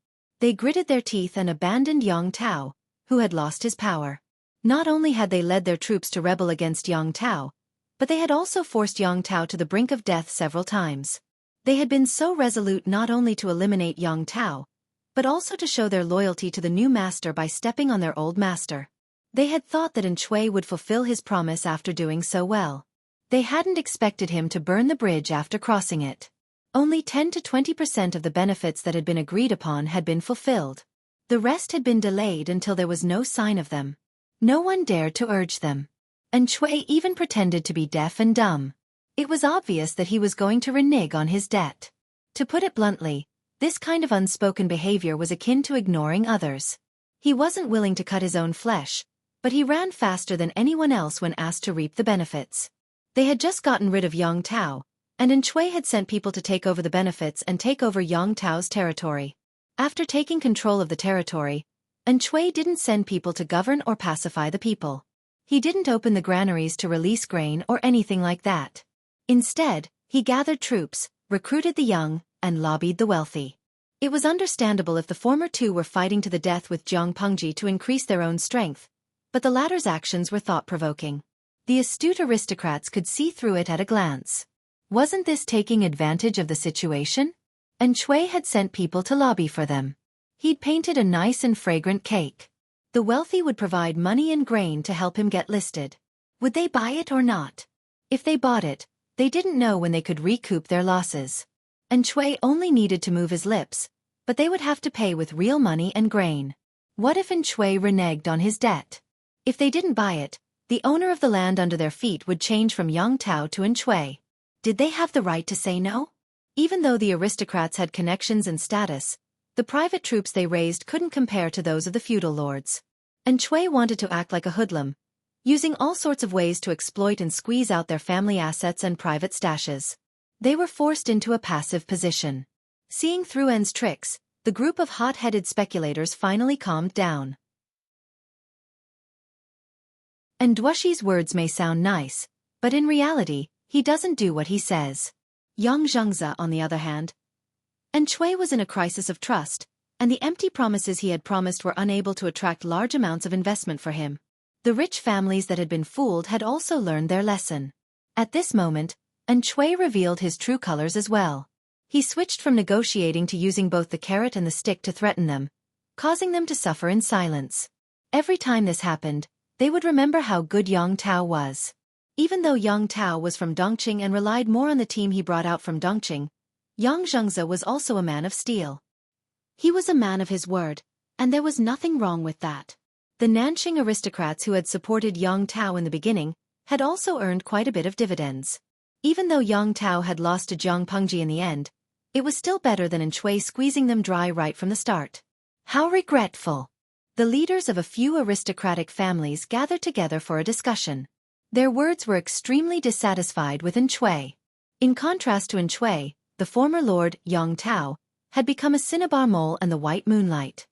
They gritted their teeth and abandoned Yang Tao, who had lost his power. Not only had they led their troops to rebel against Yang Tao, but they had also forced Yang Tao to the brink of death several times. They had been so resolute not only to eliminate Yang Tao, but also to show their loyalty to the new master by stepping on their old master. They had thought that Xueqi would fulfill his promise after doing so well. They hadn't expected him to burn the bridge after crossing it. Only 10 to 20% of the benefits that had been agreed upon had been fulfilled. The rest had been delayed until there was no sign of them. No one dared to urge them. And Xueqi even pretended to be deaf and dumb. It was obvious that he was going to renege on his debt. To put it bluntly, this kind of unspoken behavior was akin to ignoring others. He wasn't willing to cut his own flesh, but he ran faster than anyone else when asked to reap the benefits. They had just gotten rid of Yang Tao, and Xueqi had sent people to take over the benefits and take over Yang Tao's territory. After taking control of the territory, Xueqi didn't send people to govern or pacify the people. He didn't open the granaries to release grain or anything like that. Instead, he gathered troops, recruited the young, and lobbied the wealthy. It was understandable if the former two were fighting to the death with Zhang Pengji to increase their own strength, but the latter's actions were thought-provoking. The astute aristocrats could see through it at a glance. Wasn't this taking advantage of the situation? Xueqi had sent people to lobby for them. He'd painted a nice and fragrant cake. The wealthy would provide money and grain to help him get listed. Would they buy it or not? If they bought it, they didn't know when they could recoup their losses. Xueqi only needed to move his lips, but they would have to pay with real money and grain. What if Xueqi reneged on his debt? If they didn't buy it, the owner of the land under their feet would change from Yang Tao to Xueqi. Did they have the right to say no? Even though the aristocrats had connections and status, the private troops they raised couldn't compare to those of the feudal lords. Xueqi wanted to act like a hoodlum, using all sorts of ways to exploit and squeeze out their family assets and private stashes. They were forced into a passive position. Seeing through N's tricks, the group of hot-headed speculators finally calmed down. And Duoxi's words may sound nice, but in reality, he doesn't do what he says. Yang Zhengze, on the other hand. Xueqi was in a crisis of trust, and the empty promises he had promised were unable to attract large amounts of investment for him. The rich families that had been fooled had also learned their lesson. At this moment, Xueqi revealed his true colors as well. He switched from negotiating to using both the carrot and the stick to threaten them, causing them to suffer in silence. Every time this happened, they would remember how good Yang Tao was. Even though Yang Tao was from Dongqing and relied more on the team he brought out from Dongqing, Yang Zhengze was also a man of steel. He was a man of his word, and there was nothing wrong with that. The Nanxing aristocrats who had supported Yang Tao in the beginning had also earned quite a bit of dividends. Even though Yang Tao had lost to Zhang Pengji in the end, it was still better than Xueqi squeezing them dry right from the start. How regretful! The leaders of a few aristocratic families gathered together for a discussion. Their words were extremely dissatisfied with Xueqi. In contrast to Xueqi, the former lord, Yang Tao, had become a cinnabar mole and the white moonlight.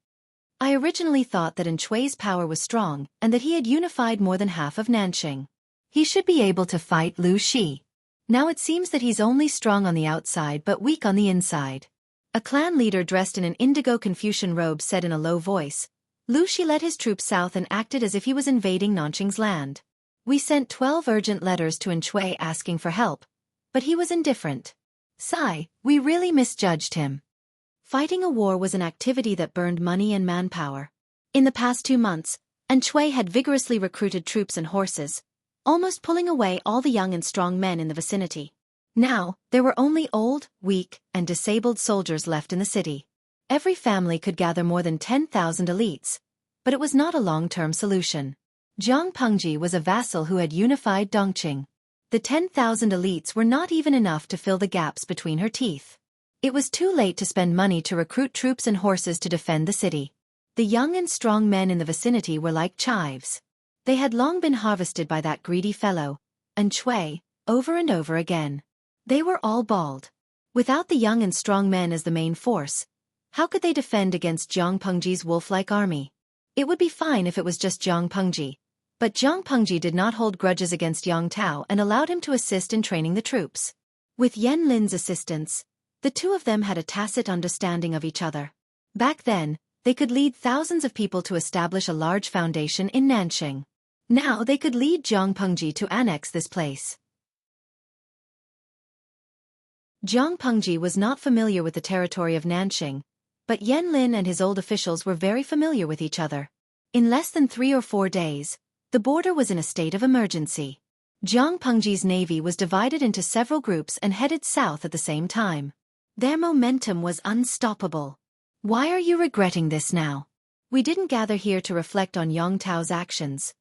I originally thought that Xueqi's power was strong and that he had unified more than half of Nanxing. He should be able to fight Lu Shi. Now it seems that he's only strong on the outside but weak on the inside. A clan leader dressed in an indigo Confucian robe said in a low voice, Lu Shi led his troops south and acted as if he was invading Nanxing's land. We sent 12 urgent letters to Xueqi asking for help, but he was indifferent. Sigh, we really misjudged him. Fighting a war was an activity that burned money and manpower. In the past 2 months, Xueqi had vigorously recruited troops and horses, almost pulling away all the young and strong men in the vicinity. Now, there were only old, weak, and disabled soldiers left in the city. Every family could gather more than 10,000 elites, but it was not a long-term solution. Zhang Pengji was a vassal who had unified Dongqing. The 10,000 elites were not even enough to fill the gaps between her teeth. It was too late to spend money to recruit troops and horses to defend the city. The young and strong men in the vicinity were like chives. They had long been harvested by that greedy fellow, Xueqi, over and over again. They were all bald. Without the young and strong men as the main force, how could they defend against Zhang Pengji's wolf-like army? It would be fine if it was just Zhang Pengji, but Zhang Pengji did not hold grudges against Yang Tao and allowed him to assist in training the troops. With Yan Lin's assistance, the two of them had a tacit understanding of each other. Back then, they could lead thousands of people to establish a large foundation in Nanxing. Now they could lead Zhang Pengji to annex this place. Zhang Pengji was not familiar with the territory of Nanxing, but Yan Lin and his old officials were very familiar with each other. In less than 3 or 4 days, the border was in a state of emergency. Zhang Pengji's navy was divided into several groups and headed south at the same time. Their momentum was unstoppable. Why are you regretting this now? We didn't gather here to reflect on Yang Tao's actions.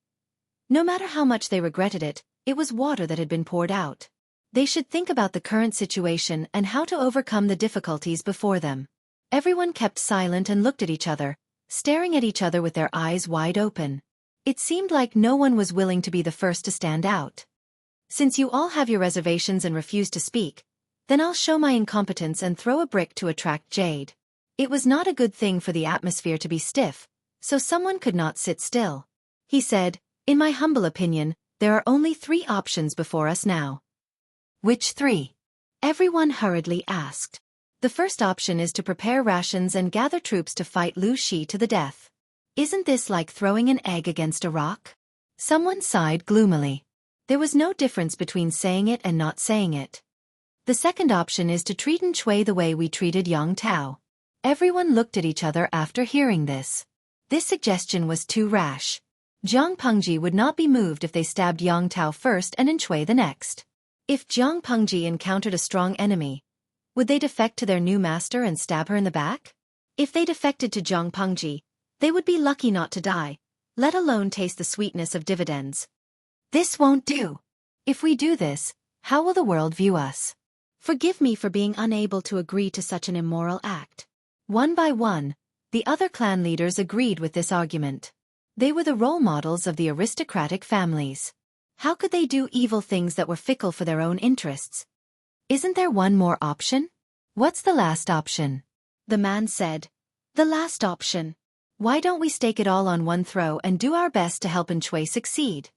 No matter how much they regretted it, it was water that had been poured out. They should think about the current situation and how to overcome the difficulties before them. Everyone kept silent and looked at each other, staring at each other with their eyes wide open. It seemed like no one was willing to be the first to stand out. Since you all have your reservations and refuse to speak, then I'll show my incompetence and throw a brick to attract jade. It was not a good thing for the atmosphere to be stiff, so someone could not sit still. He said, "In my humble opinion, there are only 3 options before us now." Which 3? Everyone hurriedly asked. The first option is to prepare rations and gather troops to fight Lu Shi to the death. Isn't this like throwing an egg against a rock? Someone sighed gloomily. There was no difference between saying it and not saying it. The second option is to treat Xueqi the way we treated Yang Tao. Everyone looked at each other after hearing this. This suggestion was too rash. Zhang Pengji would not be moved if they stabbed Yang Tao first and Xueqi the next. If Zhang Pengji encountered a strong enemy, would they defect to their new master and stab her in the back? If they defected to Zhang Pengji, they would be lucky not to die, let alone taste the sweetness of dividends. This won't do. If we do this, how will the world view us? Forgive me for being unable to agree to such an immoral act. One by one, the other clan leaders agreed with this argument. They were the role models of the aristocratic families. How could they do evil things that were fickle for their own interests? Isn't there one more option? What's the last option? The man said. The last option. Why don't we stake it all on one throw and do our best to help Xueqi succeed?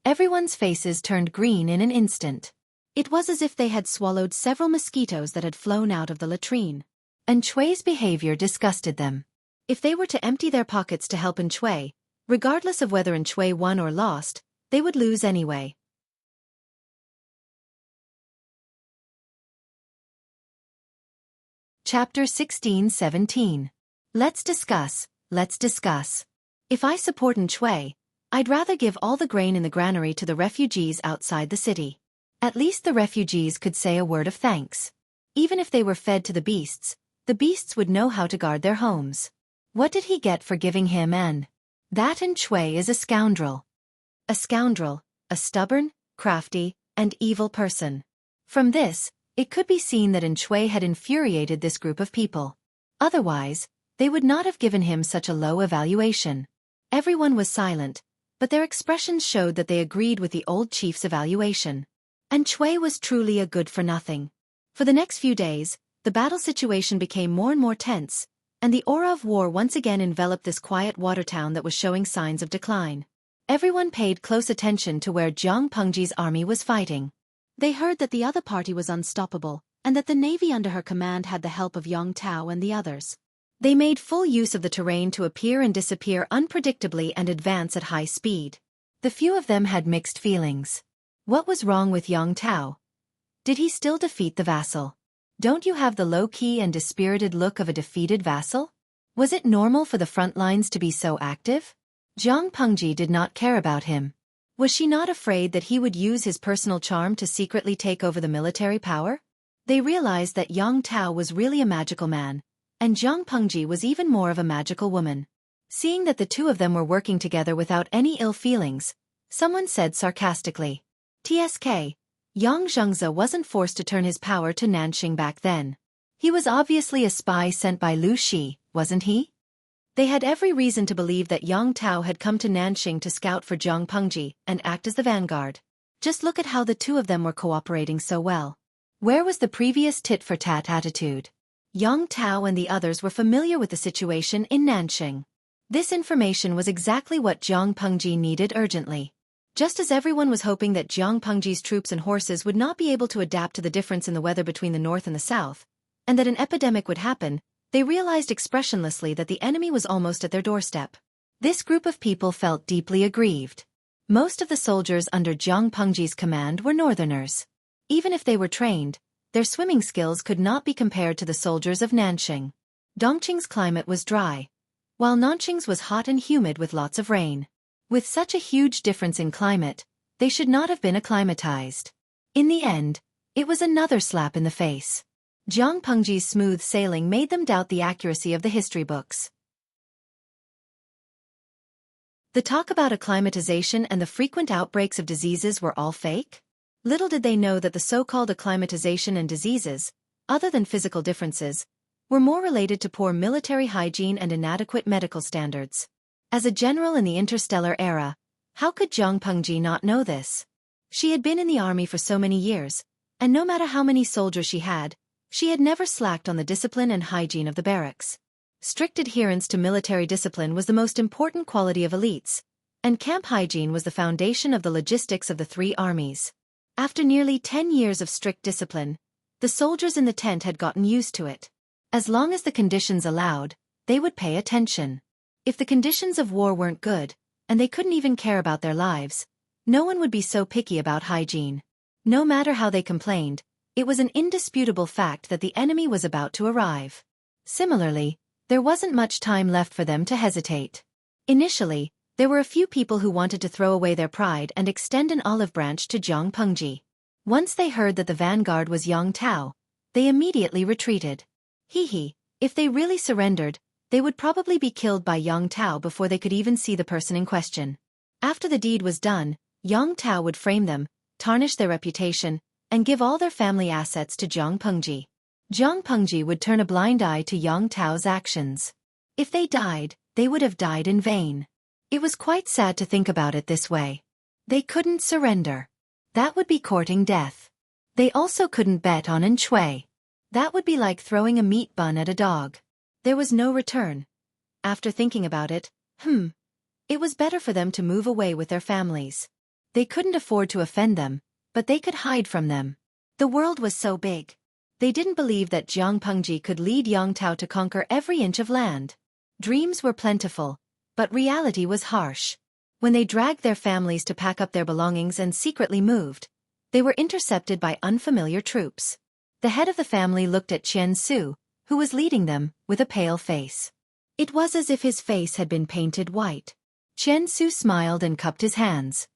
Everyone's faces turned green in an instant. It was as if they had swallowed several mosquitoes that had flown out of the latrine. Xueqi's behavior disgusted them. If they were to empty their pockets to help Xueqi, regardless of whether Xueqi won or lost, they would lose anyway. Chapter 16-17. Let's discuss. If I support Xueqi, I'd rather give all the grain in the granary to the refugees outside the city. At least the refugees could say a word of thanks. Even if they were fed to the beasts would know how to guard their homes. What did he get for giving him and that? Xueqi is a scoundrel. A scoundrel, a stubborn, crafty, and evil person. From this, it could be seen that Xueqi had infuriated this group of people. Otherwise, they would not have given him such a low evaluation. Everyone was silent, but their expressions showed that they agreed with the old chief's evaluation. Xueqi was truly a good-for-nothing. For the next few days, the battle situation became more and more tense, and the aura of war once again enveloped this quiet water town that was showing signs of decline. Everyone paid close attention to where Zhang Pengji's army was fighting. They heard that the other party was unstoppable, and that the navy under her command had the help of Yang Tao and the others. They made full use of the terrain to appear and disappear unpredictably and advance at high speed. The few of them had mixed feelings. What was wrong with Yang Tao? Did he still defeat the vassal? Don't you have the low-key and dispirited look of a defeated vassal? Was it normal for the front lines to be so active? Jiang Pengji did not care about him. Was she not afraid that he would use his personal charm to secretly take over the military power? They realized that Yang Tao was really a magical man, and Jiang Pengji was even more of a magical woman. Seeing that the two of them were working together without any ill feelings, someone said sarcastically, "TSK, Yang Zhengze wasn't forced to turn his power to Nanxing back then. He was obviously a spy sent by Lu Shi, wasn't he?" They had every reason to believe that Yang Tao had come to Nanxing to scout for Jiang Pengji and act as the vanguard. Just look at how the two of them were cooperating so well. Where was the previous tit-for-tat attitude? Yang Tao and the others were familiar with the situation in Nanxing. This information was exactly what Jiang Pengji needed urgently. Just as everyone was hoping that Jiang Pengji's troops and horses would not be able to adapt to the difference in the weather between the north and the south, and that an epidemic would happen, they realized expressionlessly that the enemy was almost at their doorstep. This group of people felt deeply aggrieved. Most of the soldiers under Jiang Pengji's command were northerners. Even if they were trained, their swimming skills could not be compared to the soldiers of Nanxing. Dongqing's climate was dry, while Nanxing's was hot and humid with lots of rain. With such a huge difference in climate, they should not have been acclimatized. In the end, it was another slap in the face. Jiang Pengji's smooth sailing made them doubt the accuracy of the history books. The talk about acclimatization and the frequent outbreaks of diseases were all fake? Little did they know that the so-called acclimatization and diseases, other than physical differences, were more related to poor military hygiene and inadequate medical standards. As a general in the interstellar era, how could Jiang Pengji not know this? She had been in the army for so many years, and no matter how many soldiers she had never slacked on the discipline and hygiene of the barracks. Strict adherence to military discipline was the most important quality of elites, and camp hygiene was the foundation of the logistics of the three armies. After nearly 10 years of strict discipline, the soldiers in the tent had gotten used to it. As long as the conditions allowed, they would pay attention. If the conditions of war weren't good, and they couldn't even care about their lives, no one would be so picky about hygiene. No matter how they complained, it was an indisputable fact that the enemy was about to arrive. Similarly, there wasn't much time left for them to hesitate. Initially, there were a few people who wanted to throw away their pride and extend an olive branch to Jiang Pengji. Once they heard that the vanguard was Yang Tao, they immediately retreated. If they really surrendered, they would probably be killed by Yang Tao before they could even see the person in question. After the deed was done, Yang Tao would frame them, tarnish their reputation, and give all their family assets to Jiang Pengji. Jiang Pengji would turn a blind eye to Yang Tao's actions. If they died, they would have died in vain. It was quite sad to think about it this way. They couldn't surrender. That would be courting death. They also couldn't bet on Xueqi. That would be like throwing a meat bun at a dog. There was no return. After thinking about it, it was better for them to move away with their families. They couldn't afford to offend them, but they could hide from them. The world was so big. They didn't believe that Jiang Pengji could lead Yang Tao to conquer every inch of land. Dreams were plentiful, but reality was harsh. When they dragged their families to pack up their belongings and secretly moved, they were intercepted by unfamiliar troops. The head of the family looked at Chen Su, who was leading them, with a pale face. It was as if his face had been painted white. Chen Su smiled and cupped his hands.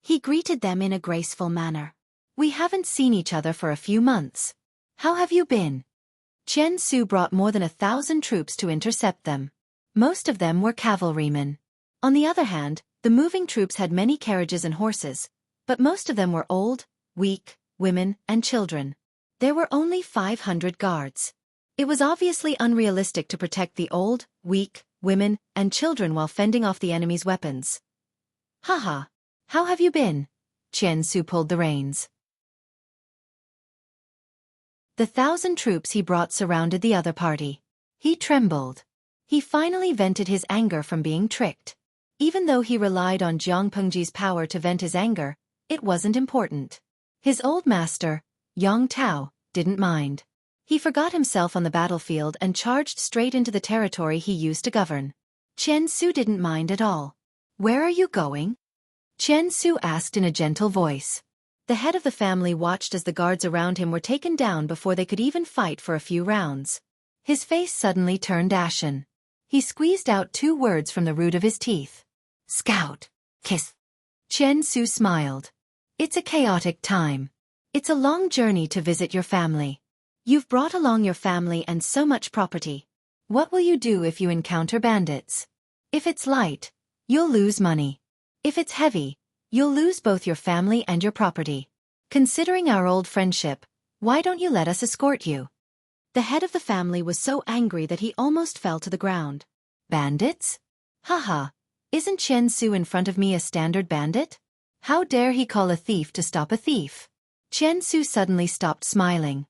He greeted them in a graceful manner. "We haven't seen each other for a few months. How have you been?" Chen Su brought more than 1,000 troops to intercept them. Most of them were cavalrymen. On the other hand, the moving troops had many carriages and horses, but most of them were old, weak, women, and children. There were only 500 guards. It was obviously unrealistic to protect the old, weak, women, and children while fending off the enemy's weapons. "Haha. How have you been?" Chen Su pulled the reins. The 1,000 troops he brought surrounded the other party. He trembled. He finally vented his anger from being tricked. Even though he relied on Jiang Pengji's power to vent his anger, it wasn't important. His old master, Yang Tao, didn't mind. He forgot himself on the battlefield and charged straight into the territory he used to govern. Chen Su didn't mind at all. "Where are you going?" Chen Su asked in a gentle voice. The head of the family watched as the guards around him were taken down before they could even fight for a few rounds. His face suddenly turned ashen. He squeezed out 2 words from the root of his teeth. Scout. Kiss. Chen Su smiled. It's a chaotic time. It's a long journey to visit your family. You've brought along your family and so much property. What will you do if you encounter bandits? If it's light, you'll lose money. If it's heavy, you'll lose both your family and your property. Considering our old friendship, why don't you let us escort you? The head of the family was so angry that he almost fell to the ground. Bandits? Haha, isn't Chen Su in front of me a standard bandit? How dare he call a thief to stop a thief? Chen Su suddenly stopped smiling.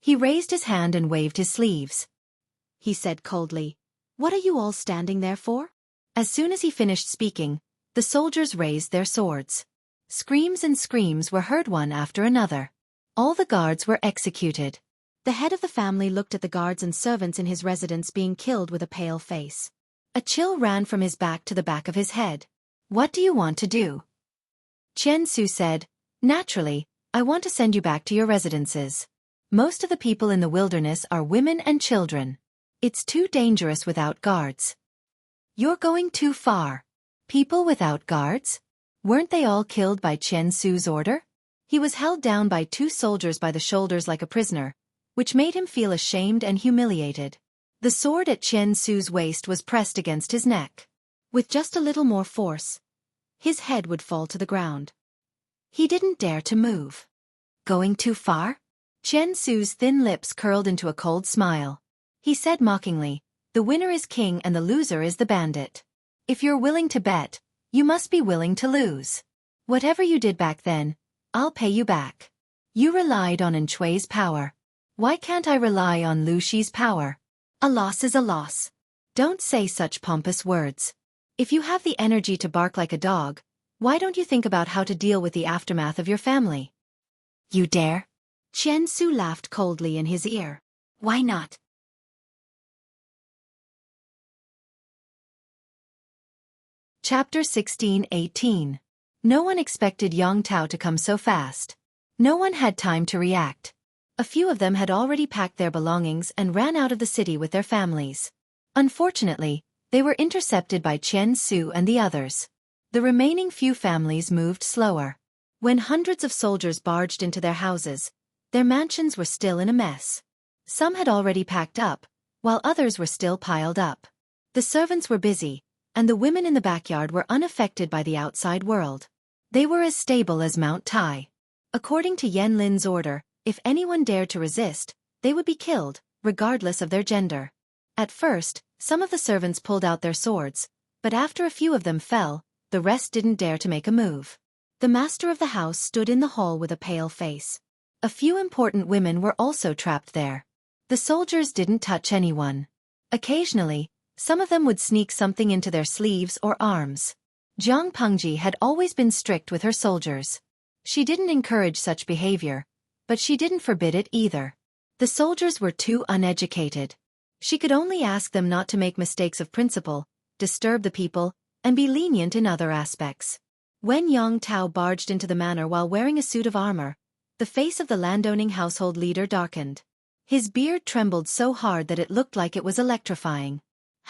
He raised his hand and waved his sleeves. He said coldly, "What are you all standing there for?" As soon as he finished speaking, the soldiers raised their swords. Screams and screams were heard one after another. All the guards were executed. The head of the family looked at the guards and servants in his residence being killed with a pale face. A chill ran from his back to the back of his head. What do you want to do? Chen Su said, Naturally, I want to send you back to your residences. Most of the people in the wilderness are women and children. It's too dangerous without guards. You're going too far. People without guards? Weren't they all killed by Chen Su's order? He was held down by 2 soldiers by the shoulders like a prisoner, which made him feel ashamed and humiliated. The sword at Chen Su's waist was pressed against his neck. With just a little more force, his head would fall to the ground. He didn't dare to move. Going too far? Chen Su's thin lips curled into a cold smile. He said mockingly, the winner is king and the loser is the bandit. If you're willing to bet, you must be willing to lose. Whatever you did back then, I'll pay you back. You relied on Shui's power. Why can't I rely on Lu Shi's power? A loss is a loss. Don't say such pompous words. If you have the energy to bark like a dog, why don't you think about how to deal with the aftermath of your family? You dare? Chen Su laughed coldly in his ear. Why not? Chapter 16-18. No one expected Yang Tao to come so fast. No one had time to react. A few of them had already packed their belongings and ran out of the city with their families. Unfortunately, they were intercepted by Chen Su and the others. The remaining few families moved slower. When hundreds of soldiers barged into their houses, their mansions were still in a mess. Some had already packed up, while others were still piled up. The servants were busy, and the women in the backyard were unaffected by the outside world. They were as stable as Mount Tai. According to Yan Lin's order, if anyone dared to resist, they would be killed, regardless of their gender. At first, some of the servants pulled out their swords, but after a few of them fell, the rest didn't dare to make a move. The master of the house stood in the hall with a pale face. A few important women were also trapped there. The soldiers didn't touch anyone. Occasionally, some of them would sneak something into their sleeves or arms. Jiang Pengji had always been strict with her soldiers. She didn't encourage such behavior, but she didn't forbid it either. The soldiers were too uneducated. She could only ask them not to make mistakes of principle, disturb the people, and be lenient in other aspects. When Yang Tao barged into the manor while wearing a suit of armor, the face of the landowning household leader darkened. His beard trembled so hard that it looked like it was electrifying.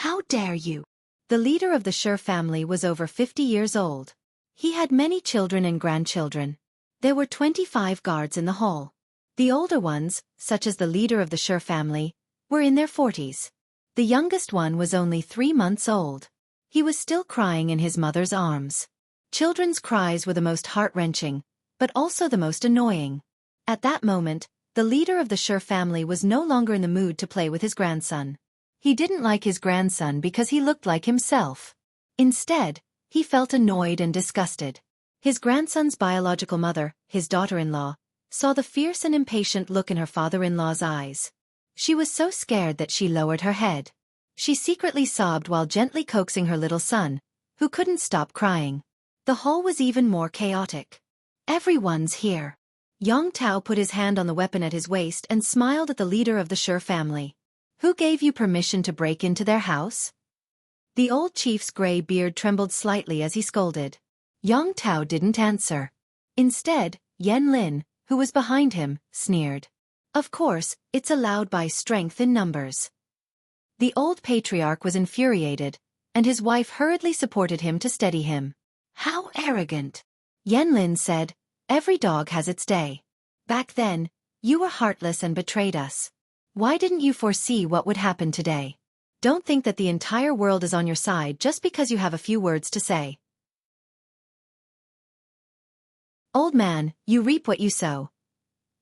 How dare you? The leader of the Shi family was over 50 years old. He had many children and grandchildren. There were 25 guards in the hall. The older ones, such as the leader of the Shi family, were in their 40s. The youngest one was only 3 months old. He was still crying in his mother's arms. Children's cries were the most heart-wrenching, but also the most annoying. At that moment, the leader of the Shi family was no longer in the mood to play with his grandson. He didn't like his grandson because he looked like himself. Instead, he felt annoyed and disgusted. His grandson's biological mother, his daughter-in-law, saw the fierce and impatient look in her father-in-law's eyes. She was so scared that she lowered her head. She secretly sobbed while gently coaxing her little son, who couldn't stop crying. The hall was even more chaotic. Everyone's here. Yang Tao put his hand on the weapon at his waist and smiled at the leader of the Shi family. Who gave you permission to break into their house? The old chief's gray beard trembled slightly as he scolded. Yang Tao didn't answer. Instead, Yan Lin, who was behind him, sneered. Of course, it's allowed by strength in numbers. The old patriarch was infuriated, and his wife hurriedly supported him to steady him. How arrogant! Yan Lin said, every dog has its day. Back then, you were heartless and betrayed us. Why didn't you foresee what would happen today? Don't think that the entire world is on your side just because you have a few words to say. Old man, you reap what you sow.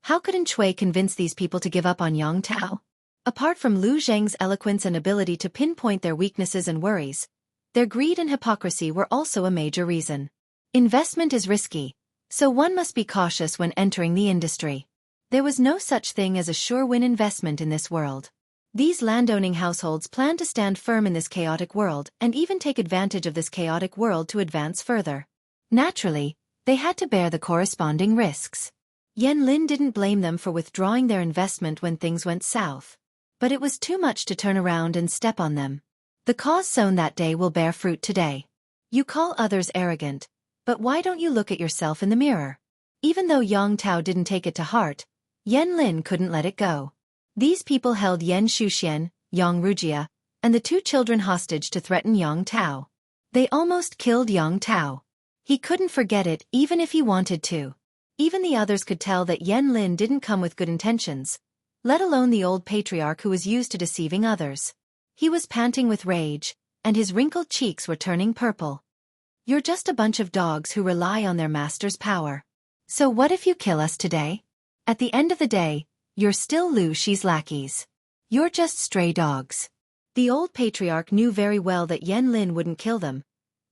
How could Xueqi convince these people to give up on Yang Tao? Apart from Lu Zheng's eloquence and ability to pinpoint their weaknesses and worries, their greed and hypocrisy were also a major reason. Investment is risky, so one must be cautious when entering the industry. There was no such thing as a sure-win investment in this world. These landowning households planned to stand firm in this chaotic world and even take advantage of this chaotic world to advance further. Naturally, they had to bear the corresponding risks. Yan Lin didn't blame them for withdrawing their investment when things went south. But it was too much to turn around and step on them. The cause sown that day will bear fruit today. You call others arrogant, but why don't you look at yourself in the mirror? Even though Yang Tao didn't take it to heart, Yan Lin couldn't let it go. These people held Yan Shuxian, Yang Rujia, and the two children hostage to threaten Yang Tao. They almost killed Yang Tao. He couldn't forget it even if he wanted to. Even the others could tell that Yan Lin didn't come with good intentions, let alone the old patriarch who was used to deceiving others. He was panting with rage, and his wrinkled cheeks were turning purple. You're just a bunch of dogs who rely on their master's power. So what if you kill us today? At the end of the day, you're still Lu Shi's lackeys. You're just stray dogs. The old patriarch knew very well that Yan Lin wouldn't kill them,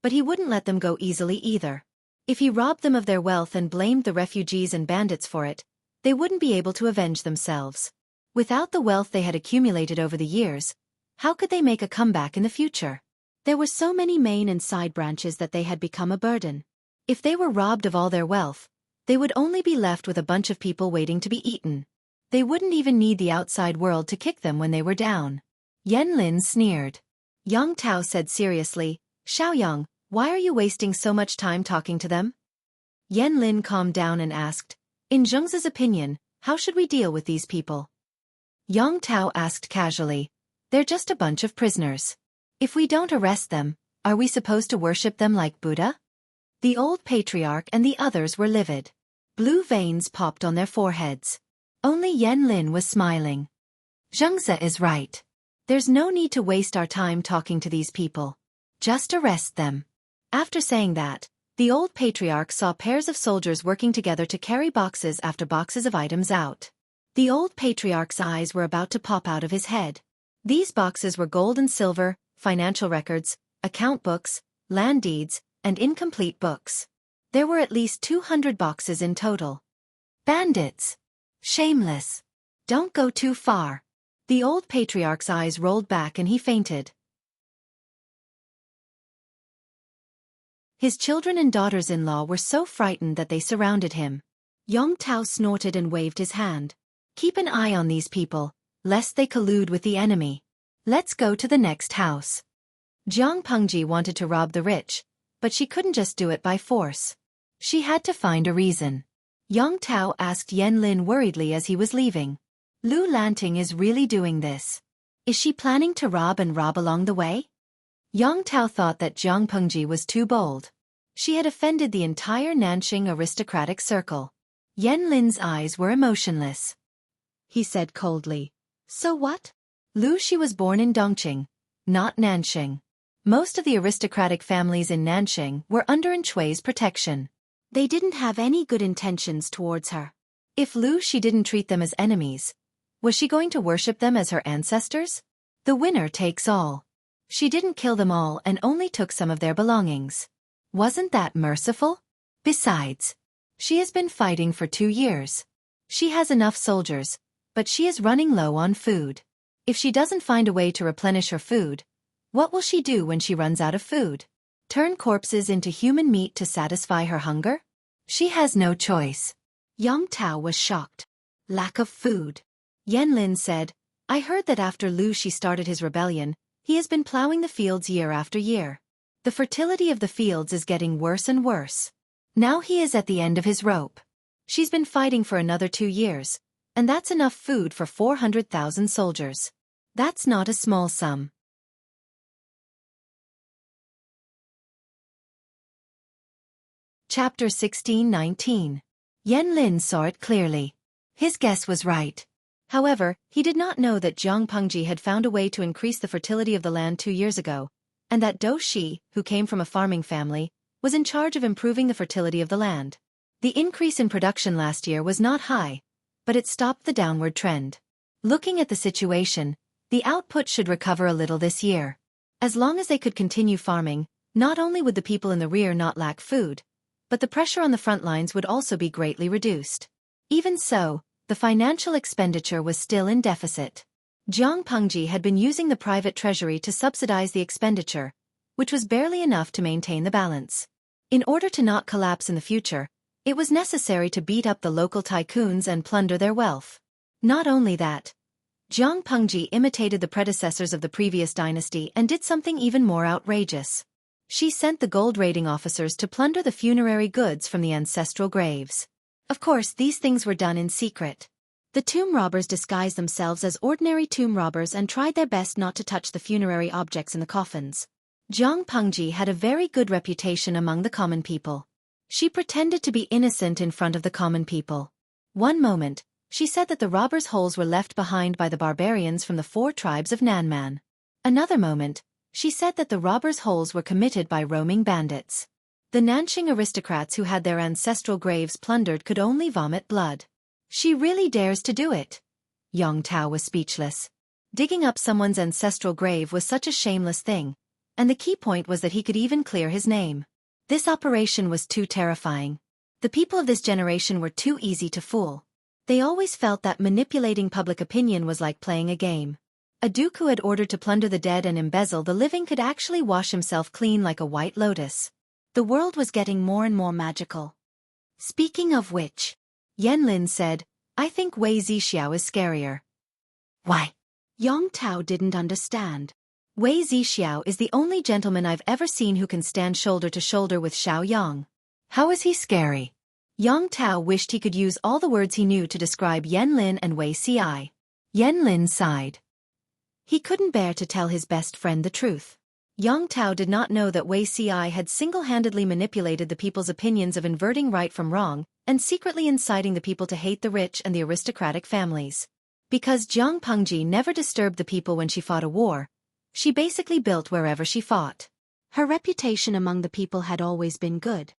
but he wouldn't let them go easily either. If he robbed them of their wealth and blamed the refugees and bandits for it, they wouldn't be able to avenge themselves. Without the wealth they had accumulated over the years, how could they make a comeback in the future? There were so many main and side branches that they had become a burden. If they were robbed of all their wealth, they would only be left with a bunch of people waiting to be eaten. They wouldn't even need the outside world to kick them when they were down. Yan Lin sneered. Yang Tao said seriously, Xiaoyang, why are you wasting so much time talking to them? Yan Lin calmed down and asked, in Zheng's opinion, how should we deal with these people? Yang Tao asked casually, they're just a bunch of prisoners. If we don't arrest them, are we supposed to worship them like Buddha? The old patriarch and the others were livid. Blue veins popped on their foreheads. Only Yan Lin was smiling. Zhengze is right. There's no need to waste our time talking to these people. Just arrest them. After saying that, the old patriarch saw pairs of soldiers working together to carry boxes after boxes of items out. The old patriarch's eyes were about to pop out of his head. These boxes were gold and silver, financial records, account books, land deeds, and incomplete books. There were at least 200 boxes in total. Bandits! Shameless! Don't go too far. The old patriarch's eyes rolled back and he fainted. His children and daughters-in-law were so frightened that they surrounded him. Yang Tao snorted and waved his hand. Keep an eye on these people, lest they collude with the enemy. Let's go to the next house. Jiang Pengji wanted to rob the rich, but she couldn't just do it by force. She had to find a reason. Yang Tao asked Yan Lin worriedly as he was leaving. Lu Lanting is really doing this. Is she planning to rob along the way? Yang Tao thought that Jiang Pengji was too bold. She had offended the entire Nanxing aristocratic circle. Yan Lin's eyes were emotionless. He said coldly, so what? Lu Shi was born in Dongqing, not Nanxing. Most of the aristocratic families in Nanxing were under Xueqi's protection. They didn't have any good intentions towards her. If Lu Shi didn't treat them as enemies, was she going to worship them as her ancestors? The winner takes all. She didn't kill them all and only took some of their belongings. Wasn't that merciful? Besides, she has been fighting for 2 years. She has enough soldiers, but she is running low on food. If she doesn't find a way to replenish her food, what will she do when she runs out of food? Turn corpses into human meat to satisfy her hunger? She has no choice. Yang Tao was shocked. Lack of food. Yan Lin said, I heard that after Lu Shi started his rebellion, he has been plowing the fields year after year. The fertility of the fields is getting worse and worse. Now he is at the end of his rope. She's been fighting for another 2 years, and that's enough food for 400,000 soldiers. That's not a small sum. Chapter 16:19. Yan Lin saw it clearly. His guess was right. However, he did not know that Jiang Pengji had found a way to increase the fertility of the land 2 years ago, and that Dou Shi, who came from a farming family, was in charge of improving the fertility of the land. The increase in production last year was not high, but it stopped the downward trend. Looking at the situation, the output should recover a little this year. As long as they could continue farming, not only would the people in the rear not lack food, but the pressure on the front lines would also be greatly reduced. Even so, the financial expenditure was still in deficit. Jiang Pengji had been using the private treasury to subsidize the expenditure, which was barely enough to maintain the balance. In order to not collapse in the future, it was necessary to beat up the local tycoons and plunder their wealth. Not only that, Jiang Pengji imitated the predecessors of the previous dynasty and did something even more outrageous. She sent the gold raiding officers to plunder the funerary goods from the ancestral graves. Of course, these things were done in secret. The tomb robbers disguised themselves as ordinary tomb robbers and tried their best not to touch the funerary objects in the coffins. Jiang Pengji had a very good reputation among the common people. She pretended to be innocent in front of the common people. One moment, she said that the robbers' holes were left behind by the barbarians from the 4 tribes of Nanman. Another moment, she said that the robbers' holes were committed by roaming bandits. The Nanxing aristocrats who had their ancestral graves plundered could only vomit blood. She really dares to do it. Yong Tao was speechless. Digging up someone's ancestral grave was such a shameless thing, and the key point was that he could even clear his name. This operation was too terrifying. The people of this generation were too easy to fool. They always felt that manipulating public opinion was like playing a game. A duke who had ordered to plunder the dead and embezzle the living could actually wash himself clean like a white lotus. The world was getting more and more magical. Speaking of which, Yan Lin said, I think Wei Zixiao is scarier. Why? Yong Tao didn't understand. Wei Zixiao is the only gentleman I've ever seen who can stand shoulder to shoulder with Xiao Yang. How is he scary? Yong Tao wished he could use all the words he knew to describe Yan Lin and Wei Ci. Yan Lin sighed. He couldn't bear to tell his best friend the truth. Yong Tao did not know that Wei Ci had single-handedly manipulated the people's opinions of inverting right from wrong and secretly inciting the people to hate the rich and the aristocratic families. Because Jiang Pengji never disturbed the people when she fought a war, she basically built wherever she fought. Her reputation among the people had always been good.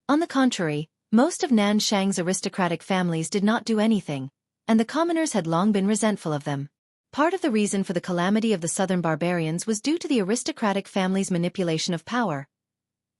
On the contrary, most of Nanshang's aristocratic families did not do anything, and the commoners had long been resentful of them. Part of the reason for the calamity of the southern barbarians was due to the aristocratic family's manipulation of power.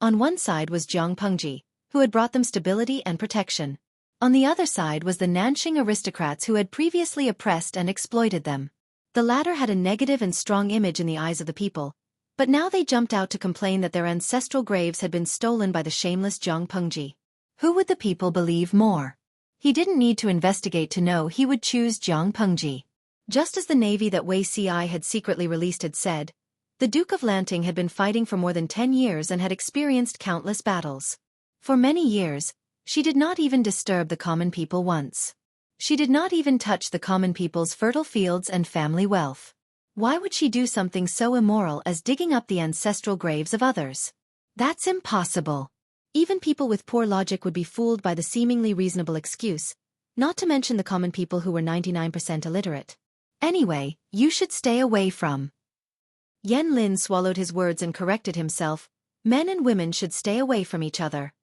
On one side was Jiang Pengji, who had brought them stability and protection. On the other side was the Nanxing aristocrats who had previously oppressed and exploited them. The latter had a negative and strong image in the eyes of the people, but now they jumped out to complain that their ancestral graves had been stolen by the shameless Jiang Pengji. Who would the people believe more? He didn't need to investigate to know he would choose Jiang Pengji. Just as the navy that Wei Ci had secretly released had said, the Duke of Lanting had been fighting for more than 10 years and had experienced countless battles. For many years, she did not even disturb the common people once. She did not even touch the common people's fertile fields and family wealth. Why would she do something so immoral as digging up the ancestral graves of others? That's impossible. Even people with poor logic would be fooled by the seemingly reasonable excuse, not to mention the common people who were 99% illiterate. Anyway, you should stay away from. Yan Lin swallowed his words and corrected himself. Men and women should stay away from each other.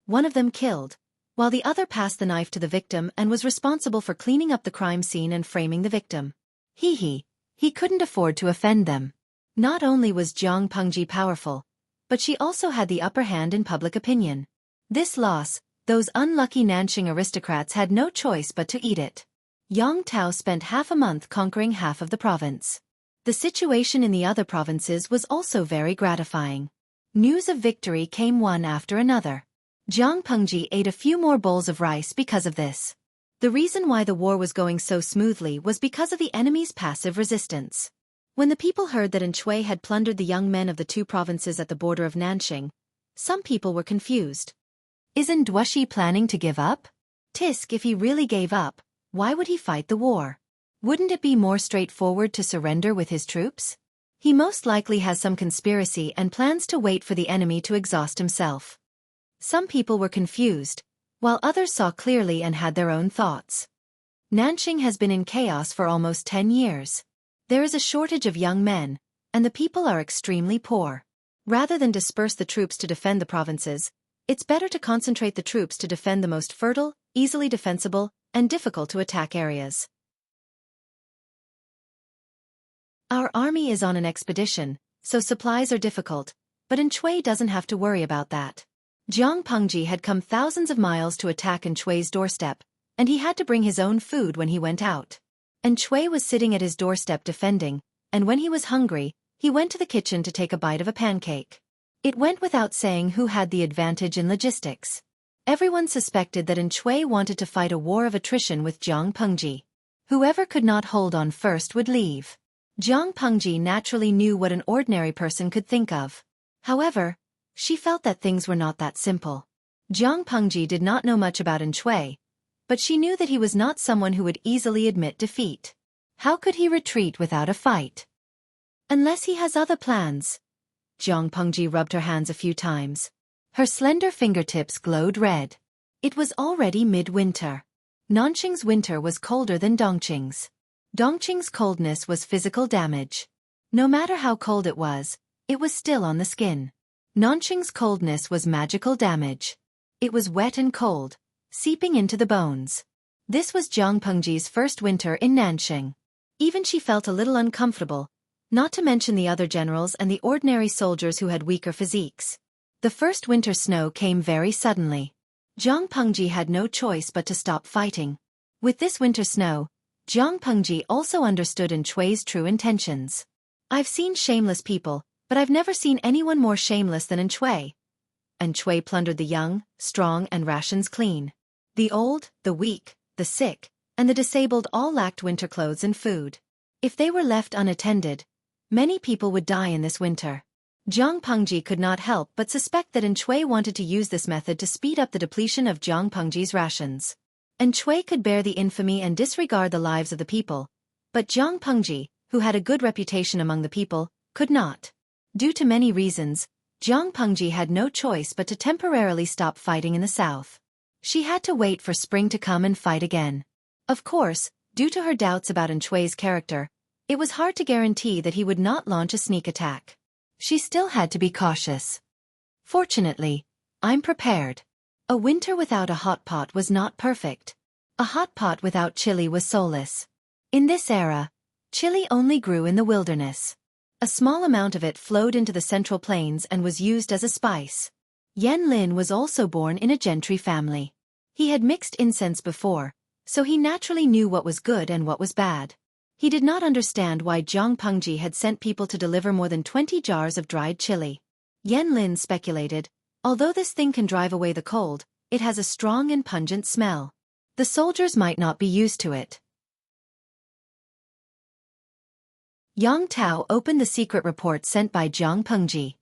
One of them killed, while the other passed the knife to the victim and was responsible for cleaning up the crime scene and framing the victim. He couldn't afford to offend them. Not only was Jiang Pengji powerful, but she also had the upper hand in public opinion. This loss, those unlucky Nanxing aristocrats had no choice but to eat it. Yong Tao spent half a month conquering half of the province. The situation in the other provinces was also very gratifying. News of victory came one after another. Jiang Pengji ate a few more bowls of rice because of this. The reason why the war was going so smoothly was because of the enemy's passive resistance. When the people heard that Xueqi had plundered the young men of the 2 provinces at the border of Nanxing, some people were confused. Isn't Xueqi planning to give up? Tisk, if he really gave up, why would he fight the war? Wouldn't it be more straightforward to surrender with his troops? He most likely has some conspiracy and plans to wait for the enemy to exhaust himself. Some people were confused, while others saw clearly and had their own thoughts. Nanxing has been in chaos for almost 10 years. There is a shortage of young men, and the people are extremely poor. Rather than disperse the troops to defend the provinces, it's better to concentrate the troops to defend the most fertile, easily defensible, and difficult to attack areas. Our army is on an expedition, so supplies are difficult, but Xueqi doesn't have to worry about that. Jiang Pengji had come thousands of miles to attack Xueqi's doorstep, and he had to bring his own food when he went out. Xueqi was sitting at his doorstep defending, and when he was hungry, he went to the kitchen to take a bite of a pancake. It went without saying who had the advantage in logistics. Everyone suspected that Xueqi wanted to fight a war of attrition with Jiang Pengji. Whoever could not hold on first would leave. Jiang Pengji naturally knew what an ordinary person could think of. However, she felt that things were not that simple. Jiang Pengji did not know much about Xueqi, but she knew that he was not someone who would easily admit defeat. How could he retreat without a fight? Unless he has other plans. Jiang Pengji rubbed her hands a few times. Her slender fingertips glowed red. It was already midwinter. Nanxing's winter was colder than Dongqing's. Dongqing's coldness was physical damage. No matter how cold it was still on the skin. Nanxing's coldness was magical damage. It was wet and cold, seeping into the bones. This was Jiang Pengji's first winter in Nanxing. Even she felt a little uncomfortable, not to mention the other generals and the ordinary soldiers who had weaker physiques. The first winter snow came very suddenly. Jiang Pengji had no choice but to stop fighting. With this winter snow, Jiang Pengji also understood Xueqi's true intentions. I've seen shameless people, but I've never seen anyone more shameless than Xueqi. Xueqi plundered the young, strong, and rations clean. The old, the weak, the sick, and the disabled all lacked winter clothes and food. If they were left unattended, many people would die in this winter. Jiang Pengji could not help but suspect that Xueqi wanted to use this method to speed up the depletion of Jiang Pengji's rations. Xueqi could bear the infamy and disregard the lives of the people, but Jiang Pengji, who had a good reputation among the people, could not. Due to many reasons, Jiang Pengji had no choice but to temporarily stop fighting in the south. She had to wait for spring to come and fight again. Of course, due to her doubts about Xueqi's character, it was hard to guarantee that he would not launch a sneak attack. She still had to be cautious. Fortunately, I'm prepared. A winter without a hot pot was not perfect. A hot pot without chili was soulless. In this era, chili only grew in the wilderness. A small amount of it flowed into the Central Plains and was used as a spice. Yan Lin was also born in a gentry family. He had mixed incense before, so he naturally knew what was good and what was bad. He did not understand why Jiang Pengji had sent people to deliver more than 20 jars of dried chili. Yan Lin speculated, although this thing can drive away the cold, it has a strong and pungent smell. The soldiers might not be used to it. Yang Tao opened the secret report sent by Jiang Pengji.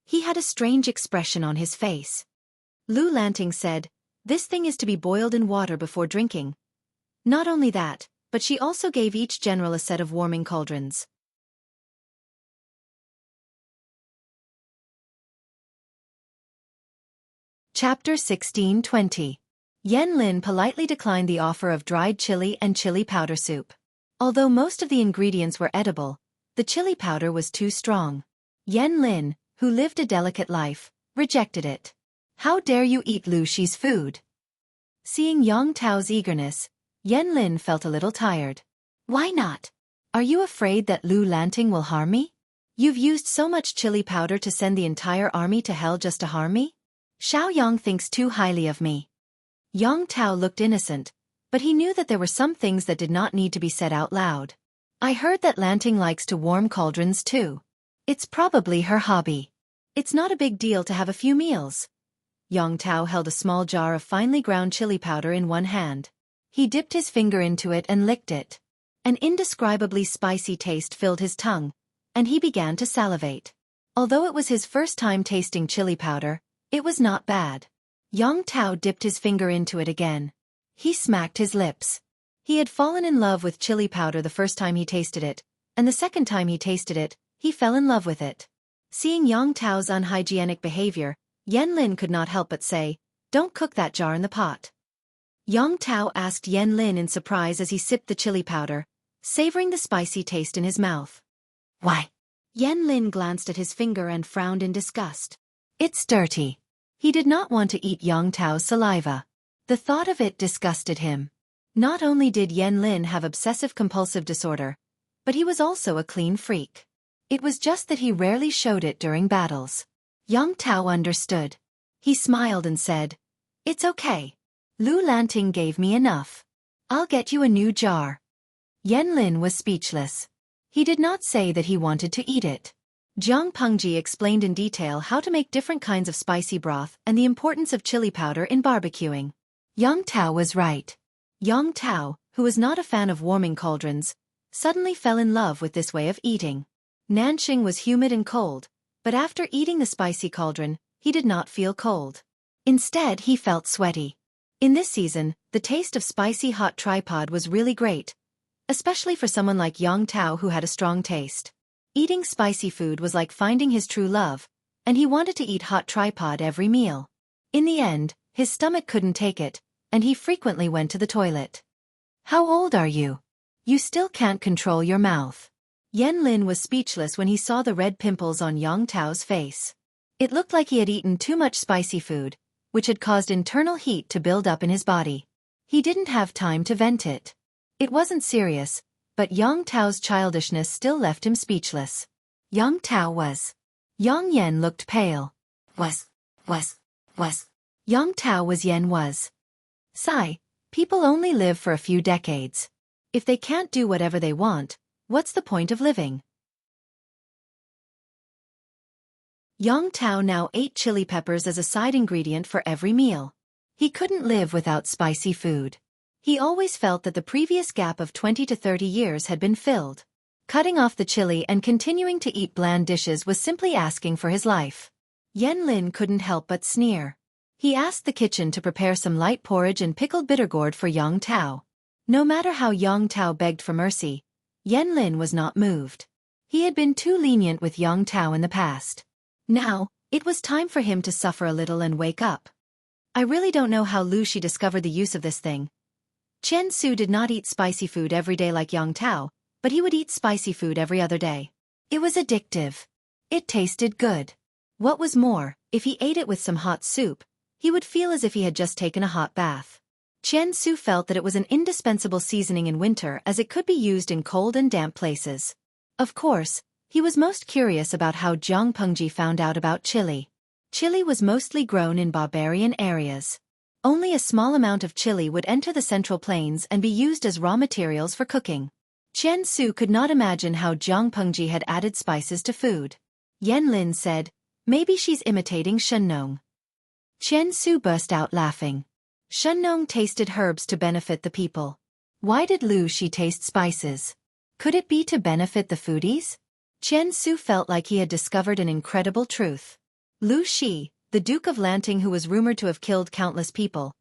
He had a strange expression on his face. Lu Lanting said, "This thing is to be boiled in water before drinking." Not only that, but she also gave each general a set of warming cauldrons. Chapter 16:20. Yan Lin politely declined the offer of dried chili and chili powder soup. Although most of the ingredients were edible, the chili powder was too strong. Yan Lin, who lived a delicate life, rejected it. "How dare you eat Lu Shi's food?" Seeing Yang Tao's eagerness, Yan Lin felt a little tired. "Why not? Are you afraid that Lu Lanting will harm me? You've used so much chili powder to send the entire army to hell just to harm me? Xiao Yang thinks too highly of me." Yang Tao looked innocent, but he knew that there were some things that did not need to be said out loud. "I heard that Lanting likes to warm cauldrons too. It's probably her hobby. It's not a big deal to have a few meals." Yang Tao held a small jar of finely ground chili powder in one hand. He dipped his finger into it and licked it. An indescribably spicy taste filled his tongue, and he began to salivate. Although it was his first time tasting chili powder, it was not bad. Yang Tao dipped his finger into it again. He smacked his lips. He had fallen in love with chili powder the first time he tasted it, and the second time he tasted it, he fell in love with it. Seeing Yang Tao's unhygienic behavior, Yan Lin could not help but say, "Don't cook that jar in the pot." Yang Tao asked Yan Lin in surprise as he sipped the chili powder, savoring the spicy taste in his mouth. "Why?" Yan Lin glanced at his finger and frowned in disgust. "It's dirty." He did not want to eat Yang Tao's saliva. The thought of it disgusted him. Not only did Yan Lin have obsessive-compulsive disorder, but he was also a clean freak. It was just that he rarely showed it during battles. Yang Tao understood. He smiled and said, "It's okay. Lu Lanting gave me enough. I'll get you a new jar." Yan Lin was speechless. He did not say that he wanted to eat it. Jiang Pengji explained in detail how to make different kinds of spicy broth and the importance of chili powder in barbecuing. Yang Tao was right. Yang Tao, who was not a fan of warming cauldrons, suddenly fell in love with this way of eating. Nanxing was humid and cold, but after eating the spicy cauldron, he did not feel cold. Instead, he felt sweaty. In this season, the taste of spicy hot tripod was really great, especially for someone like Yang Tao who had a strong taste. Eating spicy food was like finding his true love, and he wanted to eat hot tripod every meal. In the end, his stomach couldn't take it, and he frequently went to the toilet. "How old are you? You still can't control your mouth." Yan Lin was speechless when he saw the red pimples on Yang Tao's face. It looked like he had eaten too much spicy food, which had caused internal heat to build up in his body. He didn't have time to vent it. It wasn't serious, but Yang Tao's childishness still left him speechless. Yang Tao was. Yang Yan looked pale. Was. Yang Tao was Yan was. Sigh, people only live for a few decades. If they can't do whatever they want, what's the point of living? Yang Tao now ate chili peppers as a side ingredient for every meal. He couldn't live without spicy food. He always felt that the previous gap of 20 to 30 years had been filled. Cutting off the chili and continuing to eat bland dishes was simply asking for his life. Yan Lin couldn't help but sneer. He asked the kitchen to prepare some light porridge and pickled bitter gourd for Yang Tao. No matter how Yang Tao begged for mercy, Yan Lin was not moved. He had been too lenient with Yang Tao in the past. Now, it was time for him to suffer a little and wake up. I really don't know how Lu Shi discovered the use of this thing. Chen Su did not eat spicy food every day like Yang Tao, but he would eat spicy food every other day. It was addictive. It tasted good. What was more, if he ate it with some hot soup, he would feel as if he had just taken a hot bath. Chen Su felt that it was an indispensable seasoning in winter as it could be used in cold and damp places. Of course, he was most curious about how Jiang Pengji found out about chili. Chili was mostly grown in barbarian areas. Only a small amount of chili would enter the Central Plains and be used as raw materials for cooking. Chen Su could not imagine how Jiang Pengji had added spices to food. Yan Lin said, "Maybe she's imitating Shennong." Chen Su burst out laughing. Shennong tasted herbs to benefit the people. Why did Lu Shi taste spices? Could it be to benefit the foodies? Chen Su felt like he had discovered an incredible truth. Lu Shi, the Duke of Lanting who was rumored to have killed countless people,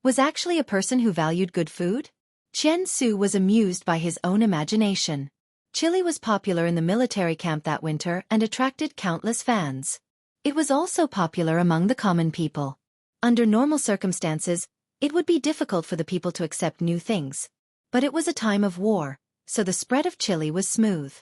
was actually a person who valued good food? Chen Su was amused by his own imagination. Chili was popular in the military camp that winter and attracted countless fans. It was also popular among the common people. Under normal circumstances, it would be difficult for the people to accept new things. But it was a time of war, so the spread of chili was smooth.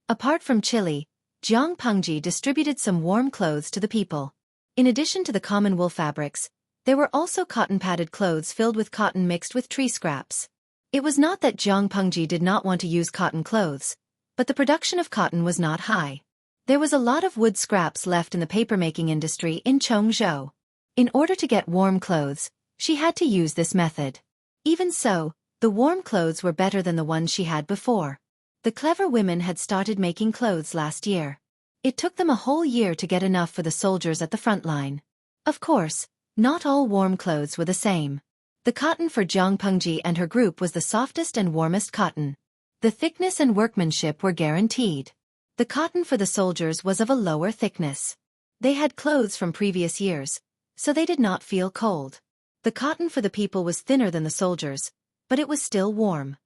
Apart from chili, Jiang Pengji distributed some warm clothes to the people. In addition to the common wool fabrics, there were also cotton-padded clothes filled with cotton mixed with tree scraps. It was not that Jiang Pengji did not want to use cotton clothes, but the production of cotton was not high. There was a lot of wood scraps left in the papermaking industry in Chongzhou. In order to get warm clothes, she had to use this method. Even so, the warm clothes were better than the ones she had before. The clever women had started making clothes last year. It took them a whole year to get enough for the soldiers at the front line. Of course, not all warm clothes were the same. The cotton for Jiang Pengji and her group was the softest and warmest cotton. The thickness and workmanship were guaranteed. The cotton for the soldiers was of a lower thickness. They had clothes from previous years, so they did not feel cold. The cotton for the people was thinner than the soldiers, but it was still warm.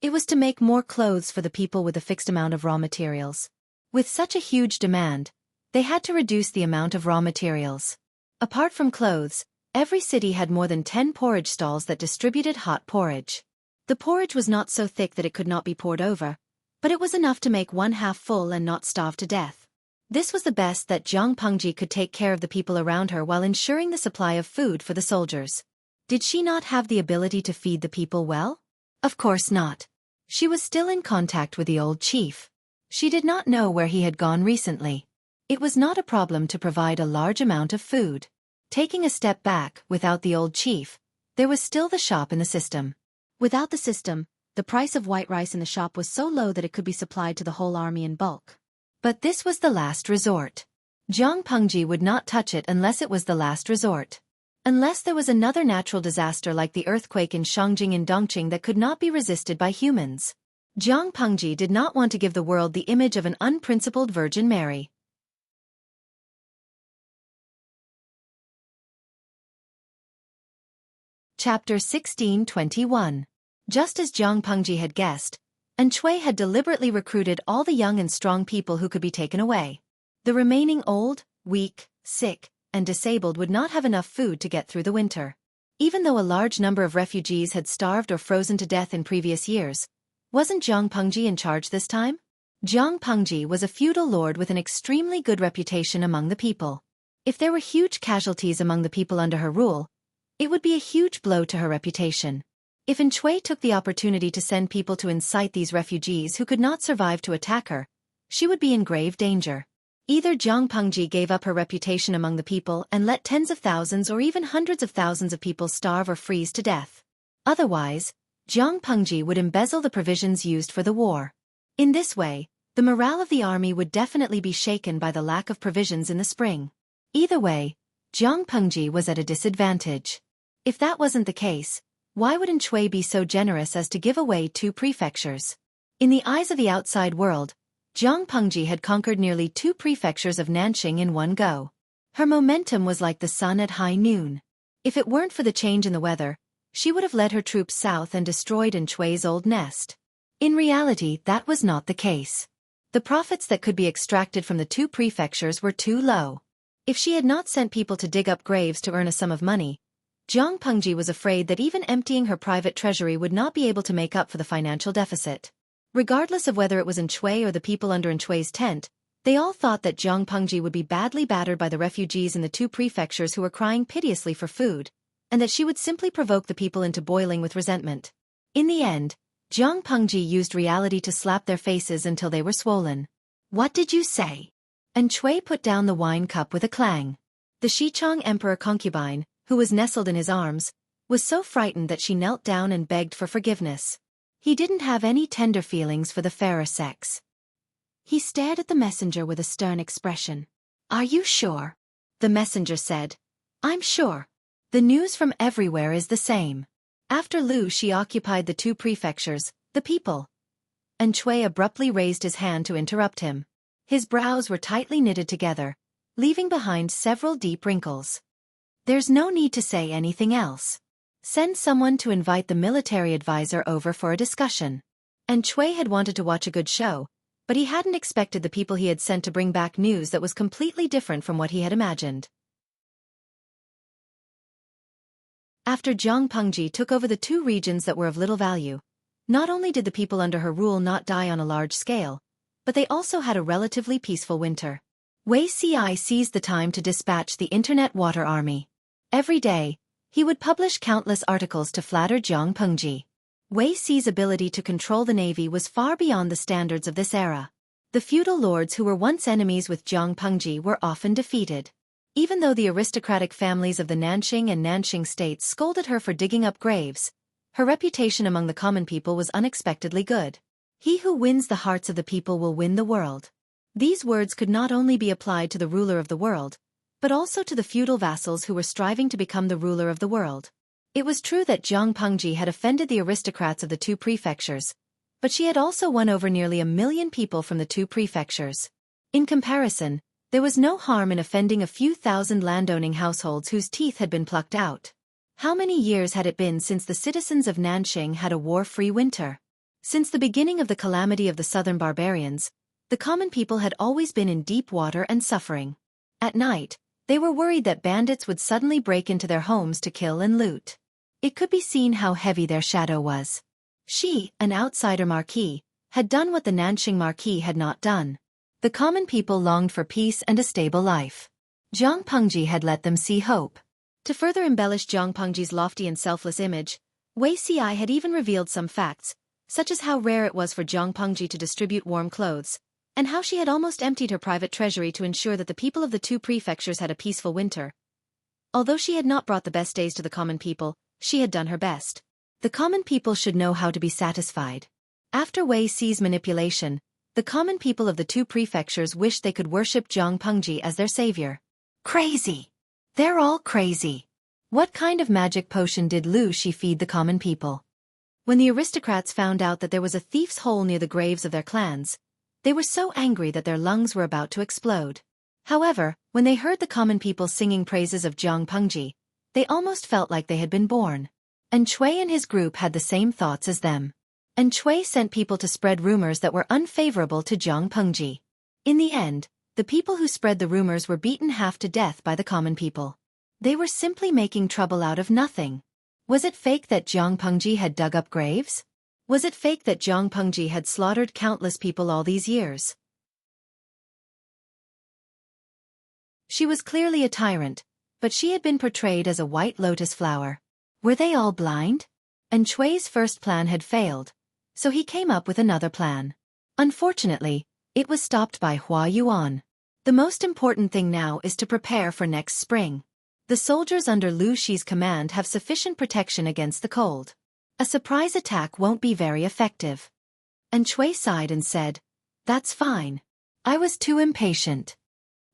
It was to make more clothes for the people with a fixed amount of raw materials. With such a huge demand, they had to reduce the amount of raw materials. Apart from clothes, every city had more than 10 porridge stalls that distributed hot porridge. The porridge was not so thick that it could not be poured over, but it was enough to make one half full and not starve to death. This was the best that Jiang Pengji could take care of the people around her while ensuring the supply of food for the soldiers. Did she not have the ability to feed the people well? Of course not. She was still in contact with the old chief. She did not know where he had gone recently. It was not a problem to provide a large amount of food. Taking a step back, without the old chief, there was still the shop in the system. Without the system, the price of white rice in the shop was so low that it could be supplied to the whole army in bulk. But this was the last resort. Jiang Pengji would not touch it unless it was the last resort. Unless there was another natural disaster like the earthquake in Shangjing and Dongqing that could not be resisted by humans. Jiang Pengji did not want to give the world the image of an unprincipled Virgin Mary. Chapter 16:21. Just as Jiang Pengji had guessed, Xueqi had deliberately recruited all the young and strong people who could be taken away. The remaining old, weak, sick, and disabled would not have enough food to get through the winter. Even though a large number of refugees had starved or frozen to death in previous years, wasn't Jiang Pengji in charge this time? Jiang Pengji was a feudal lord with an extremely good reputation among the people. If there were huge casualties among the people under her rule, it would be a huge blow to her reputation. If Xueqi took the opportunity to send people to incite these refugees who could not survive to attack her, she would be in grave danger. Either Jiang Pengji gave up her reputation among the people and let tens of thousands or even hundreds of thousands of people starve or freeze to death. Otherwise, Jiang Pengji would embezzle the provisions used for the war. In this way, the morale of the army would definitely be shaken by the lack of provisions in the spring. Either way, Jiang Pengji was at a disadvantage. If that wasn't the case, why would Xueqi be so generous as to give away 2 prefectures? In the eyes of the outside world, Jiang Pengji had conquered nearly 2 prefectures of Nanxing in one go. Her momentum was like the sun at high noon. If it weren't for the change in the weather, she would have led her troops south and destroyed Xueqi's old nest. In reality, that was not the case. The profits that could be extracted from the 2 prefectures were too low. If she had not sent people to dig up graves to earn a sum of money, Jiang Pengji was afraid that even emptying her private treasury would not be able to make up for the financial deficit. Regardless of whether it was Xueqi or the people under Xueqi's tent, they all thought that Jiang Pengji would be badly battered by the refugees in the 2 prefectures who were crying piteously for food, and that she would simply provoke the people into boiling with resentment. In the end, Jiang Pengji used reality to slap their faces until they were swollen. "What did you say?" And Xueqi put down the wine cup with a clang. The Xichang emperor concubine, who was nestled in his arms, was so frightened that she knelt down and begged for forgiveness. He didn't have any tender feelings for the fairer sex. He stared at the messenger with a stern expression. "Are you sure?" The messenger said. "I'm sure. The news from everywhere is the same." After Lu Shi occupied the 2 prefectures, the people. And Xueqi abruptly raised his hand to interrupt him. His brows were tightly knitted together, leaving behind several deep wrinkles. "There's no need to say anything else. Send someone to invite the military advisor over for a discussion." And Xueqi had wanted to watch a good show, but he hadn't expected the people he had sent to bring back news that was completely different from what he had imagined. After Jiang Pengji took over the 2 regions that were of little value, not only did the people under her rule not die on a large scale, but they also had a relatively peaceful winter. Wei Ci seized the time to dispatch the Internet Water Army. Every day, he would publish countless articles to flatter Jiang Pengji. Wei Ci's ability to control the navy was far beyond the standards of this era. The feudal lords who were once enemies with Jiang Pengji were often defeated. Even though the aristocratic families of the Nanxing and Nanxing states scolded her for digging up graves, her reputation among the common people was unexpectedly good. "He who wins the hearts of the people will win the world." These words could not only be applied to the ruler of the world, but also to the feudal vassals who were striving to become the ruler of the world. It was true that Jiang Pengji had offended the aristocrats of the 2 prefectures, but she had also won over nearly 1 million people from the 2 prefectures. In comparison, There was no harm in offending a few thousand landowning households whose teeth had been plucked out. How many years had it been since the citizens of Nanxing had a war-free winter? Since the beginning of the calamity of the southern barbarians, the common people had always been in deep water and suffering. At night, they were worried that bandits would suddenly break into their homes to kill and loot. It could be seen how heavy their shadow was. She, an outsider marquis, had done what the Nanxing marquis had not done. The common people longed for peace and a stable life. Zhang Pengji had let them see hope. To further embellish Zhang Pengji's lofty and selfless image, Wei Ci had even revealed some facts, such as how rare it was for Zhang Pengji to distribute warm clothes, and how she had almost emptied her private treasury to ensure that the people of the two prefectures had a peaceful winter. Although she had not brought the best days to the common people, she had done her best. The common people should know how to be satisfied. After Wei Ci's manipulation, the common people of the two prefectures wished they could worship Zhang Pengji as their savior. Crazy! They're all crazy. What kind of magic potion did Lu Shi feed the common people? When the aristocrats found out that there was a thief's hole near the graves of their clans, they were so angry that their lungs were about to explode. However, when they heard the common people singing praises of Zhang Pengji, they almost felt like they had been born. And Xue and his group had the same thoughts as them. And Xue sent people to spread rumors that were unfavorable to Zhang Pengji. In the end, the people who spread the rumors were beaten half to death by the common people. They were simply making trouble out of nothing. Was it fake that Zhang Pengji had dug up graves? Was it fake that Zhang Pengji had slaughtered countless people all these years? She was clearly a tyrant, but she had been portrayed as a white lotus flower. Were they all blind? And Xue's first plan had failed, so he came up with another plan. Unfortunately, it was stopped by Hua Yuan. The most important thing now is to prepare for next spring. The soldiers under Lu Shi's command have sufficient protection against the cold. A surprise attack won't be very effective. And Xue sighed and said, "That's fine. I was too impatient."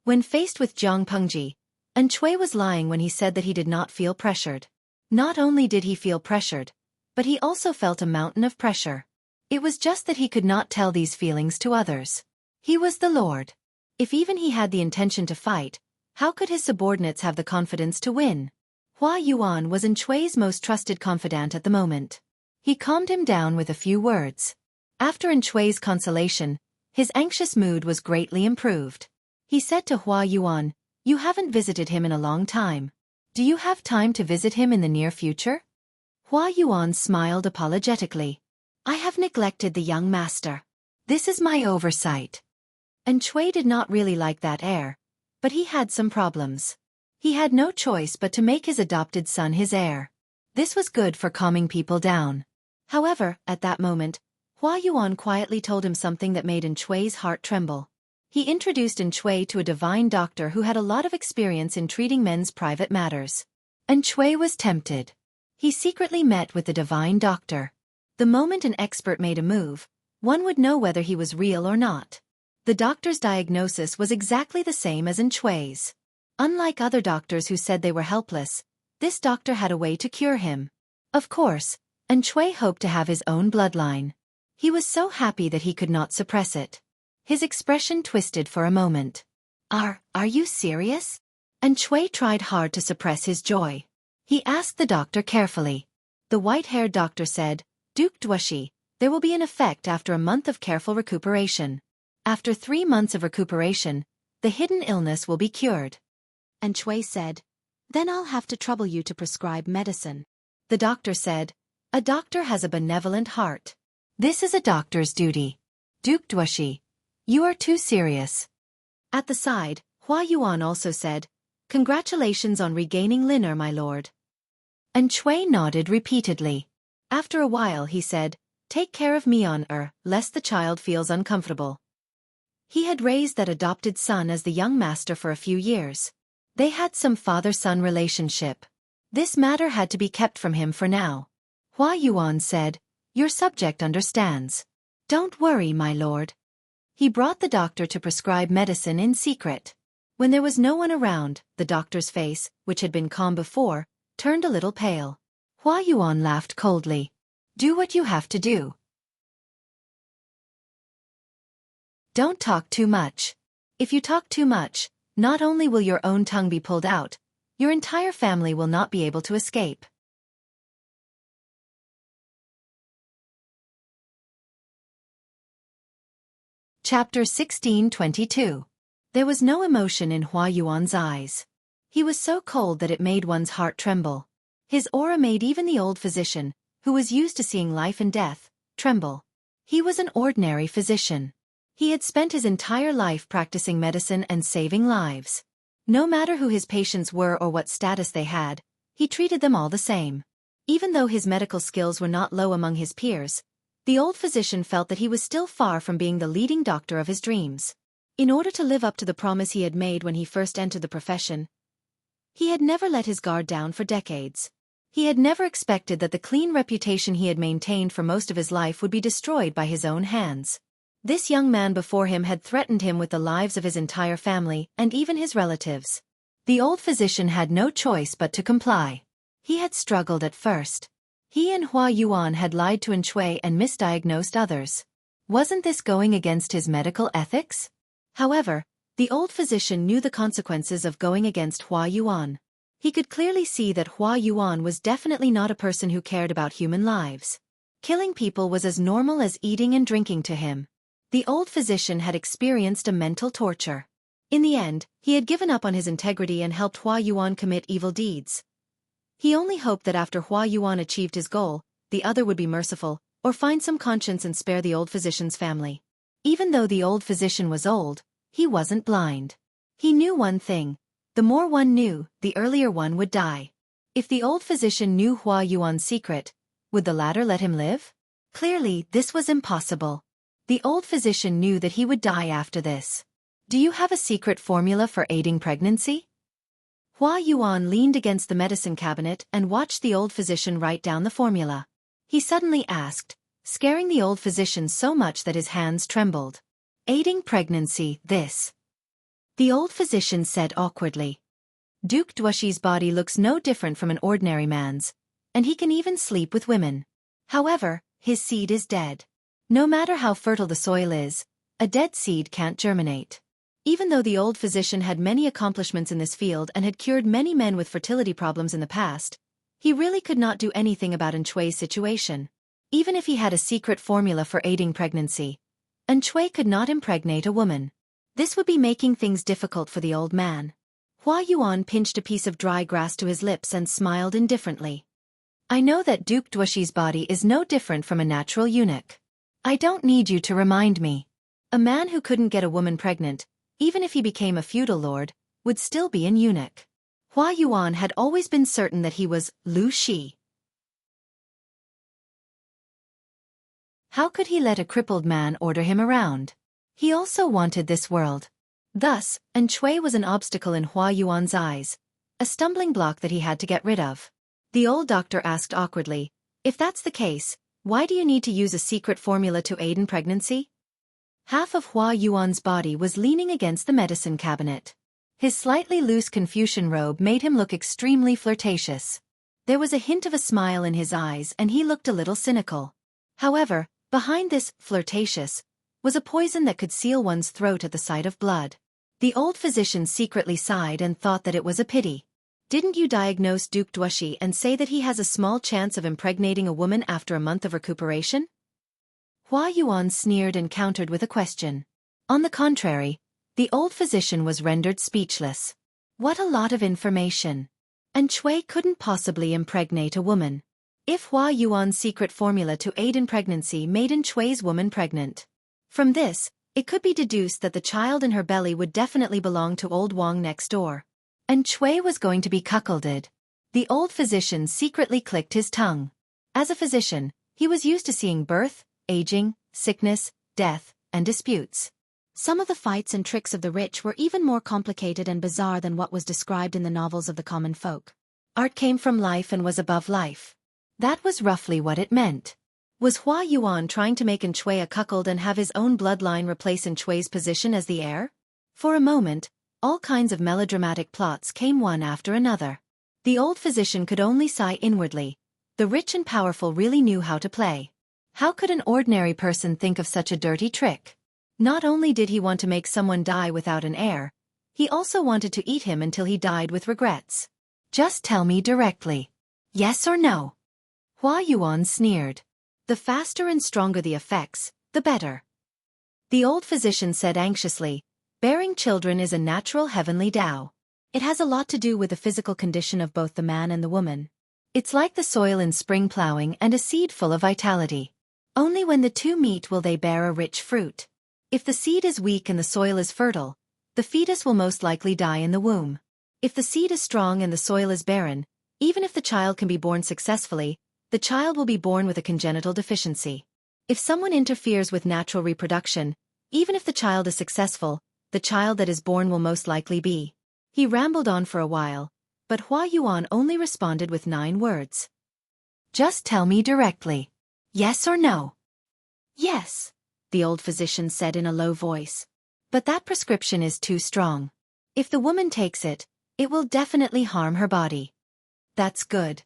When faced with Zhang Pengji, and Xue was lying when he said that he did not feel pressured. Not only did he feel pressured, but he also felt a mountain of pressure. It was just that he could not tell these feelings to others. He was the Lord. If even he had the intention to fight, how could his subordinates have the confidence to win? Hua Yuan was Xue's most trusted confidant at the moment. He calmed him down with a few words. After Xue's consolation, his anxious mood was greatly improved. He said to Hua Yuan, "You haven't visited him in a long time. Do you have time to visit him in the near future?" Hua Yuan smiled apologetically. "I have neglected the young master. This is my oversight." And Xue did not really like that air, but he had some problems. He had no choice but to make his adopted son his heir. This was good for calming people down. However, at that moment, Hua Yuan quietly told him something that made Xue's heart tremble. He introduced Xue to a divine doctor who had a lot of experience in treating men's private matters. Xue was tempted. He secretly met with the divine doctor. The moment an expert made a move, one would know whether he was real or not. The doctor's diagnosis was exactly the same as Xue's. Unlike other doctors who said they were helpless, this doctor had a way to cure him. Of course, Xue hoped to have his own bloodline. He was so happy that he could not suppress it. His expression twisted for a moment. Are you serious?" Xue tried hard to suppress his joy. He asked the doctor carefully. The white-haired doctor said, "Duke Duoshi, there will be an effect after a month of careful recuperation. After 3 months of recuperation, the hidden illness will be cured." And Xue said, "Then I'll have to trouble you to prescribe medicine." The doctor said, "A doctor has a benevolent heart. This is a doctor's duty. Duke Duoshi, you are too serious." At the side, Hua Yuan also said, "Congratulations on regaining Liner, my lord." And Xue nodded repeatedly. After a while he said, "Take care of Mian lest the child feels uncomfortable." He had raised that adopted son as the young master for a few years. They had some father-son relationship. This matter had to be kept from him for now. Hua Yuan said, "Your subject understands. Don't worry, my lord." He brought the doctor to prescribe medicine in secret. When there was no one around, the doctor's face, which had been calm before, turned a little pale. Hua Yuan laughed coldly. "Do what you have to do. Don't talk too much. If you talk too much, Not only will your own tongue be pulled out, your entire family will not be able to escape. Chapter 16:22. There was no emotion in Hua Yuan's eyes. He was so cold that it made one's heart tremble. His aura made even the old physician, who was used to seeing life and death, tremble. He was an ordinary physician. He had spent his entire life practicing medicine and saving lives. No matter who his patients were or what status they had, he treated them all the same. Even though his medical skills were not low among his peers, the old physician felt that he was still far from being the leading doctor of his dreams. In order to live up to the promise he had made when he first entered the profession, he had never let his guard down for decades. He had never expected that the clean reputation he had maintained for most of his life would be destroyed by his own hands. This young man before him had threatened him with the lives of his entire family and even his relatives. The old physician had no choice but to comply. He had struggled at first. He and Hua Yuan had lied to Xueqi and misdiagnosed others. Wasn't this going against his medical ethics? However, the old physician knew the consequences of going against Hua Yuan. He could clearly see that Hua Yuan was definitely not a person who cared about human lives. Killing people was as normal as eating and drinking to him. The old physician had experienced a mental torture. In the end, he had given up on his integrity and helped Hua Yuan commit evil deeds. He only hoped that after Hua Yuan achieved his goal, the other would be merciful, or find some conscience and spare the old physician's family. Even though the old physician was old, he wasn't blind. He knew one thing: the more one knew, the earlier one would die. If the old physician knew Hua Yuan's secret, would the latter let him live? Clearly, this was impossible. The old physician knew that he would die after this. Do you have a secret formula for aiding pregnancy? Hua Yuan leaned against the medicine cabinet and watched the old physician write down the formula. He suddenly asked, scaring the old physician so much that his hands trembled. Aiding pregnancy, this. The old physician said awkwardly. Duke Xueqi's body looks no different from an ordinary man's, and he can even sleep with women. However, his seed is dead. No matter how fertile the soil is, a dead seed can't germinate. Even though the old physician had many accomplishments in this field and had cured many men with fertility problems in the past, he really could not do anything about Xueqi's situation. Even if he had a secret formula for aiding pregnancy, Xueqi could not impregnate a woman. This would be making things difficult for the old man. Hua Yuan pinched a piece of dry grass to his lips and smiled indifferently. I know that Duke Xueqi's body is no different from a natural eunuch. I don't need you to remind me. A man who couldn't get a woman pregnant, even if he became a feudal lord, would still be an eunuch. Hua Yuan had always been certain that he was Lu Shi. How could he let a crippled man order him around? He also wanted this world. Thus, Xueqi was an obstacle in Hua Yuan's eyes, a stumbling block that he had to get rid of. The old doctor asked awkwardly, if that's the case, why do you need to use a secret formula to aid in pregnancy? Half of Hua Yuan's body was leaning against the medicine cabinet. His slightly loose Confucian robe made him look extremely flirtatious. There was a hint of a smile in his eyes and he looked a little cynical. However, behind this flirtatious was a poison that could seal one's throat at the sight of blood. The old physician secretly sighed and thought that it was a pity. Didn't you diagnose Duke Xueqi and say that he has a small chance of impregnating a woman after a month of recuperation? Hua Yuan sneered and countered with a question. On the contrary, the old physician was rendered speechless. What a lot of information. Xueqi couldn't possibly impregnate a woman. If Hua Yuan's secret formula to aid in pregnancy made Xueqi's woman pregnant. From this, it could be deduced that the child in her belly would definitely belong to old Wang next door. Xueqi was going to be cuckolded. The old physician secretly clicked his tongue. As a physician, he was used to seeing birth, aging, sickness, death, and disputes. Some of the fights and tricks of the rich were even more complicated and bizarre than what was described in the novels of the common folk. Art came from life and was above life. That was roughly what it meant. Was Hua Yuan trying to make Xueqi a cuckold and have his own bloodline replace Xueqi's position as the heir? For a moment, all kinds of melodramatic plots came one after another. The old physician could only sigh inwardly. The rich and powerful really knew how to play. How could an ordinary person think of such a dirty trick? Not only did he want to make someone die without an heir, He also wanted to eat him until he died with regrets. Just tell me directly. Yes or no? Hua Yuan sneered. The faster and stronger the effects, the better. The old physician said anxiously, bearing children is a natural heavenly Tao. It has a lot to do with the physical condition of both the man and the woman. It's like the soil in spring plowing and a seed full of vitality. Only when the two meet will they bear a rich fruit. If the seed is weak and the soil is fertile, the fetus will most likely die in the womb. If the seed is strong and the soil is barren, even if the child can be born successfully, the child will be born with a congenital deficiency. If someone interferes with natural reproduction, even if the child is successful, the child that is born will most likely be. He rambled on for a while, but Hua Yuan only responded with 9 words. Just tell me directly. Yes or no? Yes, the old physician said in a low voice. But that prescription is too strong. If the woman takes it, it will definitely harm her body. That's good.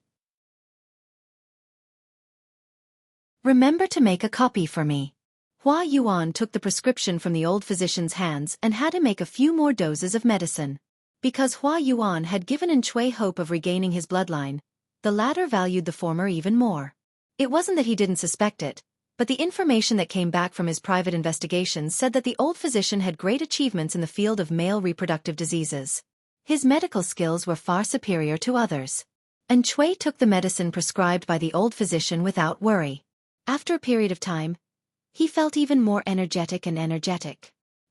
Remember to make a copy for me. Hua Yuan took the prescription from the old physician's hands and had him make a few more doses of medicine. Because Hua Yuan had given Xueqi hope of regaining his bloodline, the latter valued the former even more. It wasn't that he didn't suspect it, but the information that came back from his private investigations said that the old physician had great achievements in the field of male reproductive diseases. His medical skills were far superior to others. And Xueqi took the medicine prescribed by the old physician without worry. After a period of time, he felt even more energetic.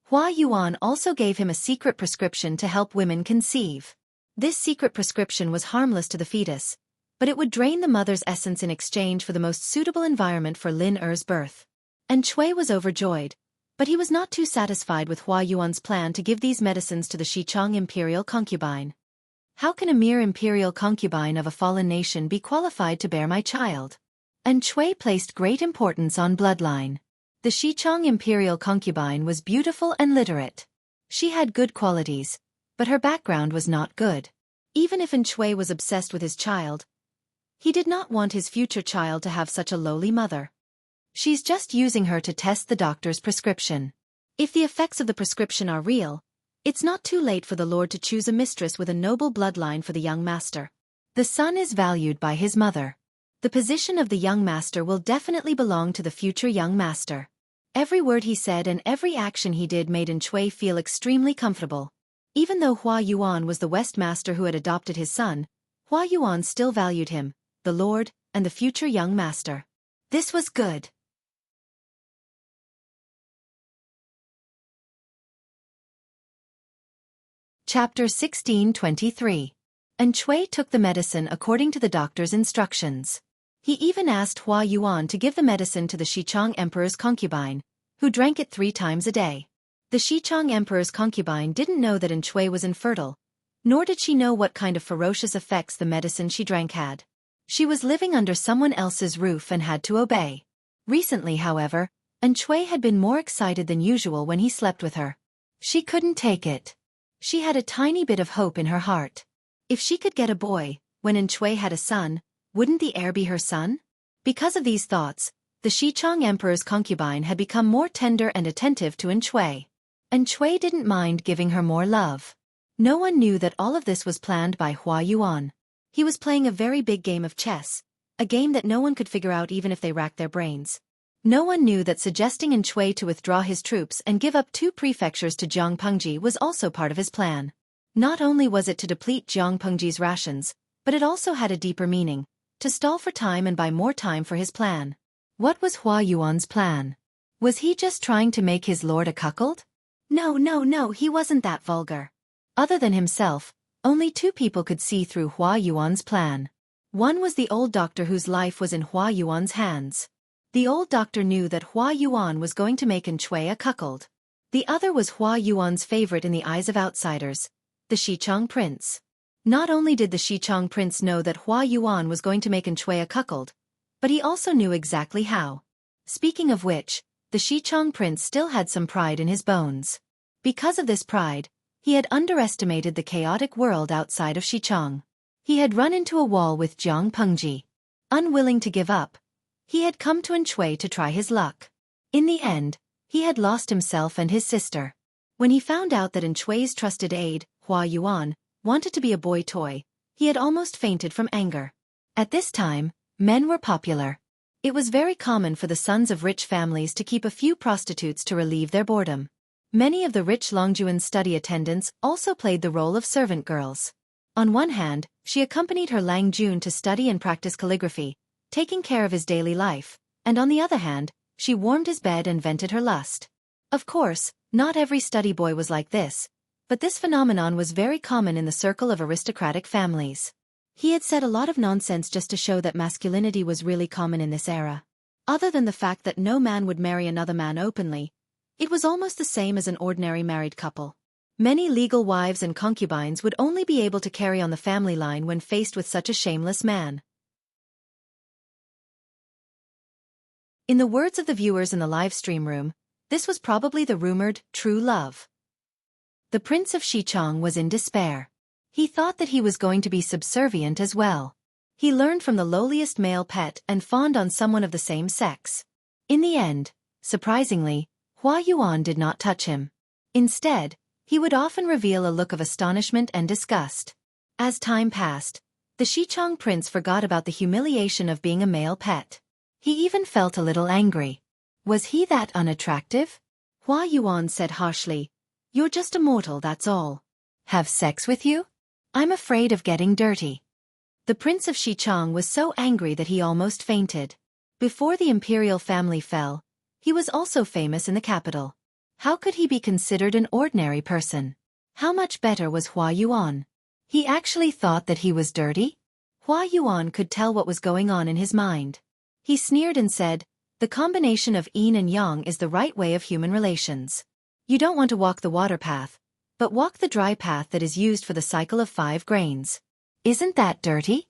Hua Yuan also gave him a secret prescription to help women conceive. This secret prescription was harmless to the fetus, but it would drain the mother's essence in exchange for the most suitable environment for Lin Er's birth. And Xueqi was overjoyed, but he was not too satisfied with Hua Yuan's plan to give these medicines to the Xichang imperial concubine. How can a mere imperial concubine of a fallen nation be qualified to bear my child? And Xueqi placed great importance on bloodline. The Xichang imperial concubine was beautiful and literate. She had good qualities, but her background was not good. Even if Xueqi was obsessed with his child, he did not want his future child to have such a lowly mother. She's just using her to test the doctor's prescription. If the effects of the prescription are real, it's not too late for the Lord to choose a mistress with a noble bloodline for the young master. The son is valued by his mother. The position of the young master will definitely belong to the future young master. Every word he said and every action he did made Xueqi feel extremely comfortable. Even though Hua Yuan was the West master who had adopted his son, Hua Yuan still valued him, the Lord, and the future young master. This was good. Chapter 16:23. And Xueqi took the medicine according to the doctor's instructions. He even asked Hua Yuan to give the medicine to the Xichang emperor's concubine, who drank it 3 times a day. The Xichang emperor's concubine didn't know that Xueqi was infertile, nor did she know what kind of ferocious effects the medicine she drank had. She was living under someone else's roof and had to obey. Recently, however, Xueqi had been more excited than usual when he slept with her. She couldn't take it. She had a tiny bit of hope in her heart. If she could get a boy, when Xueqi had a son, wouldn't the heir be her son? Because of these thoughts, the Xichang emperor's concubine had become more tender and attentive to Xueqi. And Xueqi didn't mind giving her more love. No one knew that all of this was planned by Hua Yuan. He was playing a very big game of chess, a game that no one could figure out even if they racked their brains. No one knew that suggesting Xueqi to withdraw his troops and give up 2 prefectures to Jiang Pengji was also part of his plan. Not only was it to deplete Jiang Pengji's rations, but it also had a deeper meaning, to stall for time and buy more time for his plan. What was Hua Yuan's plan? Was he just trying to make his lord a cuckold? No, he wasn't that vulgar. Other than himself, only 2 people could see through Hua Yuan's plan. One was the old doctor whose life was in Hua Yuan's hands. The old doctor knew that Hua Yuan was going to make Xueqi a cuckold. The other was Hua Yuan's favorite in the eyes of outsiders, the Xichang prince. Not only did the Xichang prince know that Hua Yuan was going to make Xueqi a cuckold, but he also knew exactly how. Speaking of which, the Xichang prince still had some pride in his bones. Because of this pride, he had underestimated the chaotic world outside of Xichang. He had run into a wall with Jiang Pengji. Unwilling to give up, he had come to Xueqi to try his luck. In the end, he had lost himself and his sister. When he found out that Xueqi's trusted aide, Hua Yuan, wanted to be a boy toy, he had almost fainted from anger. At this time, men were popular. It was very common for the sons of rich families to keep a few prostitutes to relieve their boredom. Many of the rich Longjuan's study attendants also played the role of servant girls. On one hand, she accompanied her Lang Jun to study and practice calligraphy, taking care of his daily life, and on the other hand, she warmed his bed and vented her lust. Of course, not every study boy was like this, but this phenomenon was very common in the circle of aristocratic families. He had said a lot of nonsense just to show that masculinity was really common in this era. Other than the fact that no man would marry another man openly, it was almost the same as an ordinary married couple. Many legal wives and concubines would only be able to carry on the family line when faced with such a shameless man. In the words of the viewers in the live stream room, this was probably the rumored true love. The Prince of Xichang was in despair. He thought that he was going to be subservient as well. He learned from the lowliest male pet and fawned on someone of the same sex. In the end, surprisingly, Hua Yuan did not touch him. Instead, he would often reveal a look of astonishment and disgust. As time passed, the Xichang prince forgot about the humiliation of being a male pet. He even felt a little angry. Was he that unattractive? Hua Yuan said harshly, "You're just a mortal, that's all. Have sex with you? I'm afraid of getting dirty." The Prince of Xichang was so angry that he almost fainted. Before the imperial family fell, he was also famous in the capital. How could he be considered an ordinary person? How much better was Hua Yuan? He actually thought that he was dirty? Hua Yuan could tell what was going on in his mind. He sneered and said, "The combination of yin and yang is the right way of human relations. You don't want to walk the water path, but walk the dry path that is used for the cycle of 5 grains. Isn't that dirty?"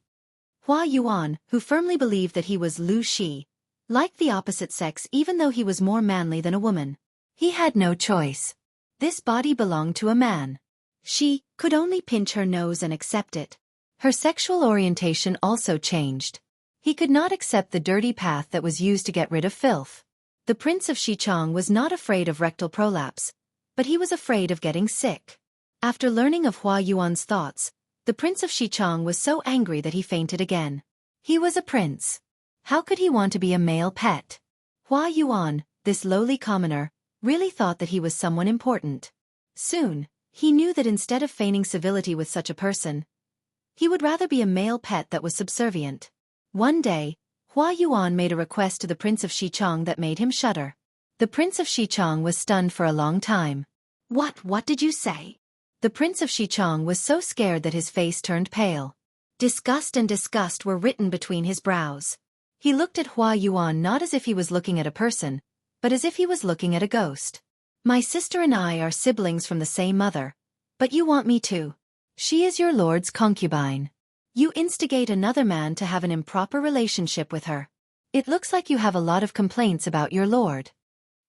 Hua Yuan, who firmly believed that he was Lu Shi, liked the opposite sex even though he was more manly than a woman. He had no choice. This body belonged to a man. She could only pinch her nose and accept it. Her sexual orientation also changed. He could not accept the dirty path that was used to get rid of filth. The Prince of Xichang was not afraid of rectal prolapse, but he was afraid of getting sick. After learning of Hua Yuan's thoughts, the Prince of Xichang was so angry that he fainted again. He was a prince. How could he want to be a male pet? Hua Yuan, this lowly commoner, really thought that he was someone important. Soon, he knew that instead of feigning civility with such a person, he would rather be a male pet that was subservient. One day, Hua Yuan made a request to the Prince of Xichang that made him shudder. The Prince of Xichang was stunned for a long time. What did you say?" The Prince of Xichang was so scared that his face turned pale. Disgust and disgust were written between his brows. He looked at Hua Yuan not as if he was looking at a person, but as if he was looking at a ghost. "My sister and I are siblings from the same mother, but you want me to. She is your lord's concubine. You instigate another man to have an improper relationship with her. It looks like you have a lot of complaints about your lord."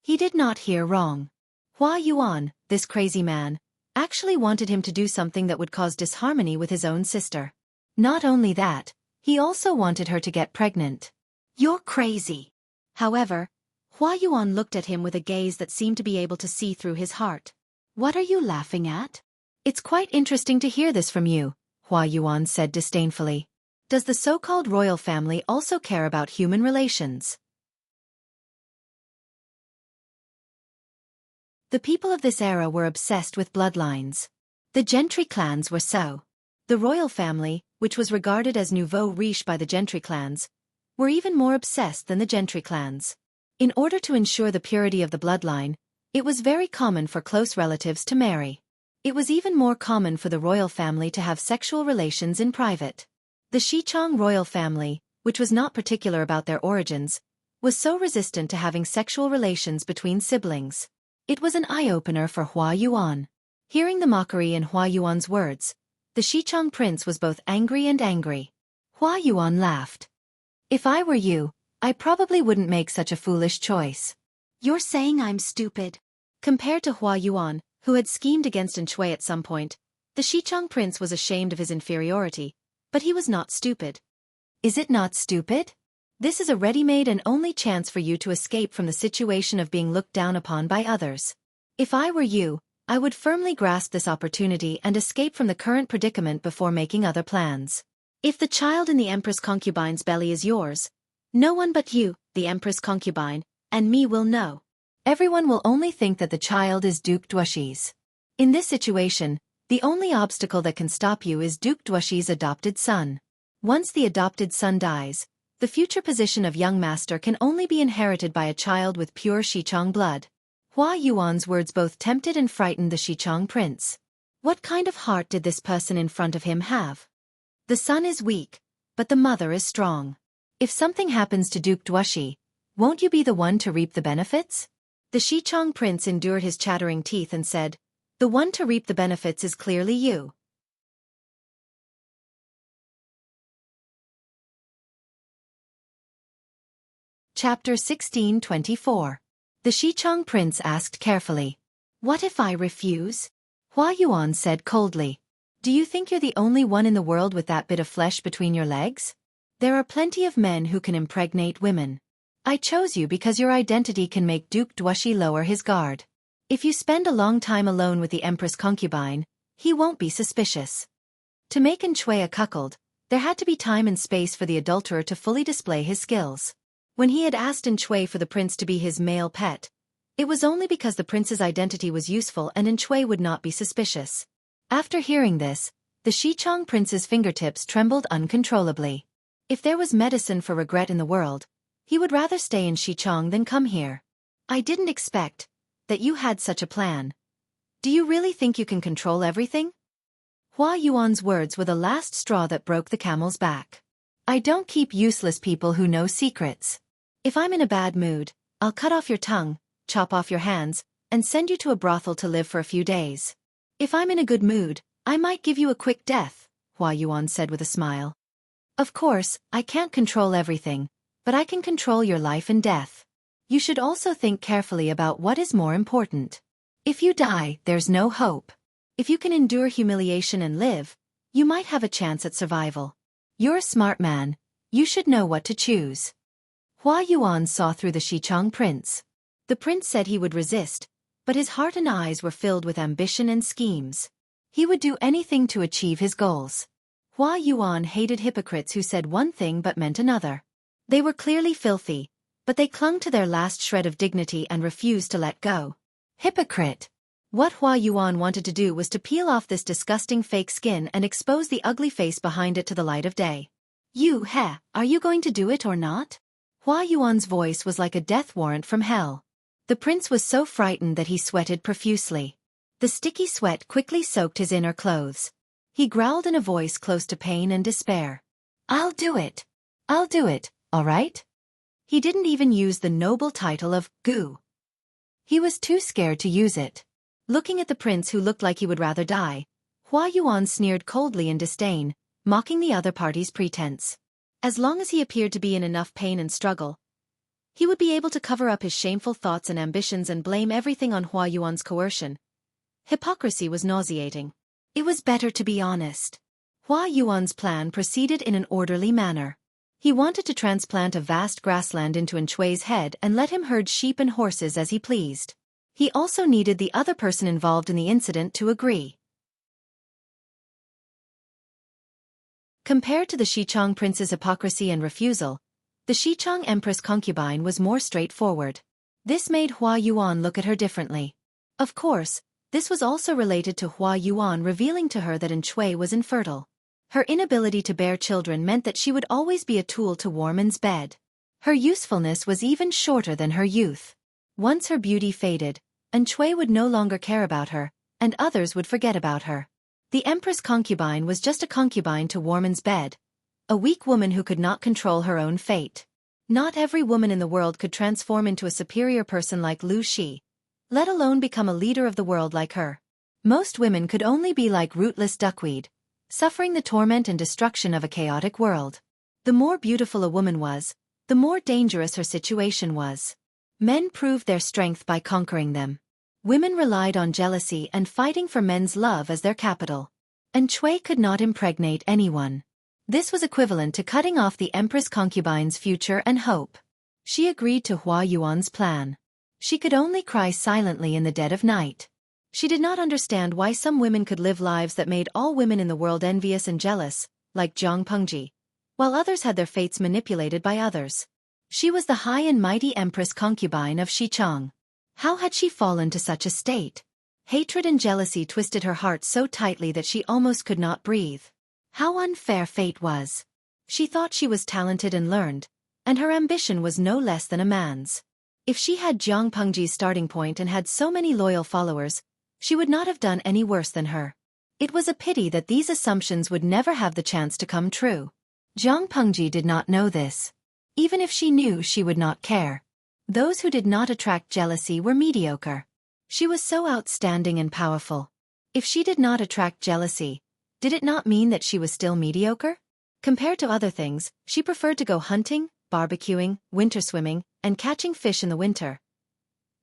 He did not hear wrong. Hua Yuan, this crazy man, actually wanted him to do something that would cause disharmony with his own sister. Not only that, he also wanted her to get pregnant. "You're crazy." However, Hua Yuan looked at him with a gaze that seemed to be able to see through his heart. "What are you laughing at?" "It's quite interesting to hear this from you," Hua Yuan said disdainfully. "Does the so-called royal family also care about human relations?" The people of this era were obsessed with bloodlines. The gentry clans were so. The royal family, which was regarded as nouveau riche by the gentry clans, were even more obsessed than the gentry clans. In order to ensure the purity of the bloodline, it was very common for close relatives to marry. It was even more common for the royal family to have sexual relations in private. The Xichang royal family, which was not particular about their origins, was so resistant to having sexual relations between siblings. It was an eye-opener for Hua Yuan. Hearing the mockery in Hua Yuan's words, the Xichang prince was both angry and angry. Hua Yuan laughed. "If I were you, I probably wouldn't make such a foolish choice." "You're saying I'm stupid?" Compared to Hua Yuan, who had schemed against Xueqi at some point, the Xichang prince was ashamed of his inferiority, but he was not stupid. "Is it not stupid? This is a ready-made and only chance for you to escape from the situation of being looked down upon by others. If I were you, I would firmly grasp this opportunity and escape from the current predicament before making other plans. If the child in the Empress concubine's belly is yours, no one but you, the Empress concubine, and me will know. Everyone will only think that the child is Duke Xueqi's. In this situation, the only obstacle that can stop you is Duke Xueqi's adopted son. Once the adopted son dies, the future position of young master can only be inherited by a child with pure Xichang blood. Hua Yuan's words both tempted and frightened the Xichang prince. What kind of heart did this person in front of him have? The son is weak, but the mother is strong. If something happens to Duke Xueqi, won't you be the one to reap the benefits? The Xichang prince endured his chattering teeth and said, the one to reap the benefits is clearly you. Chapter 16:24. The Xichang prince asked carefully, what if I refuse? Hua Yuan said coldly, do you think you're the only one in the world with that bit of flesh between your legs? There are plenty of men who can impregnate women. I chose you because your identity can make Duke Xueqi lower his guard. If you spend a long time alone with the Empress concubine, he won't be suspicious. To make Xueqi a cuckold, there had to be time and space for the adulterer to fully display his skills. When he had asked Xueqi for the prince to be his male pet, it was only because the prince's identity was useful and Xueqi would not be suspicious. After hearing this, the Xichang prince's fingertips trembled uncontrollably. If there was medicine for regret in the world, he would rather stay in Xichang than come here. I didn't expect that you had such a plan. Do you really think you can control everything? Hua Yuan's words were the last straw that broke the camel's back. I don't keep useless people who know secrets. If I'm in a bad mood, I'll cut off your tongue, chop off your hands, and send you to a brothel to live for a few days. If I'm in a good mood, I might give you a quick death, Hua Yuan said with a smile. Of course, I can't control everything, but I can control your life and death. You should also think carefully about what is more important. If you die, there's no hope. If you can endure humiliation and live, you might have a chance at survival. You're a smart man. You should know what to choose. Hua Yuan saw through the Xichang prince. The prince said he would resist, but his heart and eyes were filled with ambition and schemes. He would do anything to achieve his goals. Hua Yuan hated hypocrites who said one thing but meant another. They were clearly filthy, but they clung to their last shred of dignity and refused to let go. Hypocrite! What Hua Yuan wanted to do was to peel off this disgusting fake skin and expose the ugly face behind it to the light of day. Are you going to do it or not? Hua Yuan's voice was like a death warrant from hell. The prince was so frightened that he sweated profusely. The sticky sweat quickly soaked his inner clothes. He growled in a voice close to pain and despair. I'll do it. I'll do it, all right? He didn't even use the noble title of Gu. He was too scared to use it. Looking at the prince who looked like he would rather die, Hua Yuan sneered coldly in disdain, mocking the other party's pretense. As long as he appeared to be in enough pain and struggle, he would be able to cover up his shameful thoughts and ambitions and blame everything on Hua Yuan's coercion. Hypocrisy was nauseating. It was better to be honest. Hua Yuan's plan proceeded in an orderly manner. He wanted to transplant a vast grassland into Xueqi's head and let him herd sheep and horses as he pleased. He also needed the other person involved in the incident to agree. Compared to the Xichang prince's hypocrisy and refusal, the Xichang empress concubine was more straightforward. This made Hua Yuan look at her differently. Of course, this was also related to Hua Yuan revealing to her that Xueqi was infertile. Her inability to bear children meant that she would always be a tool to Warman's bed. Her usefulness was even shorter than her youth. Once her beauty faded, Xueqi would no longer care about her, and others would forget about her. The empress concubine was just a concubine to Warman's bed, a weak woman who could not control her own fate. Not every woman in the world could transform into a superior person like Lu Shi, let alone become a leader of the world like her. Most women could only be like rootless duckweed, suffering the torment and destruction of a chaotic world. The more beautiful a woman was, the more dangerous her situation was. Men proved their strength by conquering them. Women relied on jealousy and fighting for men's love as their capital. Xueqi could not impregnate anyone. This was equivalent to cutting off the empress concubine's future and hope. She agreed to Hua Yuan's plan. She could only cry silently in the dead of night. She did not understand why some women could live lives that made all women in the world envious and jealous, like Zhang Pengji, while others had their fates manipulated by others. She was the high and mighty empress concubine of Xichang. How had she fallen to such a state? Hatred and jealousy twisted her heart so tightly that she almost could not breathe. How unfair fate was. She thought she was talented and learned, and her ambition was no less than a man's. If she had Zhang Pengji's starting point and had so many loyal followers, she would not have done any worse than her. It was a pity that these assumptions would never have the chance to come true. Zhang Pengji did not know this. Even if she knew, she would not care. Those who did not attract jealousy were mediocre. She was so outstanding and powerful. If she did not attract jealousy, did it not mean that she was still mediocre? Compared to other things, she preferred to go hunting, barbecuing, winter swimming, and catching fish in the winter.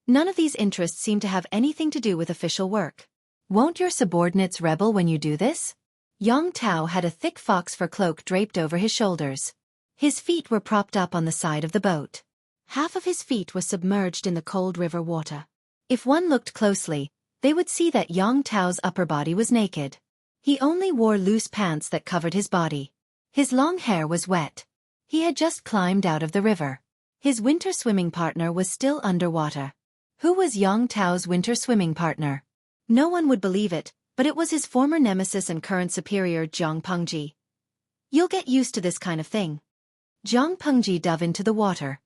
None of these interests seemed to have anything to do with official work. Won't your subordinates rebel when you do this? Yang Tao had a thick fox fur cloak draped over his shoulders. His feet were propped up on the side of the boat. Half of his feet was submerged in the cold river water. If one looked closely, they would see that Yang Tao's upper body was naked. He only wore loose pants that covered his body. His long hair was wet. He had just climbed out of the river. His winter swimming partner was still underwater. Who was Yang Tao's winter swimming partner? No one would believe it, but it was his former nemesis and current superior Zhang Pengji. You'll get used to this kind of thing. Zhang Pengji dove into the water.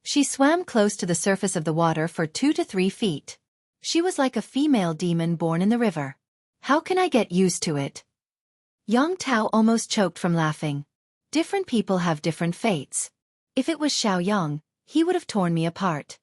She swam close to the surface of the water for 2 to 3 feet. She was like a female demon born in the river. How can I get used to it? Yang Tao almost choked from laughing. Different people have different fates. If it was Xiaoyang, he would have torn me apart.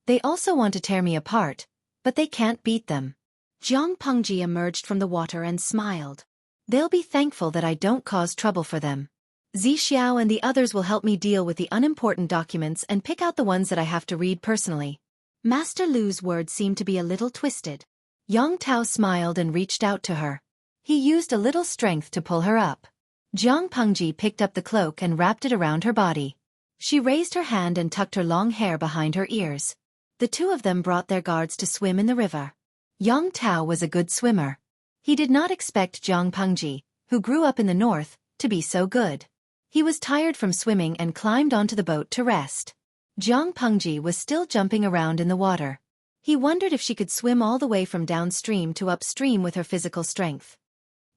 They also want to tear me apart, but they can't beat them. Zhang Pengji emerged from the water and smiled. They'll be thankful that I don't cause trouble for them. Zi Xiao and the others will help me deal with the unimportant documents and pick out the ones that I have to read personally. Master Lu's words seemed to be a little twisted. Yang Tao smiled and reached out to her. He used a little strength to pull her up. Zhang Pengji picked up the cloak and wrapped it around her body. She raised her hand and tucked her long hair behind her ears. The two of them brought their guards to swim in the river. Yang Tao was a good swimmer. He did not expect Zhang Pengji, who grew up in the north, to be so good. He was tired from swimming and climbed onto the boat to rest. Zhang Pengji was still jumping around in the water. He wondered if she could swim all the way from downstream to upstream with her physical strength.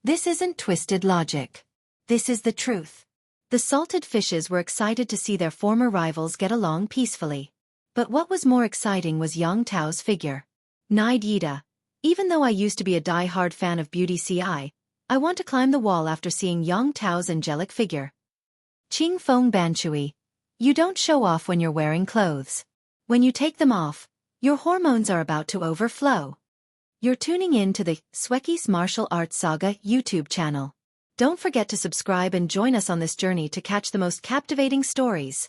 This isn't twisted logic. This is the truth. The salted fishes were excited to see their former rivals get along peacefully. But what was more exciting was Yang Tao's figure. Nide Yida. Even though I used to be a die-hard fan of Beauty CI, I want to climb the wall after seeing Yang Tao's angelic figure. Qing Feng Banchui. You don't show off when you're wearing clothes. When you take them off, your hormones are about to overflow. You're tuning in to the Xueqi's Martial Arts Saga YouTube channel. Don't forget to subscribe and join us on this journey to catch the most captivating stories.